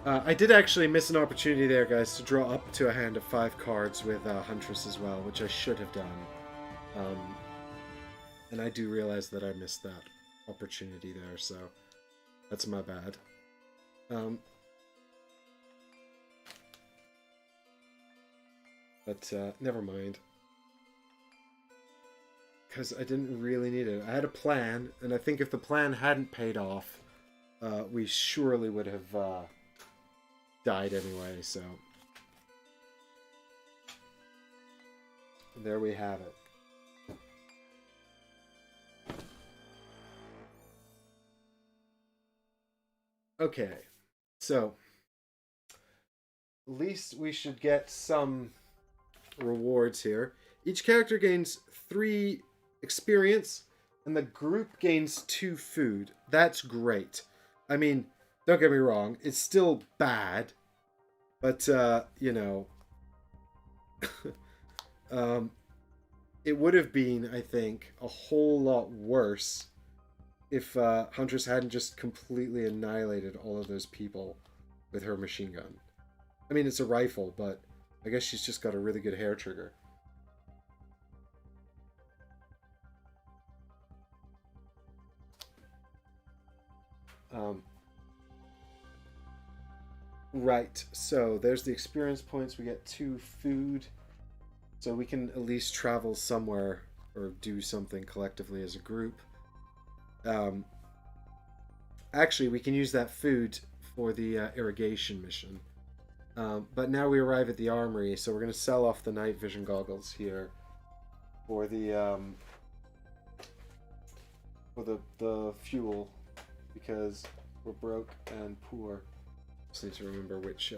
I did actually miss an opportunity there, guys, to draw up to a hand of 5 cards with Huntress as well, which I should have done. And I do realize that I missed that opportunity there, so that's my bad. But never mind. Because I didn't really need it. I had a plan, and I think if the plan hadn't paid off, we surely would have died anyway, so... There we have it. Okay, so... At least we should get some rewards here. Each character gains 3 experience, and the group gains 2 food. That's great. I mean, don't get me wrong, it's still bad, but, you know, it would have been, I think, a whole lot worse if Huntress hadn't just completely annihilated all of those people with her machine gun. I mean, it's a rifle, but I guess she's just got a really good hair trigger. Right, so there's the experience points. We get 2 food, so we can at least travel somewhere or do something collectively as a group. Actually, we can use that food for the irrigation mission. But now we arrive at the armory, so we're going to sell off the night vision goggles here for the fuel, because we're broke and poor. Just need to remember which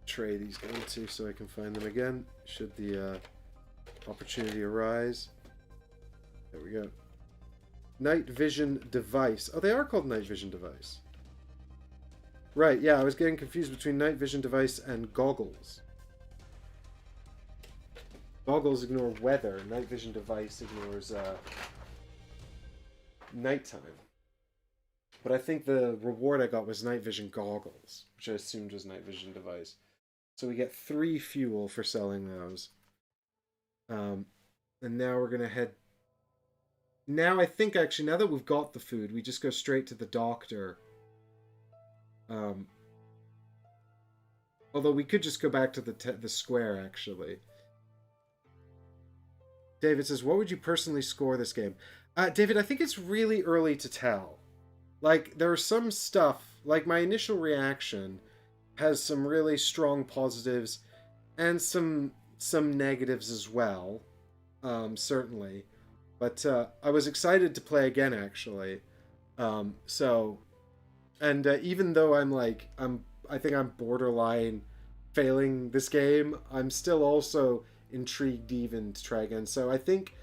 tray these go into so I can find them again should the opportunity arise. There we go. Night vision device. Oh, they are called night vision device. Right, yeah, I was getting confused between night vision device and goggles. Goggles ignore weather. Night vision device ignores nighttime. But I think the reward I got was night vision goggles, which I assumed was night vision device. So we get 3 fuel for selling those. And now we're going to head... Now I think, actually, now that we've got the food, we just go straight to the doctor. Although we could just go back to the square, actually. David says, what would you personally score this game? David, I think it's really early to tell. Like, there are some stuff, like my initial reaction has some really strong positives and some negatives as well, certainly. But I was excited to play again, actually. So And even though I think I'm borderline failing this game, I'm still also intrigued even to try again. So I think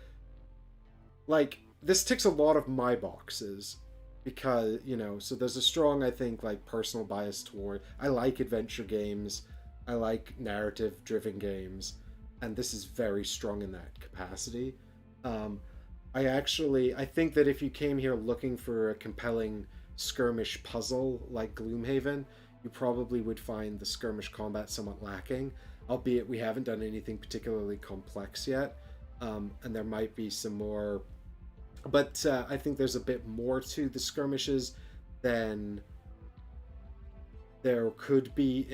like this ticks a lot of my boxes because so there's a strong, I think, like personal bias toward, I like adventure games, I like narrative driven games, and this is very strong in that capacity. um, I think that if you came here looking for a compelling skirmish puzzle like Gloomhaven, you probably would find the skirmish combat somewhat lacking, albeit we haven't done anything particularly complex yet. And there might be some more, but I think there's a bit more to the skirmishes than there could be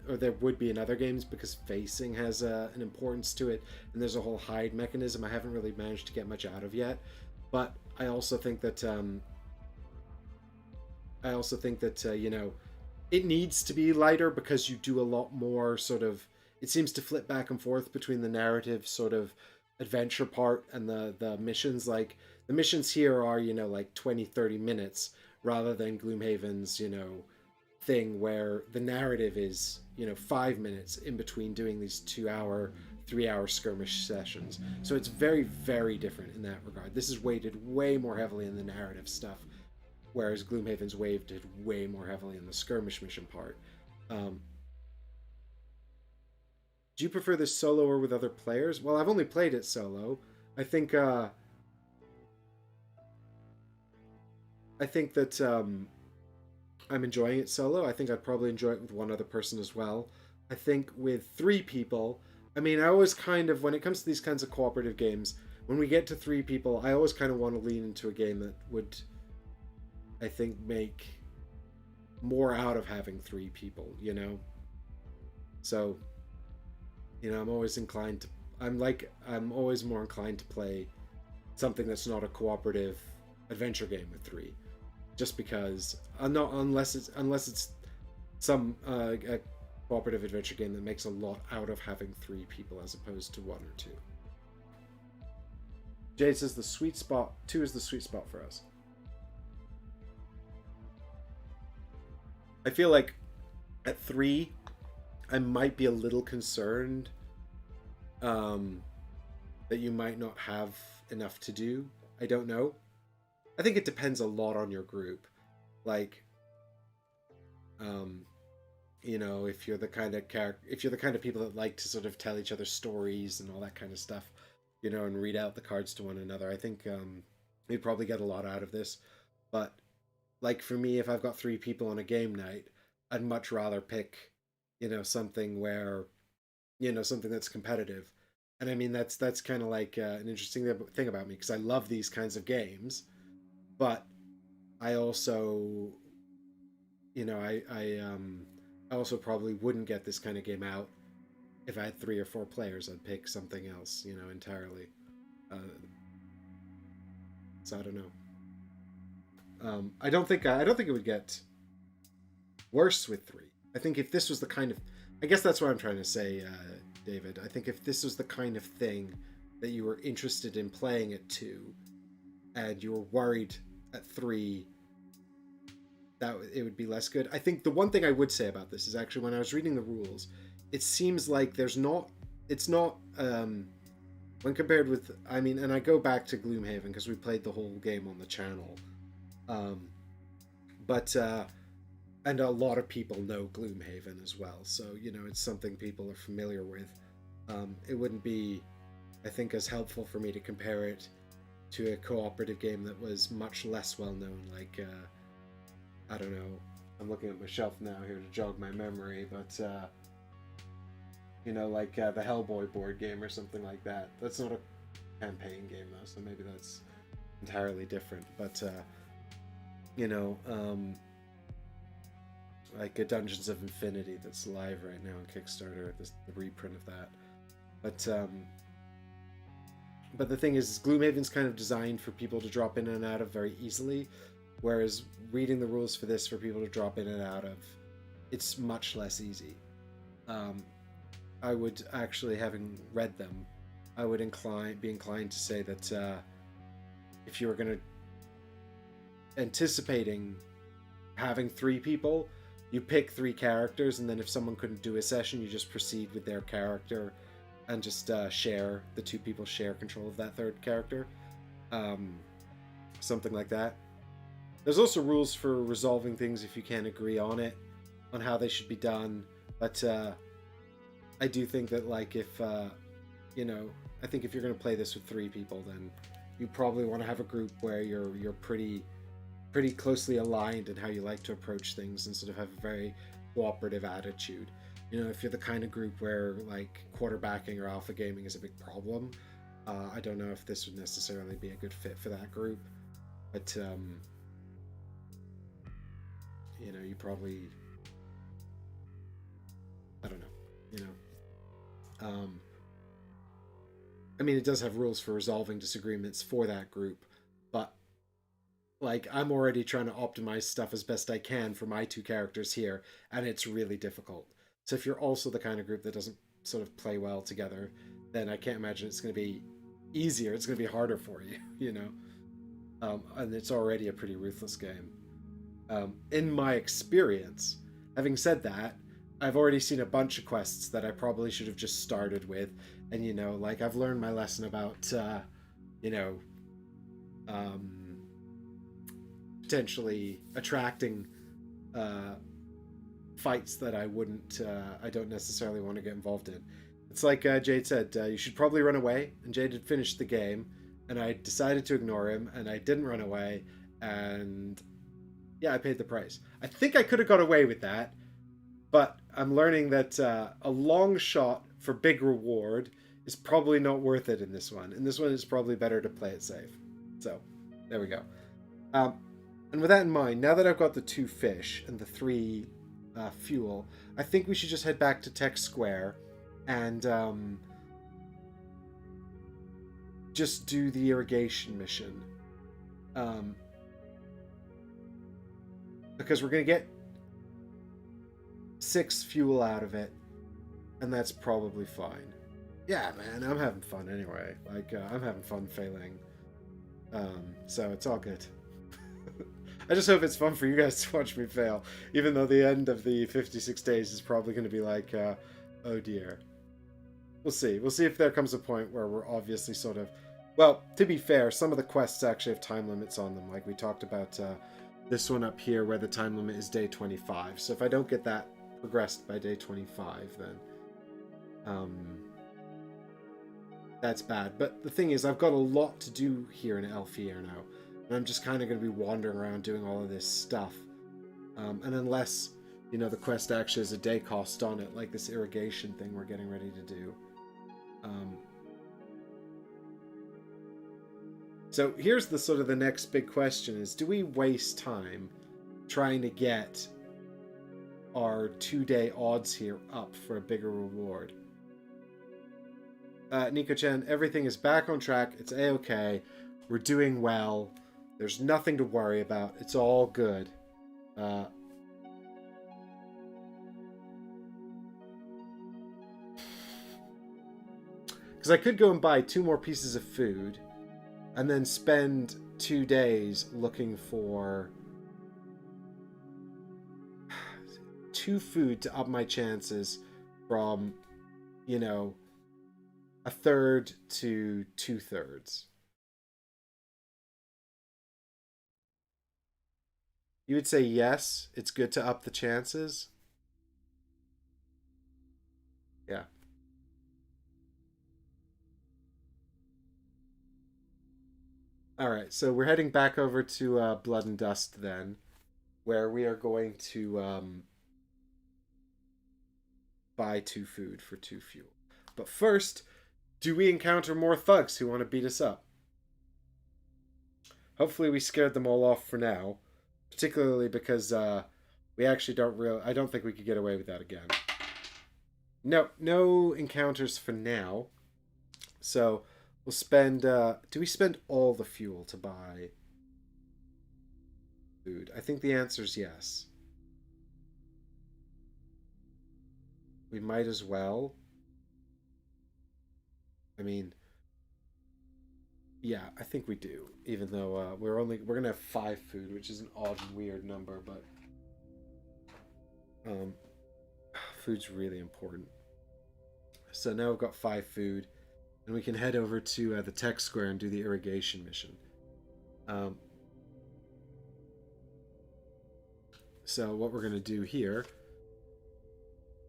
or there would be in other games, because facing has an importance to it, and there's a whole hide mechanism I haven't really managed to get much out of yet. But I also think that it needs to be lighter, because you do a lot more sort of, it seems to flip back and forth between the narrative sort of adventure part and the missions. Like the missions here are like 20-30 minutes, rather than Gloomhaven's thing where the narrative is 5 minutes in between doing these 2 hour 3 hour skirmish sessions. So it's very, very different in that regard. This is weighted way more heavily in the narrative stuff, whereas Gloomhaven's weighted way more heavily in the skirmish mission part. Do you prefer this solo or with other players? Well, I've only played it solo. I think that I'm enjoying it solo. I think I'd probably enjoy it with one other person as well. I think with 3 people, I mean, I always kind of, when it comes to these kinds of cooperative games, when we get to 3 people, I always kind of want to lean into a game that would, I think, make more out of having 3 people, So, I'm always inclined to, I'm always more inclined to play something that's not a cooperative adventure game with 3. Just because, not unless it's some a cooperative adventure game that makes a lot out of having 3 people as opposed to 1 or 2. Jade says the sweet spot 2 is the sweet spot for us. I feel like at 3, I might be a little concerned that you might not have enough to do. I don't know. I think it depends a lot on your group. Like, if you're the kind of people that like to sort of tell each other stories and all that kind of stuff, and read out the cards to one another, I think you'd probably get a lot out of this. But like for me, if I've got 3 people on a game night, I'd much rather pick, something where, something that's competitive. And I mean, that's kind of like an interesting thing about me, because I love these kinds of games. But I also, I also probably wouldn't get this kind of game out if I had 3 or 4 players. I'd pick something else, entirely. So I don't know. I don't think it would get worse with 3. I think if this was the kind of, I guess that's what I'm trying to say, David. I think if this was the kind of thing that you were interested in playing at 2, and you were worried at 3 that it would be less good. I think the one thing I would say about this is actually, when I was reading the rules, it seems like it's not when compared with, I mean, and I go back to Gloomhaven because we played the whole game on the channel, and a lot of people know Gloomhaven as well, so it's something people are familiar with. It wouldn't be, I think, as helpful for me to compare it to a cooperative game that was much less well known, like I don't know, I'm looking at my shelf now here to jog my memory, but like the Hellboy board game or something like that. That's not a campaign game though, so maybe that's entirely different. But like a Dungeons of Infinity that's live right now on Kickstarter, the reprint of that. But the thing is, Gloomhaven's kind of designed for people to drop in and out of very easily, whereas reading the rules for this for people to drop in and out of, it's much less easy. I would actually, having read them, I would be inclined to say that if you were going to anticipating having 3 people, you pick 3 characters, and then if someone couldn't do a session, you just proceed with their character and just share, the 2 people share control of that 3rd character. Something like that. There's also rules for resolving things if you can't agree on it, on how they should be done. But I do think that, like, if, you know, I think if you're going to play this with 3 people, then you probably want to have a group where you're pretty closely aligned in how you like to approach things and sort of have a very cooperative attitude. You know, if you're the kind of group where, like, quarterbacking or alpha gaming is a big problem, I don't know if this would necessarily be a good fit for that group. But, you know, you probably, I don't know, you know. I mean, it does have rules for resolving disagreements for that group, but, like, I'm already trying to optimize stuff as best I can for my 2 characters here, and it's really difficult. So if you're also the kind of group that doesn't sort of play well together, then I can't imagine it's going to be easier. It's going to be harder for you, you know? And it's already a pretty ruthless game. In my experience, having said that, I've already seen a bunch of quests that I probably should have just started with. And, you know, like, I've learned my lesson about, you know, potentially attracting fights that I don't necessarily want to get involved in. It's like Jade said, you should probably run away. And Jade had finished the game, and I decided to ignore him, and I didn't run away, and yeah, I paid the price. I think I could have got away with that, but I'm learning that a long shot for big reward is probably not worth it in this one. In this one, it's probably better to play it safe. So, there we go. And with that in mind, now that I've got the 2 fish and the 3 fuel, I think we should just head back to Tech Square and just do the irrigation mission. Because we're going to get 6 fuel out of it, and that's probably fine. Yeah, man, I'm having fun anyway. Like, I'm having fun failing. So it's all good. I just hope it's fun for you guys to watch me fail, even though the end of the 56 days is probably going to be like, oh dear. We'll see. We'll see if there comes a point where we're obviously sort of... Well, to be fair, some of the quests actually have time limits on them. Like we talked about this one up here where the time limit is day 25. So if I don't get that progressed by day 25, then that's bad. But the thing is, I've got a lot to do here in Elfier now. And I'm just kind of going to be wandering around doing all of this stuff. And unless, you know, the quest actually has a day cost on it, like this irrigation thing we're getting ready to do. So here's the sort of the next big question is, do we waste time trying to get our 2-day odds here up for a bigger reward? Nico-chan, everything is back on track. It's a-okay. We're doing well. There's nothing to worry about. It's all good. Because I could go and buy 2 more pieces of food and then spend 2 days looking for 2 food to up my chances from, you know, 1/3 to 2/3. You would say yes, it's good to up the chances? Yeah. Alright, so we're heading back over to Blood and Dust then, where we are going to buy 2 food for 2 fuel. But first, do we encounter more thugs who want to beat us up? Hopefully we scared them all off for now. Particularly because we actually I don't think we could get away with that again. No encounters for now. So we'll spend... do we spend all the fuel to buy food? I think the answer is yes. We might as well. I mean... Yeah, I think we do. Even though we're gonna have 5 food, which is an odd and weird number, but Um, food's really important. So now we've got 5 food, and we can head over to the tech square and do the irrigation mission. So what we're going to do here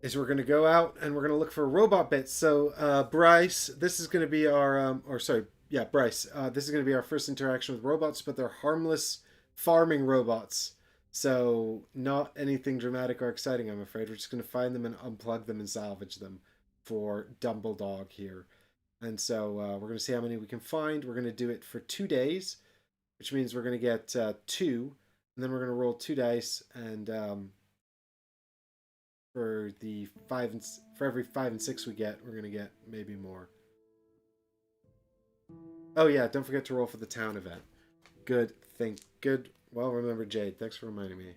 is we're going to go out and we're going to look for robot bits. So Bryce, this is going to be our, Bryce, this is going to be our first interaction with robots, but they're harmless farming robots. So not anything dramatic or exciting, I'm afraid. We're just going to find them and unplug them and salvage them for Dumbledog here. And so we're going to see how many we can find. We're going to do it for 2 days, which means we're going to get 2, and then we're going to roll 2 dice, and for every 5 and 6 we get, we're going to get maybe more. Oh yeah, don't forget to roll for the town event. Good. Well remembered, Jade. Thanks for reminding me.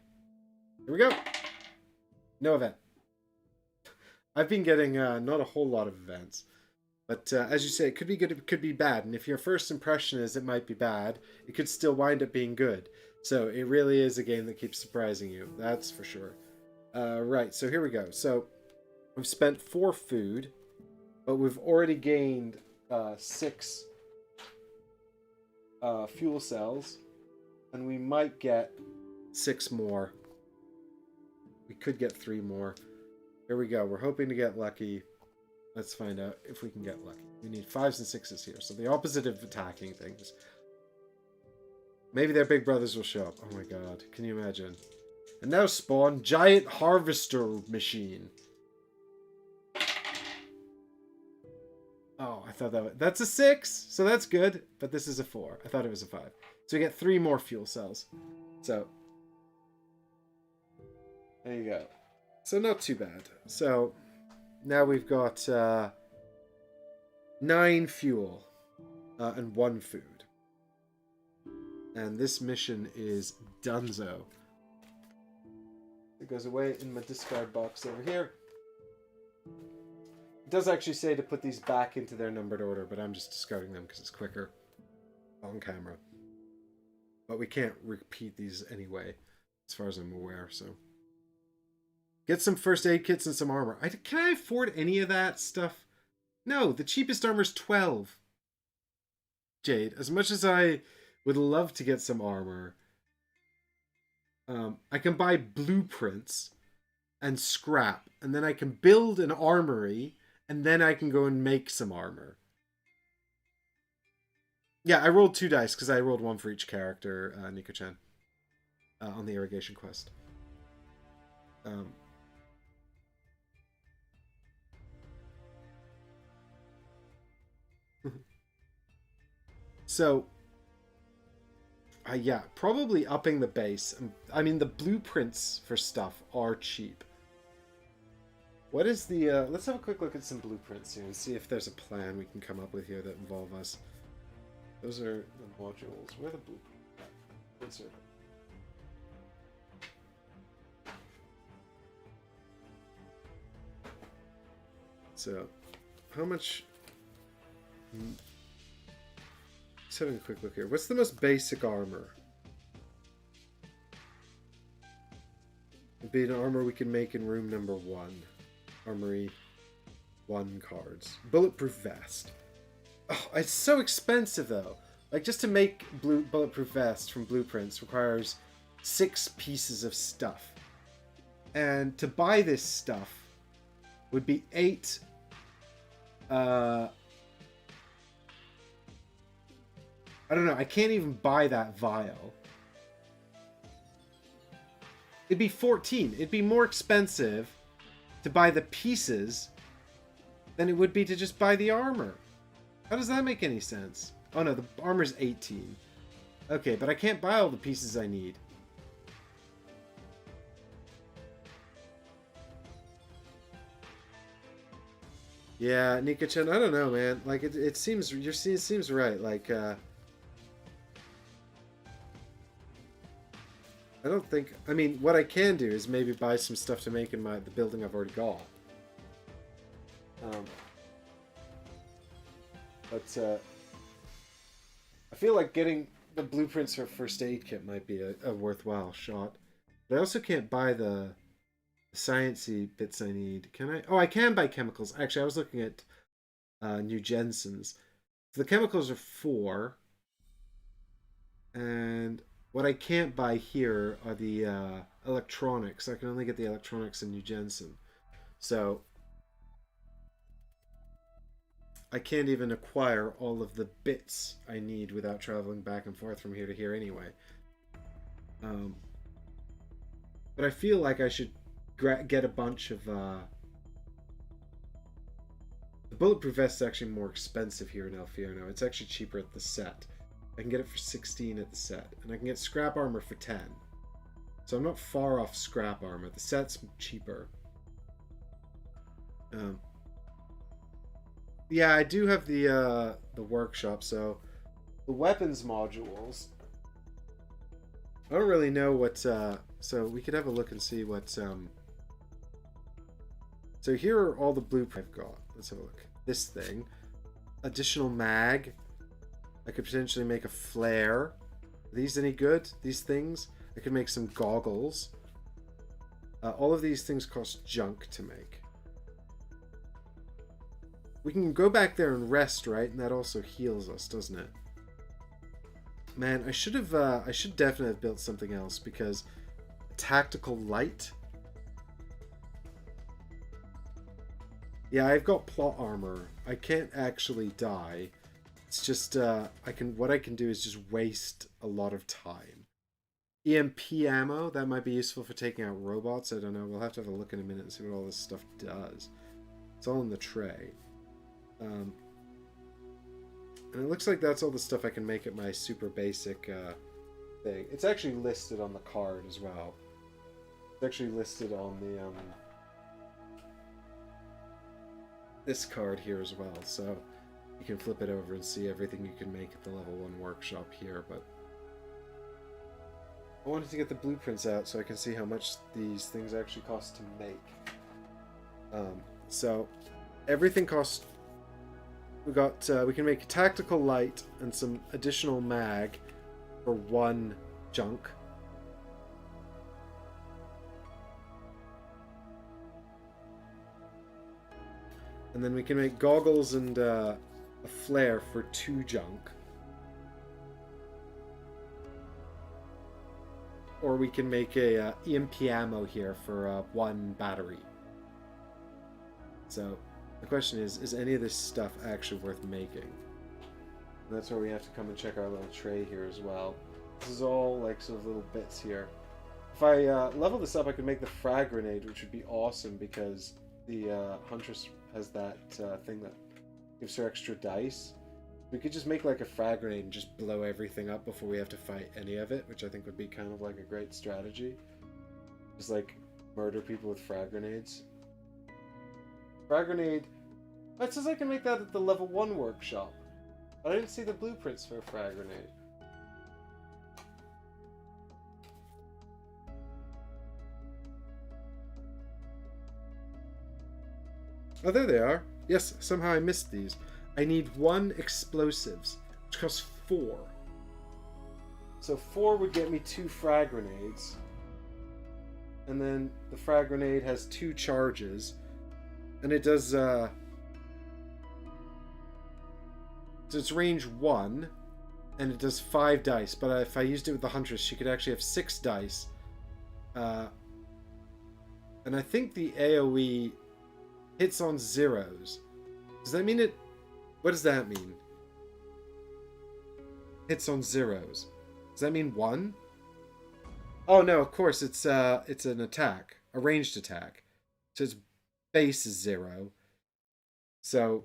Here we go. No event. I've been getting not a whole lot of events. But as you say, it could be good, it could be bad. And if your first impression is it might be bad, it could still wind up being good. So it really is a game that keeps surprising you. That's for sure. Right, so here we go. So we've spent 4 food, but we've already gained 6 fuel cells. And we might get 6 more. We could get 3 more. Here we go. We're hoping to get lucky. Let's find out if we can get lucky. We need 5s and 6s here. So the opposite of attacking things. Maybe their big brothers will show up. Oh my god. Can you imagine? And now spawn giant harvester machine. Oh, I thought that's a 6. So that's good. But this is a 4. I thought it was a 5. So we get 3 more fuel cells. So there you go. So not too bad. So now we've got 9 fuel and 1 food. And this mission is donezo. It goes away in my discard box over here. It does actually say to put these back into their numbered order, but I'm just discarding them because it's quicker on camera. But we can't repeat these anyway, as far as I'm aware, so. Get some first aid kits and some armor. Can I afford any of that stuff? No, the cheapest armor is 12. Jade, as much as I would love to get some armor, I can buy blueprints and scrap, and then I can build an armory, and then I can go and make some armor. Yeah, I rolled 2 dice because I rolled 1 for each character, Nico-chan, on the irrigation quest. So, yeah, probably upping the base. I mean, the blueprints for stuff are cheap. What is the... let's have a quick look at some blueprints here and see if there's a plan we can come up with here that involve us. Those are the modules. Where are the blueprints? Insert. So, how much... Just having a quick look here. What's the most basic armor? It'd be an armor we can make in room number 1. Armory 1 cards. Bulletproof vest. Oh, it's so expensive though. Like, just to make bulletproof vest from blueprints requires 6 pieces of stuff. And to buy this stuff would be 8... I don't know, I can't even buy that vial. It'd be 14. It'd be more expensive to buy the pieces than it would be to just buy the armor. How does that make any sense? Oh no, the armor's 18. Okay, but I can't buy all the pieces I need. Yeah, Nika-chan, I don't know, man. Like, it seems, it seems right. Like, I don't think... I mean, what I can do is maybe buy some stuff to make in the building I've already got. But I feel like getting the blueprints for first aid kit might be a worthwhile shot. But I also can't buy the sciencey bits I need. Can I? Oh, I can buy chemicals. Actually, I was looking at new Jensen's. The chemicals are 4. And what I can't buy here are the electronics. I can only get the electronics in New Jensen. So I can't even acquire all of the bits I need without traveling back and forth from here to here anyway. But I feel like I should get a bunch of... the bulletproof vest is actually more expensive here in El Fierno. It's actually cheaper at the set. I can get it for 16 at the set. And I can get scrap armor for 10. So I'm not far off scrap armor. The set's cheaper. Yeah, I do have the workshop, so the weapons modules. I don't really know what so we could have a look and see what so here are all the blueprints I've got. Let's have a look. This thing. Additional mag. I could potentially make a flare. Are these any good? These things? I could make some goggles. All of these things cost junk to make. We can go back there and rest, right? And that also heals us, doesn't it? Man, I should definitely have built something else because tactical light. Yeah, I've got plot armor. I can't actually die. It's just what I can do is just waste a lot of time. EMP ammo, that might be useful for taking out robots. I don't know. We'll have to have a look in a minute and see what all this stuff does. It's all in the tray. And it looks like that's all the stuff I can make at my super basic thing. It's actually listed on the card as well. It's actually listed on the this card here as well, so you can flip it over and see everything you can make at the level 1 workshop here. But I wanted to get the blueprints out so I can see how much these things actually cost to make. So everything costs. We can make a tactical light and some additional mag for 1 junk. And then we can make goggles and a flare for 2 junk. Or we can make a EMP ammo here for 1 battery. So the question is any of this stuff actually worth making? And that's where we have to come and check our little tray here as well. This is all like sort of little bits here. If I level this up, I could make the frag grenade, which would be awesome because the Huntress has that thing that gives her extra dice. We could just make like a frag grenade and just blow everything up before we have to fight any of it, which I think would be kind of like a great strategy. Just like murder people with frag grenades. Frag grenade. It says I can make that at the level 1 workshop. I didn't see the blueprints for a frag grenade. Oh, there they are. Yes, somehow I missed these. I need 1 explosives, which costs 4. So 4 would get me 2 frag grenades. And then the frag grenade has 2 charges. And it does, so it's range 1. And it does 5 dice. But if I used it with the Huntress, she could actually have 6 dice. And I think the AoE hits on zeros. Does that mean it... What does that mean? Hits on zeros. Does that mean 1? Oh no, of course it's an attack. A ranged attack. So its base is 0. So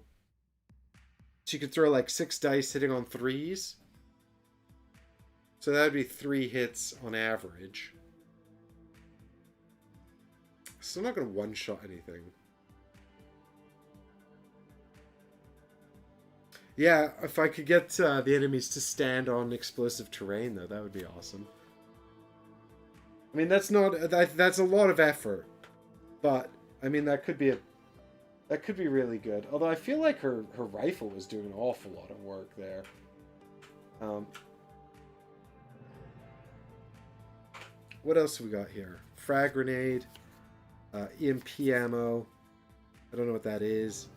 she could throw like 6 dice hitting on 3s. So that would be 3 hits on average. So I'm not going to one-shot anything. Yeah, if I could get the enemies to stand on explosive terrain, though, that would be awesome. I mean, that's a lot of effort, but I mean that could be really good. Although I feel like her rifle was doing an awful lot of work there. What else have we got here? Frag grenade. EMP ammo. I don't know what that is.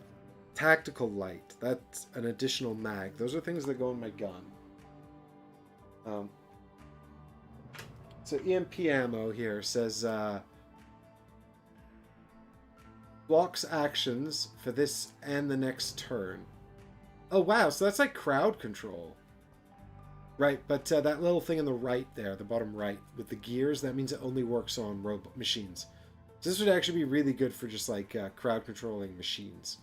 Tactical light. That's an additional mag. Those are things that go in my gun. So EMP ammo here says blocks actions for this and the next turn. Oh wow, so that's like crowd control. Right, but that little thing on the right there, the bottom right, with the gears, that means it only works on robot machines. So this would actually be really good for just like crowd controlling machines.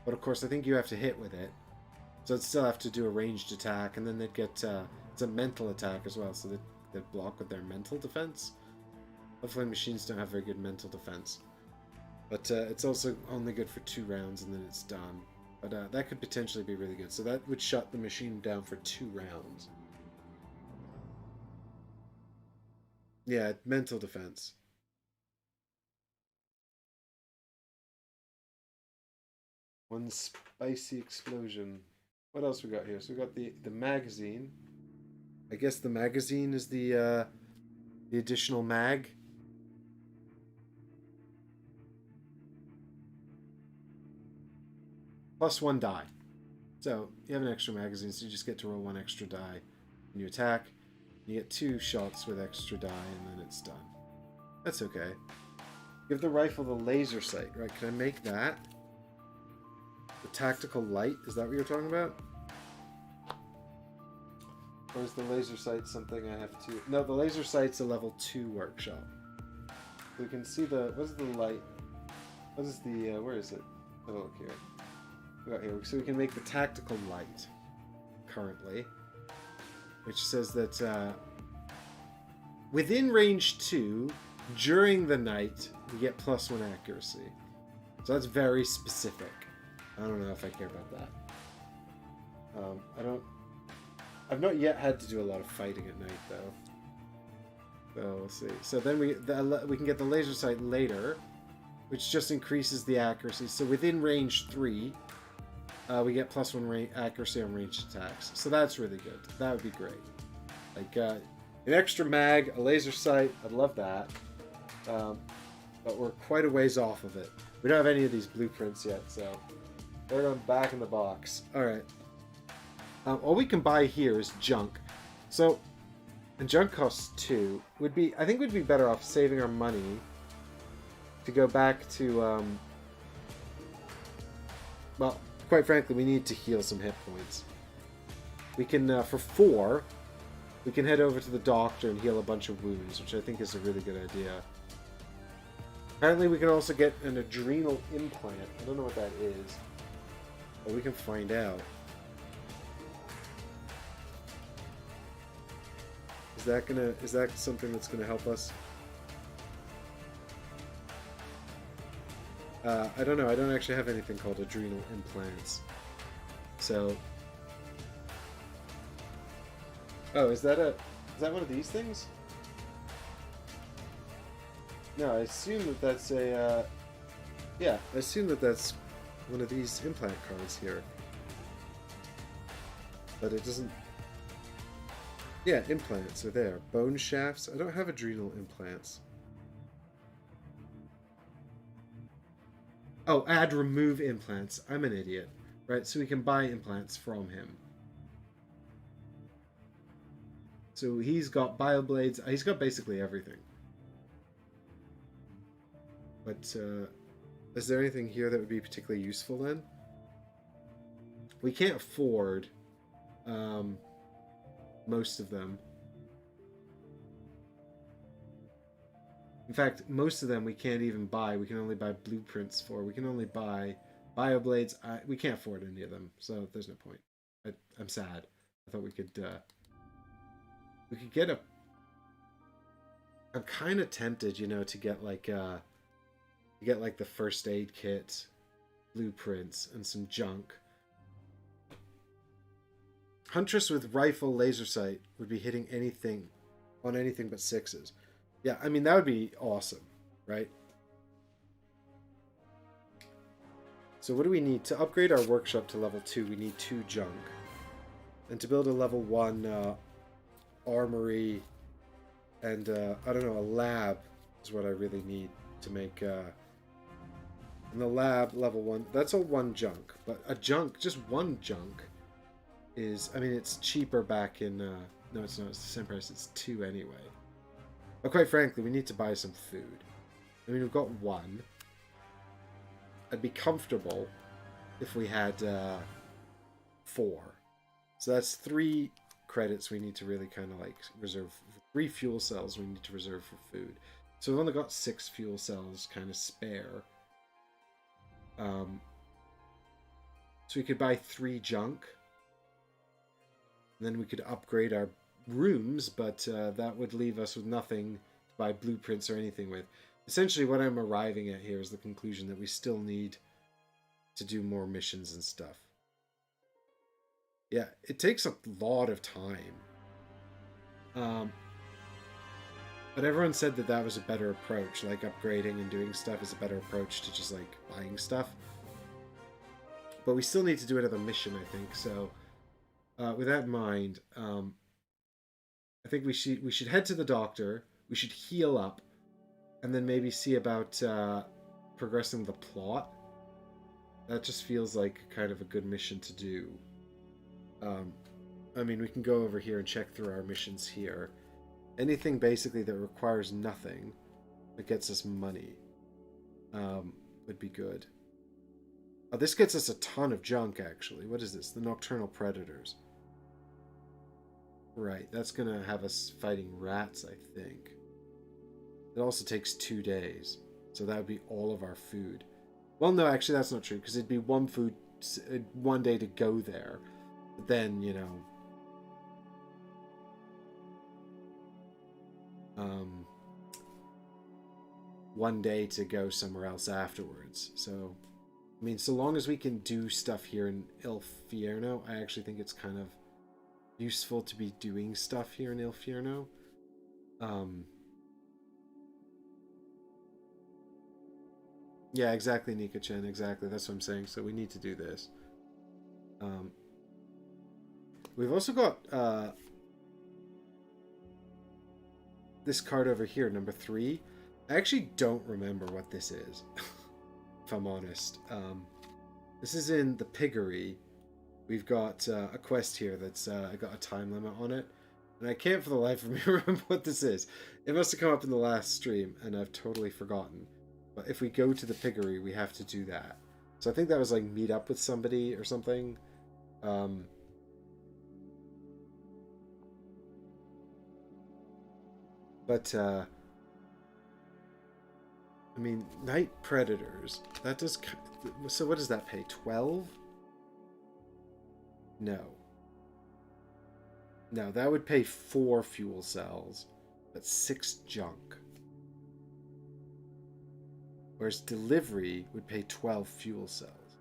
But of course, I think you have to hit with it. So it'd still have to do a ranged attack, and then they'd get... it's a mental attack as well, so they'd block with their mental defense. Hopefully machines don't have very good mental defense. But it's also only good for 2 rounds, and then it's done. But that could potentially be really good. So that would shut the machine down for 2 rounds. Yeah, mental defense. One spicy explosion. What else we got here? So we got the magazine. I guess the magazine is the additional mag. +1 die. So you have an extra magazine, so you just get to roll 1 extra die when you attack. You get 2 shots with extra die, and then it's done. That's okay. Give the rifle the laser sight, right? Can I make that? The tactical light? Is that what you're talking about? Or is the laser sight something I have to... No, the laser sight's a level 2 workshop. We can see the... What is the light? What is the... where is it? Have a look here. We got here. So we can make the tactical light currently, which says that within range 2, during the night, you get +1 accuracy. So that's very specific. I don't know if I care about that. I've not yet had to do a lot of fighting at night, though. So we'll see. So then we can get the laser sight later, which just increases the accuracy. So within range 3, we get +1 accuracy on ranged attacks. So that's really good. That would be great. Like an extra mag, a laser sight. I'd love that. But we're quite a ways off of it. We don't have any of these blueprints yet, so they're going back in the box. All right. All we can buy here is junk. So, and junk costs 2. I think we'd be better off saving our money to go back to, well, quite frankly, we need to heal some hit points. We can, for 4, we can head over to the doctor and heal a bunch of wounds, which I think is a really good idea. Apparently we can also get an adrenal implant. I don't know what that is, but we can find out. Is that something that's gonna help us? I don't know. I don't actually have anything called adrenal implants. So, oh, is that one of these things? No, I assume that that's a, yeah, I assume that that's one of these implant cards here. But it doesn't... Yeah, implants are there. Bone shafts. I don't have adrenal implants. Oh, add remove implants. I'm an idiot. Right, so we can buy implants from him. So he's got bioblades. He's got basically everything. But is there anything here that would be particularly useful then? We can't afford most of them. In fact, most of them we can't even buy. We can only buy blueprints for. We can only buy bioblades. We can't afford any of them, so there's no point. I'm sad. I thought we could get a... I'm kind of tempted, you know, to get like the first aid kit, blueprints, and some junk. Huntress with rifle laser sight would be hitting anything on anything but 6s. Yeah, I mean, that would be awesome, right? So what do we need? To upgrade our workshop to level 2, we need 2 junk. And to build a level 1 armory, And, I don't know, a lab is what I really need to make, in the lab, level 1, that's all 1 junk. But a junk, just 1 junk is, I mean, it's cheaper back in, no, it's not, it's the same price, it's 2 anyway. But quite frankly, we need to buy some food. I mean, we've got 1. I'd be comfortable if we had 4. So that's 3 credits we need to really kind of like reserve. 3 fuel cells we need to reserve for food. So we've only got 6 fuel cells kind of spare. So we could buy 3 junk. And then we could upgrade our rooms, but that would leave us with nothing to buy blueprints or anything with. Essentially what I'm arriving at here is the conclusion that we still need to do more missions and stuff. Yeah, it takes a lot of time. But everyone said that that was a better approach, like upgrading and doing stuff is a better approach to just like buying stuff. But we still need to do another mission, I think. So with that in mind, I think we should head to the doctor. We should heal up, and then maybe see about progressing the plot. That just feels like kind of a good mission to do. I mean, we can go over here and check through our missions here. Anything basically that requires nothing that gets us money would be good. Oh, this gets us a ton of junk, actually. What is this? The Nocturnal Predators. Right, that's going to have us fighting rats, I think. It also takes 2 days, so that would be all of our food. Well, no, actually, that's not true, because it'd be 1 day to go there. But then, you know... 1 day to go somewhere else afterwards. So, I mean, so long as we can do stuff here in Il Fierno, I actually think it's kind of useful to be doing stuff here in Il Fierno. Yeah, exactly, Nika-chan, exactly. That's what I'm saying. So we need to do this. We've also got this card over here, number 3. I actually don't remember what this is, if I'm honest. This is in the Piggery. We've got a quest here that's got a time limit on it. And I can't for the life of me remember what this is. It must have come up in the last stream, and I've totally forgotten. But if we go to the Piggery, we have to do that. So I think that was like meet up with somebody or something. But I mean, Night Predators. That does... So what does that pay? 12? No. No, that would pay 4 fuel cells. That's 6 junk. Whereas delivery would pay 12 fuel cells.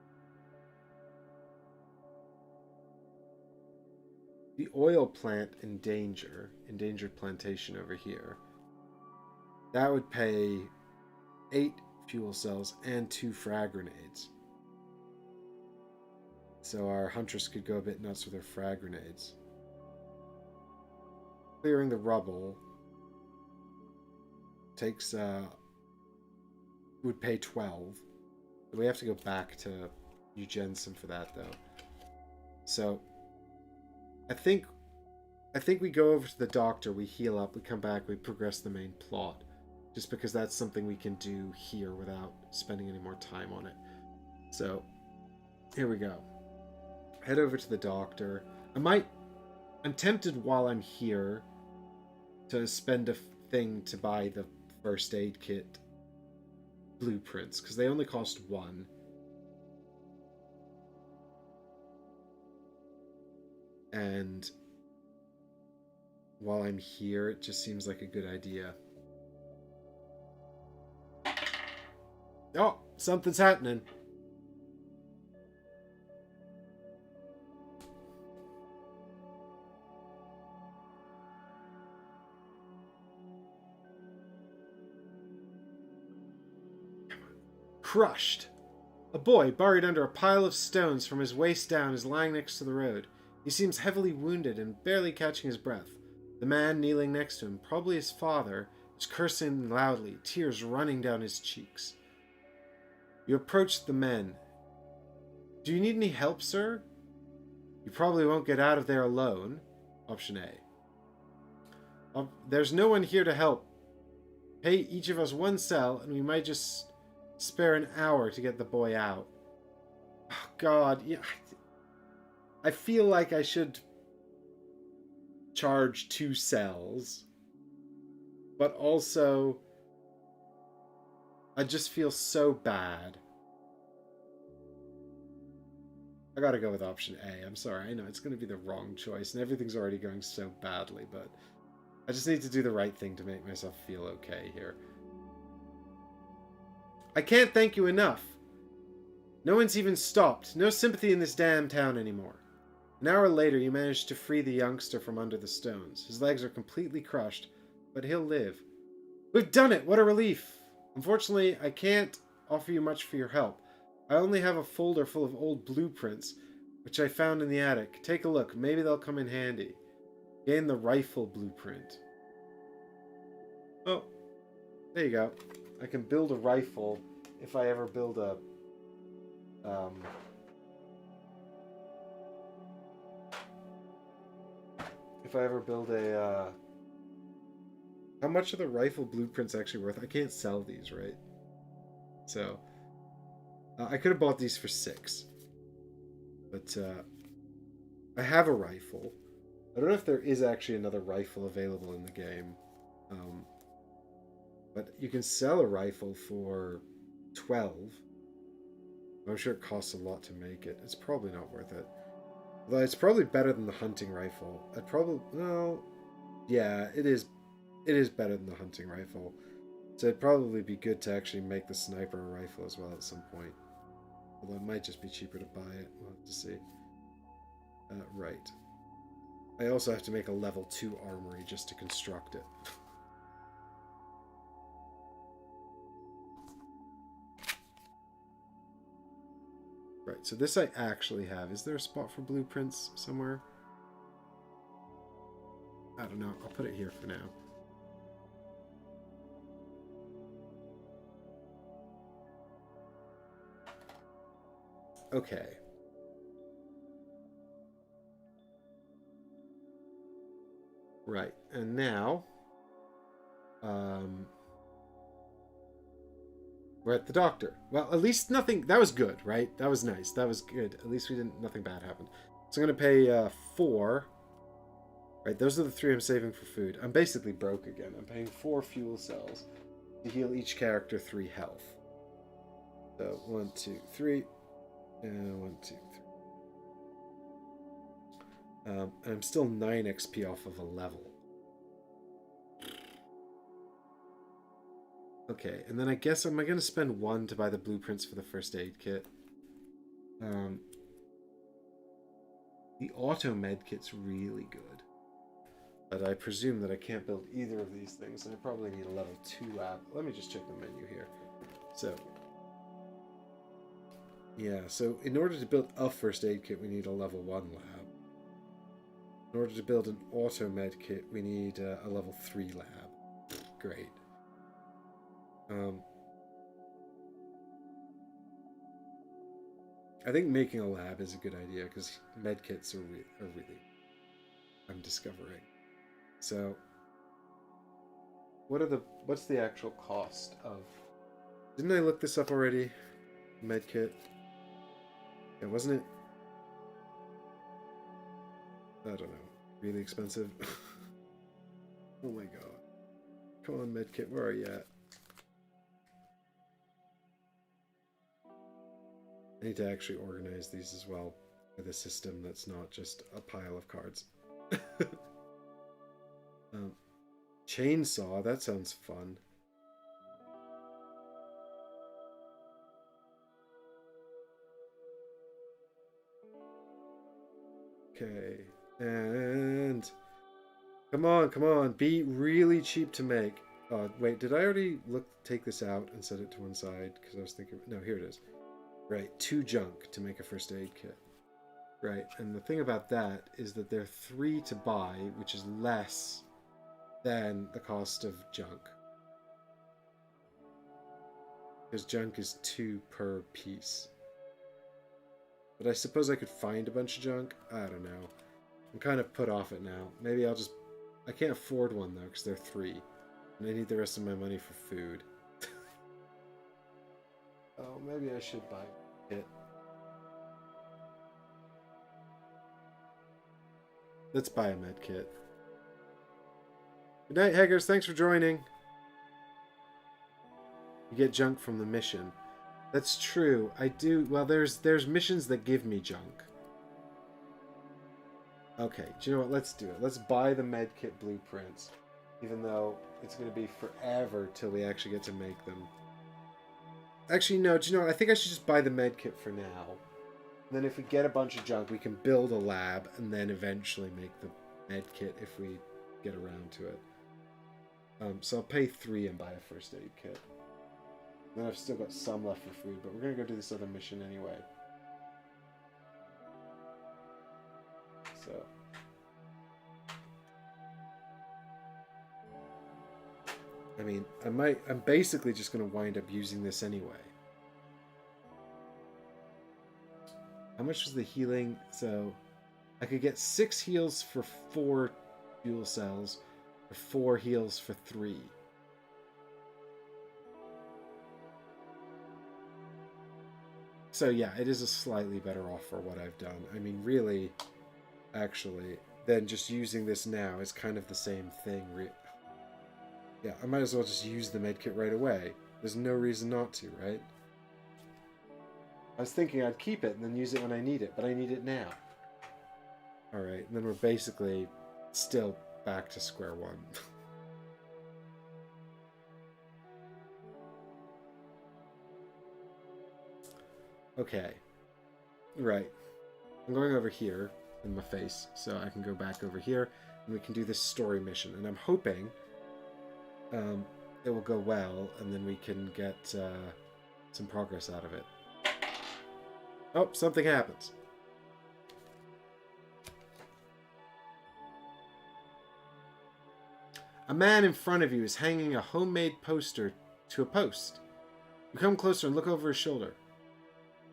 The oil plant endangered plantation over here, that would pay 8 fuel cells and 2 frag grenades. So our Huntress could go a bit nuts with her frag grenades. Clearing the rubble takes would pay 12. We have to go back to Eugensen for that though. So I think we go over to the doctor, we heal up, we come back, we progress the main plot. Just because that's something we can do here without spending any more time on it. So, here we go. Head over to the doctor. I'm tempted while I'm here to spend a thing to buy the first aid kit blueprints, because they only cost 1. And while I'm here, it just seems like a good idea. Oh, something's happening. Crushed. A boy buried under a pile of stones from his waist down is lying next to the road. He seems heavily wounded and barely catching his breath. The man kneeling next to him, probably his father, is cursing loudly, tears running down his cheeks. You approach the men. Do you need any help, sir? You probably won't get out of there alone. Option A. There's no one here to help. Pay each of us 1 cell, and we might just spare an hour to get the boy out. Oh, God. Yeah, I feel like I should charge 2 cells. But also, I just feel so bad. I gotta go with option A. I'm sorry. I know it's going to be the wrong choice, and everything's already going so badly, but I just need to do the right thing to make myself feel okay here. I can't thank you enough. No one's even stopped. No sympathy in this damn town anymore. An hour later, you manage to free the youngster from under the stones. His legs are completely crushed, but he'll live. We've done it! What a relief! Unfortunately, I can't offer you much for your help. I only have a folder full of old blueprints, which I found in the attic. Take a look. Maybe they'll come in handy. Gain the rifle blueprint. Oh, there you go. I can build a rifle if I ever build a... if I ever build a... How much are the rifle blueprints actually worth? I can't sell these, right? So... I could have bought these for 6. But, I have a rifle. I don't know if there is actually another rifle available in the game. But you can sell a rifle for 12. I'm sure it costs a lot to make it. It's probably not worth it. Although it's probably better than the hunting rifle. I'd probably... No. Yeah, it is. It is better than the hunting rifle. So it'd probably be good to actually make the sniper a rifle as well at some point. Although it might just be cheaper to buy it. We'll have to see. Right. I also have to make a level 2 armory just to construct it. Right, so this I actually have. Is there a spot for blueprints somewhere? I don't know. I'll put it here for now. Okay. Right, and now we're at the doctor. Well, at least nothing... That was good, right? That was nice. That was good. At least we didn't... Nothing bad happened. So I'm going to pay 4. Right, those are the 3 I'm saving for food. I'm basically broke again. I'm paying 4 fuel cells to heal each character 3 health. So 1, 2, 3. And 1, 2, 3. I'm still 9 XP off of a level. Okay, and then I guess am I going to spend 1 to buy the blueprints for the first aid kit? The auto med kit's really good. But I presume that I can't build either of these things, and I probably need a level 2 lab. Let me just check the menu here. So, yeah, so in order to build a first aid kit, we need a level 1 lab. In order to build an auto med kit, we need a level 3 lab. Great. I think making a lab is a good idea because med kits are really I'm discovering. So, what's the actual cost of? Didn't I look this up already? Med kit. Yeah, wasn't it? I don't know. Really expensive. Oh my god. Come on, med kit. Where are you at? I need to actually organize these as well with a system that's not just a pile of cards. Chainsaw, that sounds fun. Okay, and come on, be really cheap to make. Wait, did I already take this out and set it to one side? Because I was thinking, no, here it is. Right, 2 junk to make a first aid kit. Right, and the thing about that is that they're 3 to buy, which is less than the cost of junk. Because junk is 2 per piece. But I suppose I could find a bunch of junk. I don't know. I'm kind of put off it now. Maybe I'll just... I can't afford one though, because they're 3. And I need the rest of my money for food. Oh, maybe I should buy it. Let's buy a med kit. Good night, Haggers. Thanks for joining. You get junk from the mission. That's true. I do. Well, there's missions that give me junk. Okay, do you know what? Let's do it. Let's buy the medkit blueprints, even though it's going to be forever till we actually get to make them. Actually, no. Do you know what? I think I should just buy the medkit for now. And then if we get a bunch of junk, we can build a lab and then eventually make the medkit if we get around to it. So I'll pay 3 and buy a first aid kit. Then I've still got some left for food, but we're going to go do this other mission anyway. So. I mean, I'm basically just going to wind up using this anyway. How much was the healing? So, I could get 6 heals for 4 fuel cells, or 4 heals for 3. So yeah, it is a slightly better off for what I've done. I mean, really, actually, than just using this now is kind of the same thing. Yeah, I might as well just use the medkit right away. There's no reason not to, right? I was thinking I'd keep it and then use it when I need it, but I need it now. Alright, and then we're basically still back to square one. Okay. Right. I'm going over here in my face, so I can go back over here, and we can do this story mission. And I'm hoping it will go well, and then we can get some progress out of it. Oh, something happens. A man in front of you is hanging a homemade poster to a post. You come closer and look over his shoulder.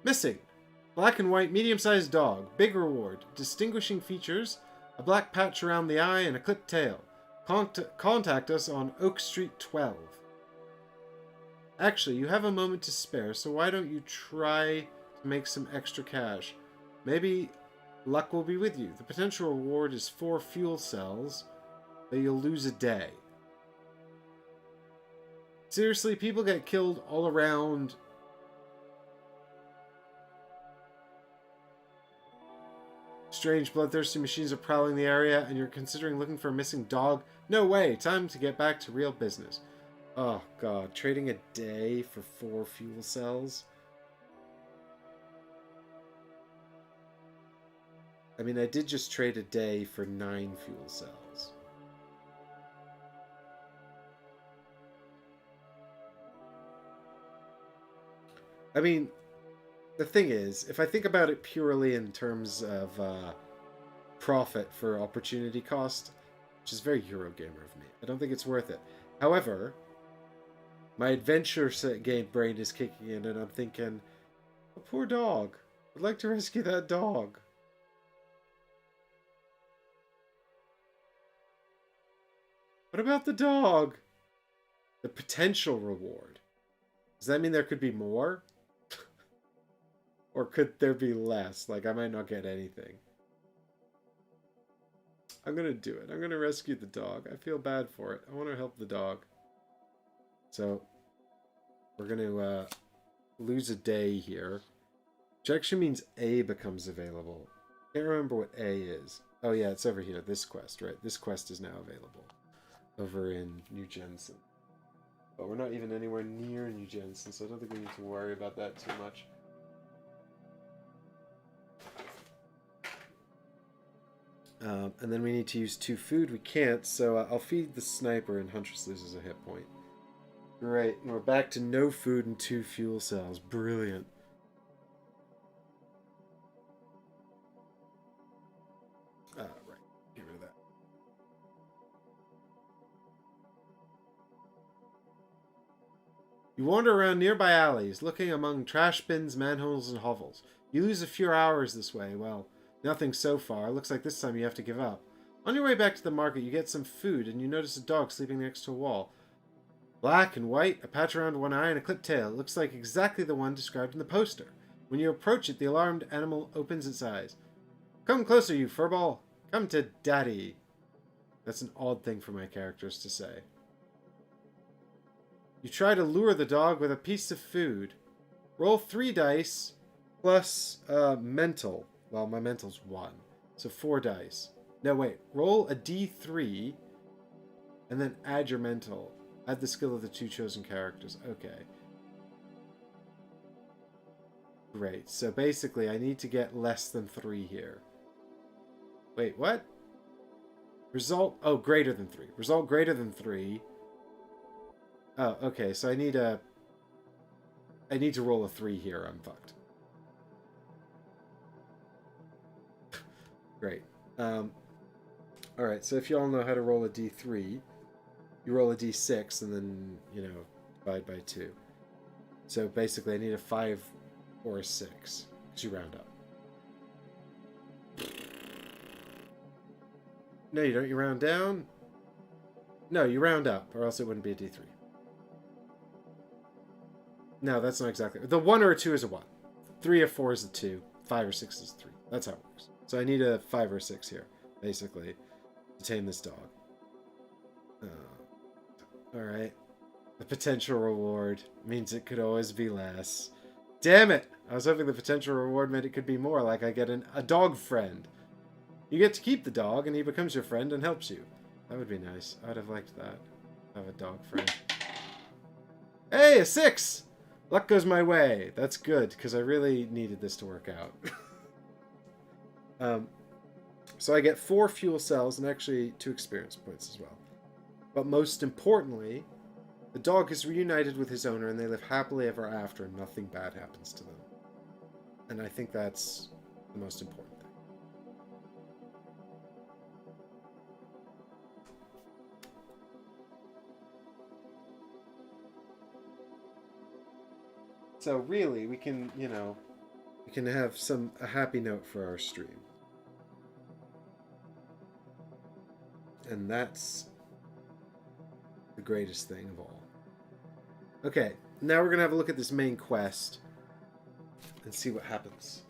Missing. Black and white, medium-sized dog. Big reward. Distinguishing features. A black patch around the eye and a clipped tail. Contact us on Oak Street 12. Actually, you have a moment to spare, so why don't you try to make some extra cash? Maybe luck will be with you. The potential reward is 4 fuel cells, but you'll lose a day. Seriously, people get killed all around. Strange, bloodthirsty machines are prowling the area, and you're considering looking for a missing dog? No way! Time to get back to real business. Oh, God. Trading a day for 4 fuel cells? I mean, I did just trade a day for 9 fuel cells. I mean, the thing is, if I think about it purely in terms of profit for opportunity cost, which is very Eurogamer of me, I don't think it's worth it. However, my adventure game brain is kicking in, and I'm thinking, a poor dog. I'd like to rescue that dog. What about the dog? The potential reward. Does that mean there could be more? Or could there be less? Like, I might not get anything. I'm gonna do it. I'm gonna rescue the dog. I feel bad for it. I want to help the dog. So, we're gonna lose a day here. Which actually means A becomes available. Can't remember what A is. Oh yeah, it's over here. This quest, right? This quest is now available. Over in New Jensen. But we're not even anywhere near New Jensen, so I don't think we need to worry about that too much. And then we need to use 2 food. We can't, so I'll feed the sniper and Huntress loses a hit point. Great, and we're back to no food and 2 fuel cells. Brilliant. Right, get rid of that. You wander around nearby alleys, looking among trash bins, manholes, and hovels. You lose a few hours this way. Well, nothing so far. Looks like this time you have to give up. On your way back to the market, you get some food, and you notice a dog sleeping next to a wall. Black and white, a patch around one eye, and a clipped tail. It looks like exactly the one described in the poster. When you approach it, the alarmed animal opens its eyes. Come closer, you furball. Come to daddy. That's an odd thing for my characters to say. You try to lure the dog with a piece of food. Roll 3 dice plus mental. Well, my mental's 1. So 4 dice. No, wait. Roll a d3 and then add your mental. Add the skill of the 2 chosen characters. Okay. Great. So basically, I need to get less than 3 here. Wait, what? Result... Oh, greater than 3. Result greater than 3. Oh, okay. So I need to roll a 3 here. I'm fucked. Great. Alright, so if you all know how to roll a d3, you roll a d6 and then, divide by 2. So basically I need a 5 or a 6, because you round up. No, you don't. You round down? No, you round up, or else it wouldn't be a d3. No, that's not exactly... The 1 or a 2 is a 1. 3 or 4 is a 2. 5 or 6 is a 3. That's how it works. So I need a 5 or 6 here, basically, to tame this dog. Alright. The potential reward means it could always be less. Damn it! I was hoping the potential reward meant it could be more, like I get a dog friend. You get to keep the dog, and he becomes your friend and helps you. That would be nice. I'd have liked that. Have a dog friend. Hey, a 6! Luck goes my way. That's good, because I really needed this to work out. So I get 4 fuel cells and actually 2 experience points as well. But most importantly, the dog is reunited with his owner and they live happily ever after and nothing bad happens to them. And I think that's the most important thing. So really, we can, we can have a happy note for our stream. And that's the greatest thing of all. Okay, now we're going to have a look at this main quest and see what happens.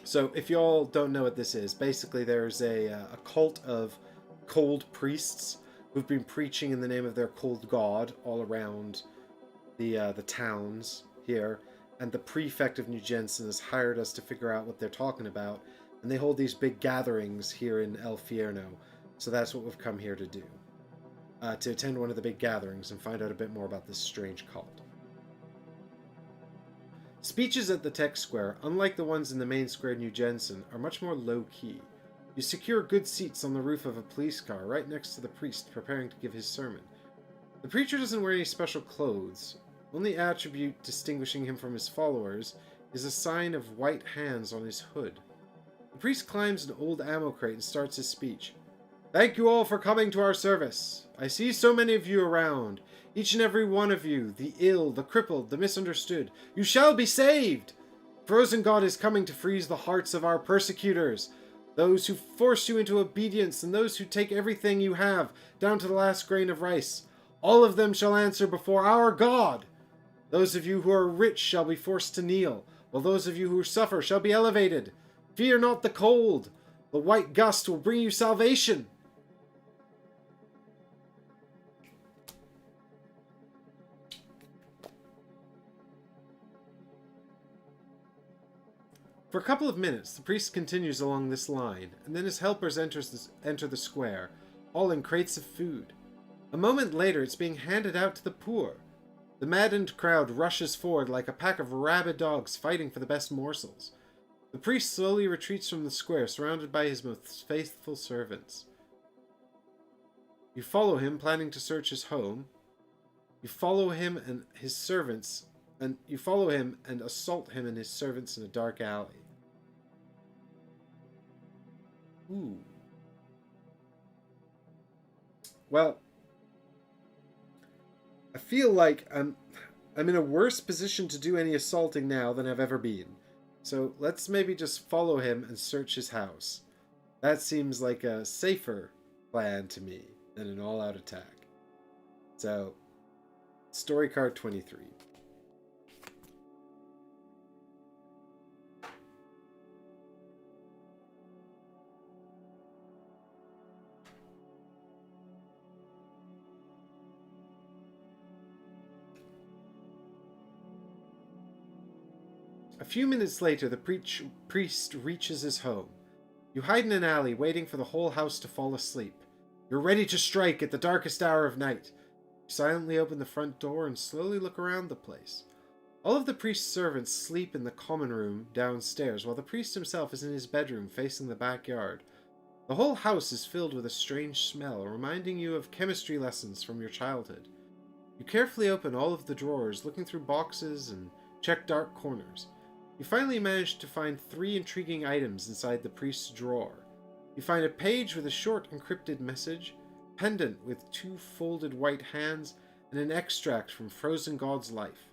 So, if y'all don't know what this is, basically there's a cult of cold priests who've been preaching in the name of their cold god all around the towns here, and the prefect of New Jensen has hired us to figure out what they're talking about, and they hold these big gatherings here in El Fierno, so that's what we've come here to do. To attend one of the big gatherings and find out a bit more about this strange cult. Speeches at the tech square, unlike the ones in the main square New Jensen, are much more low-key. You secure good seats on the roof of a police car right next to the priest preparing to give his sermon. The preacher doesn't wear any special clothes. Only attribute distinguishing him from his followers is a sign of white hands on his hood. The priest climbs an old ammo crate and starts his speech. Thank you all for coming to our service. I see so many of you around. Each and every one of you, the ill, the crippled, the misunderstood. You shall be saved! Frozen God is coming to freeze the hearts of our persecutors. Those who force you into obedience and those who take everything you have, down to the last grain of rice. All of them shall answer before our God. Those of you who are rich shall be forced to kneel, while those of you who suffer shall be elevated. Fear not the cold. The white gust will bring you salvation. For a couple of minutes, the priest continues along this line, and then his helpers enter the square, hauling crates of food. A moment later, it's being handed out to the poor. The maddened crowd rushes forward like a pack of rabid dogs fighting for the best morsels. The priest slowly retreats from the square, surrounded by his most faithful servants. You follow him, planning to search his home. You follow him and his servants, and you follow him and assault him and his servants in a dark alley. Ooh. Well, I feel like I'm in a worse position to do any assaulting now than I've ever been. So let's maybe just follow him and search his house. That seems like a safer plan to me than an all-out attack. So, story card 23. A few minutes later, the priest reaches his home. You hide in an alley, waiting for the whole house to fall asleep. You're ready to strike at the darkest hour of night. You silently open the front door and slowly look around the place. All of the priest's servants sleep in the common room downstairs, while the priest himself is in his bedroom facing the backyard. The whole house is filled with a strange smell, reminding you of chemistry lessons from your childhood. You carefully open all of the drawers, looking through boxes and check dark corners. You finally manage to find 3 intriguing items inside the priest's drawer. You find a page with a short encrypted message, a pendant with 2 folded white hands, and an extract from Frozen God's life.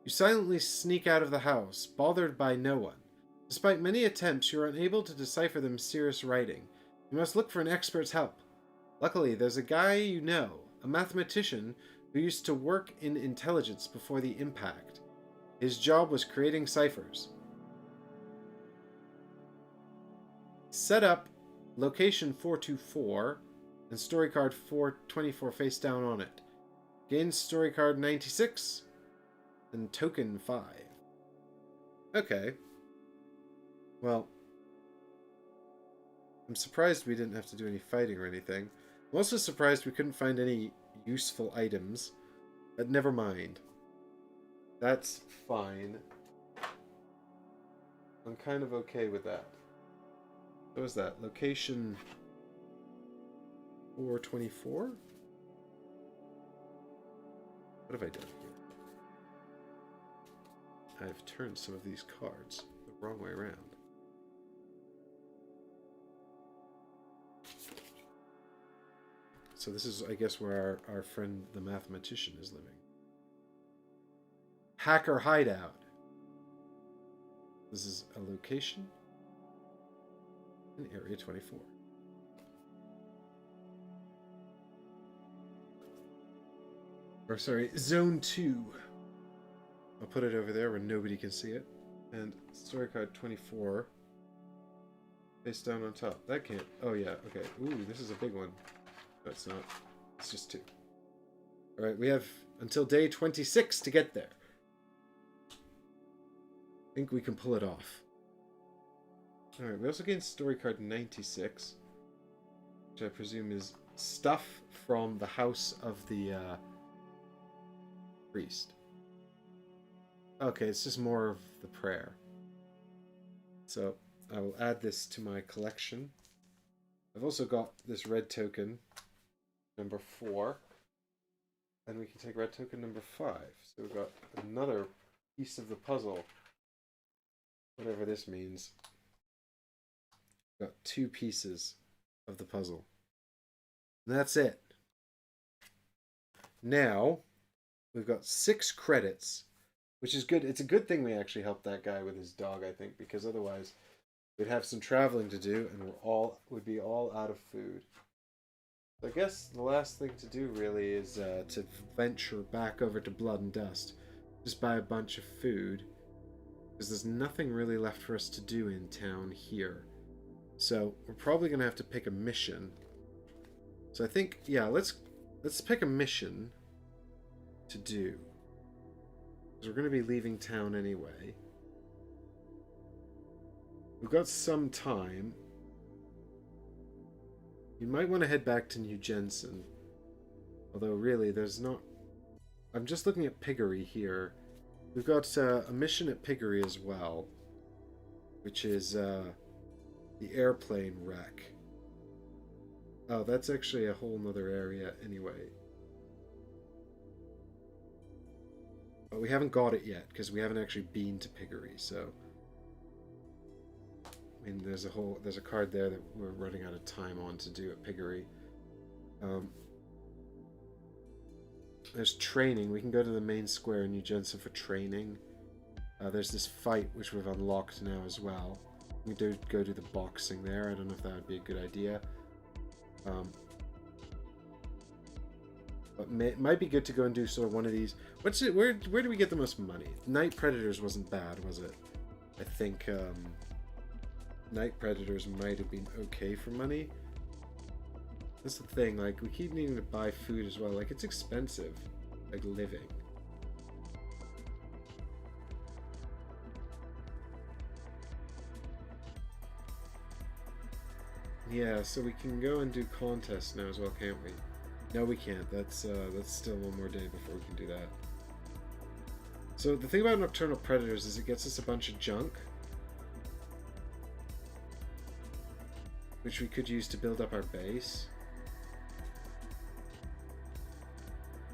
You silently sneak out of the house, bothered by no one. Despite many attempts, you are unable to decipher the mysterious writing. You must look for an expert's help. Luckily, there's a guy you know, a mathematician who used to work in intelligence before the impact. His job was creating ciphers. Set up location 424 and story card 424 face down on it. Gain story card 96 and token 5. Okay. Well, I'm surprised we didn't have to do any fighting or anything. I'm also surprised we couldn't find any useful items. But never mind. That's fine. I'm kind of okay with that. What was that? Location 424? What have I done here? I've turned some of these cards the wrong way around. So this is, I guess, where our friend the mathematician is living. Hacker hideout. This is a location in Area 24. Or sorry, Zone 2. I'll put it over there where nobody can see it. And story card 24. Face down on top. That can't... Oh yeah, okay. Ooh, this is a big one. No, it's not. It's just 2. Alright, we have until day 26 to get there. I think we can pull it off. Alright, we also gained story card 96. Which I presume is stuff from the house of the priest. Okay, it's just more of the prayer. So, I will add this to my collection. I've also got this red token, number 4. And we can take red token number 5. So we've got another piece of the puzzle. Whatever this means. Got 2 pieces of the puzzle. And that's it. Now, we've got 6 credits, which is good. It's a good thing we actually helped that guy with his dog, I think, because otherwise we'd have some traveling to do and we'd be all out of food. So I guess the last thing to do really is to venture back over to Blood and Dust. Just buy a bunch of food. Because there's nothing really left for us to do in town here. So we're probably going to have to pick a mission. So I think, yeah, let's pick a mission to do. Because we're going to be leaving town anyway. We've got some time. You might want to head back to New Jensen. Although really, there's not... I'm just looking at Piggery here. We've got a mission at Piggery as well, which is the airplane wreck. Oh, that's actually a whole nother area anyway. But we haven't got it yet, because we haven't actually been to Piggery, so... I mean, there's a card there that we're running out of time on to do at Piggery. There's training. We can go to the main square in New Jensen for training. There's this fight, which we've unlocked now as well. We do go do the boxing there. I don't know if that would be a good idea. But it might be good to go and do sort of one of these. Where do we get the most money? Night Predators wasn't bad, was it? I think Night Predators might have been okay for money. That's the thing, like, we keep needing to buy food as well. Like, it's expensive, like, living. Yeah, so we can go and do contests now as well, can't we? No, we can't. That's still one more day before we can do that. So the thing about Nocturnal Predators is it gets us a bunch of junk, which we could use to build up our base.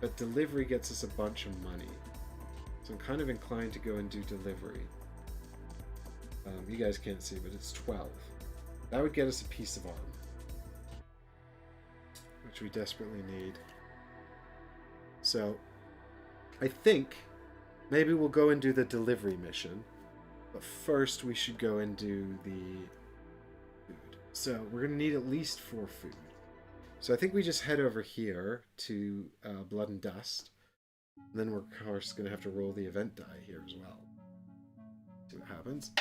But delivery gets us a bunch of money. So I'm kind of inclined to go and do delivery. You guys can't see, but it's 12. That would get us a piece of armor, which we desperately need. So I think maybe we'll go and do the delivery mission. But first we should go and do the food. So we're going to need at least 4 food. So I think we just head over here to Blood and Dust. And then we're, of course, going to have to roll the event die here as well. See what happens.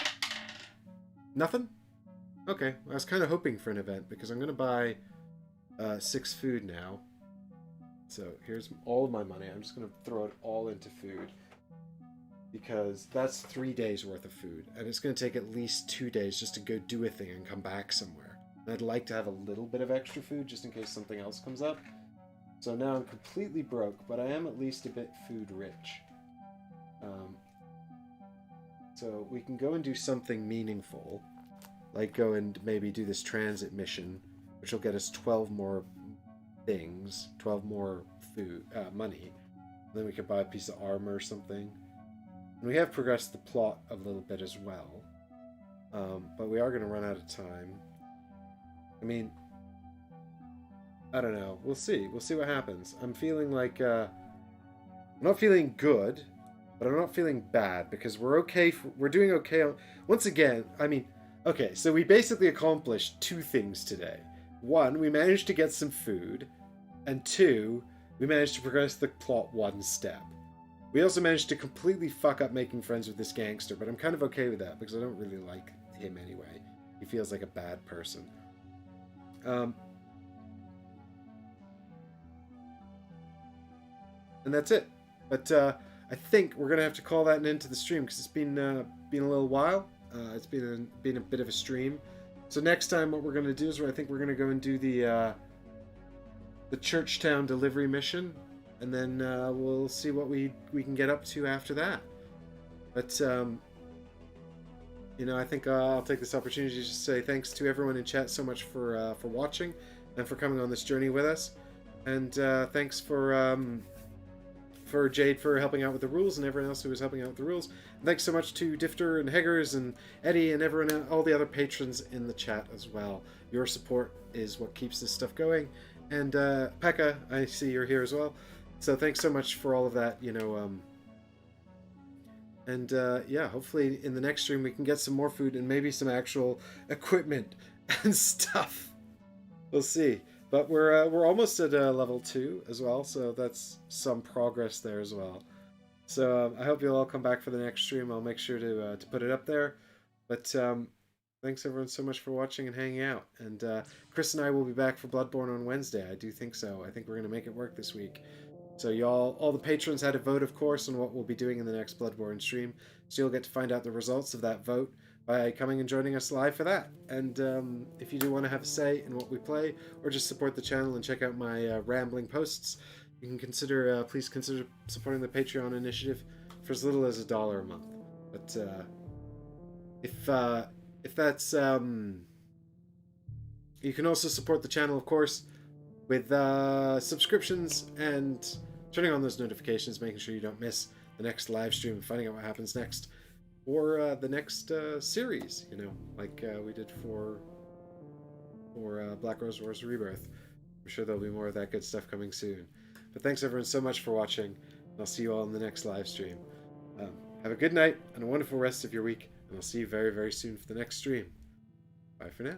Nothing? Okay, I was kind of hoping for an event because I'm going to buy 6 food now. So here's all of my money. I'm just going to throw it all into food. Because that's 3 days worth of food. And it's going to take at least 2 days just to go do a thing and come back somewhere. And I'd like to have a little bit of extra food just in case something else comes up. So now I'm completely broke, but I am at least a bit food rich. So we can go and do something meaningful. Like go and maybe do this transit mission, which will get us 12 more things, 12 more food, money. And then we can buy a piece of armor or something. And we have progressed the plot a little bit as well. But we are going to run out of time. I mean, I don't know. We'll see. We'll see what happens. I'm feeling like... I'm not feeling good, but I'm not feeling bad because we're okay. We're doing okay. Once again, I mean... Okay, so we basically accomplished 2 things today. 1, we managed to get some food. And 2, we managed to progress the plot 1 step. We also managed to completely fuck up making friends with this gangster, but I'm kind of okay with that because I don't really like him anyway. He feels like a bad person. And that's it. But I think we're gonna have to call that an end to the stream because it's been a little while. It's been a bit of a stream. So next time, what we're gonna do is I think we're gonna go and do the Churchtown delivery mission, and then we'll see what we can get up to after that. But you know, I think I'll take this opportunity to just say thanks to everyone in chat so much for watching and for coming on this journey with us, and thanks for Jade for helping out with the rules and everyone else who was helping out with the rules. And thanks so much to Difter and Heggers and Eddie and everyone, all the other patrons in the chat as well. Your support is what keeps this stuff going. And Pekka, I see you're here as well. So thanks so much for all of that, you know. And yeah, hopefully in the next stream we can get some more food and maybe some actual equipment and stuff. We'll see. But we're almost at level 2 as well, so that's some progress there as well. So I hope you'll all come back for the next stream. I'll make sure to put it up there. But thanks everyone so much for watching and hanging out. And Chris and I will be back for Bloodborne on Wednesday. I do think so. I think we're going to make it work this week. So y'all, all the patrons had a vote, of course, on what we'll be doing in the next Bloodborne stream. So you'll get to find out the results of that vote by coming and joining us live for that. And if you do want to have a say in what we play, or just support the channel and check out my rambling posts, you can consider, please consider supporting the Patreon initiative for as little as $1 a month. But if that's you can also support the channel, of course, with subscriptions and turning on those notifications, making sure you don't miss the next live stream and finding out what happens next. Or the next series, you know, like we did for Black Rose Wars Rebirth. I'm sure there'll be more of that good stuff coming soon. But thanks everyone so much for watching, and I'll see you all in the next live stream. Have a good night and a wonderful rest of your week, and I'll see you very, very soon for the next stream. Bye for now.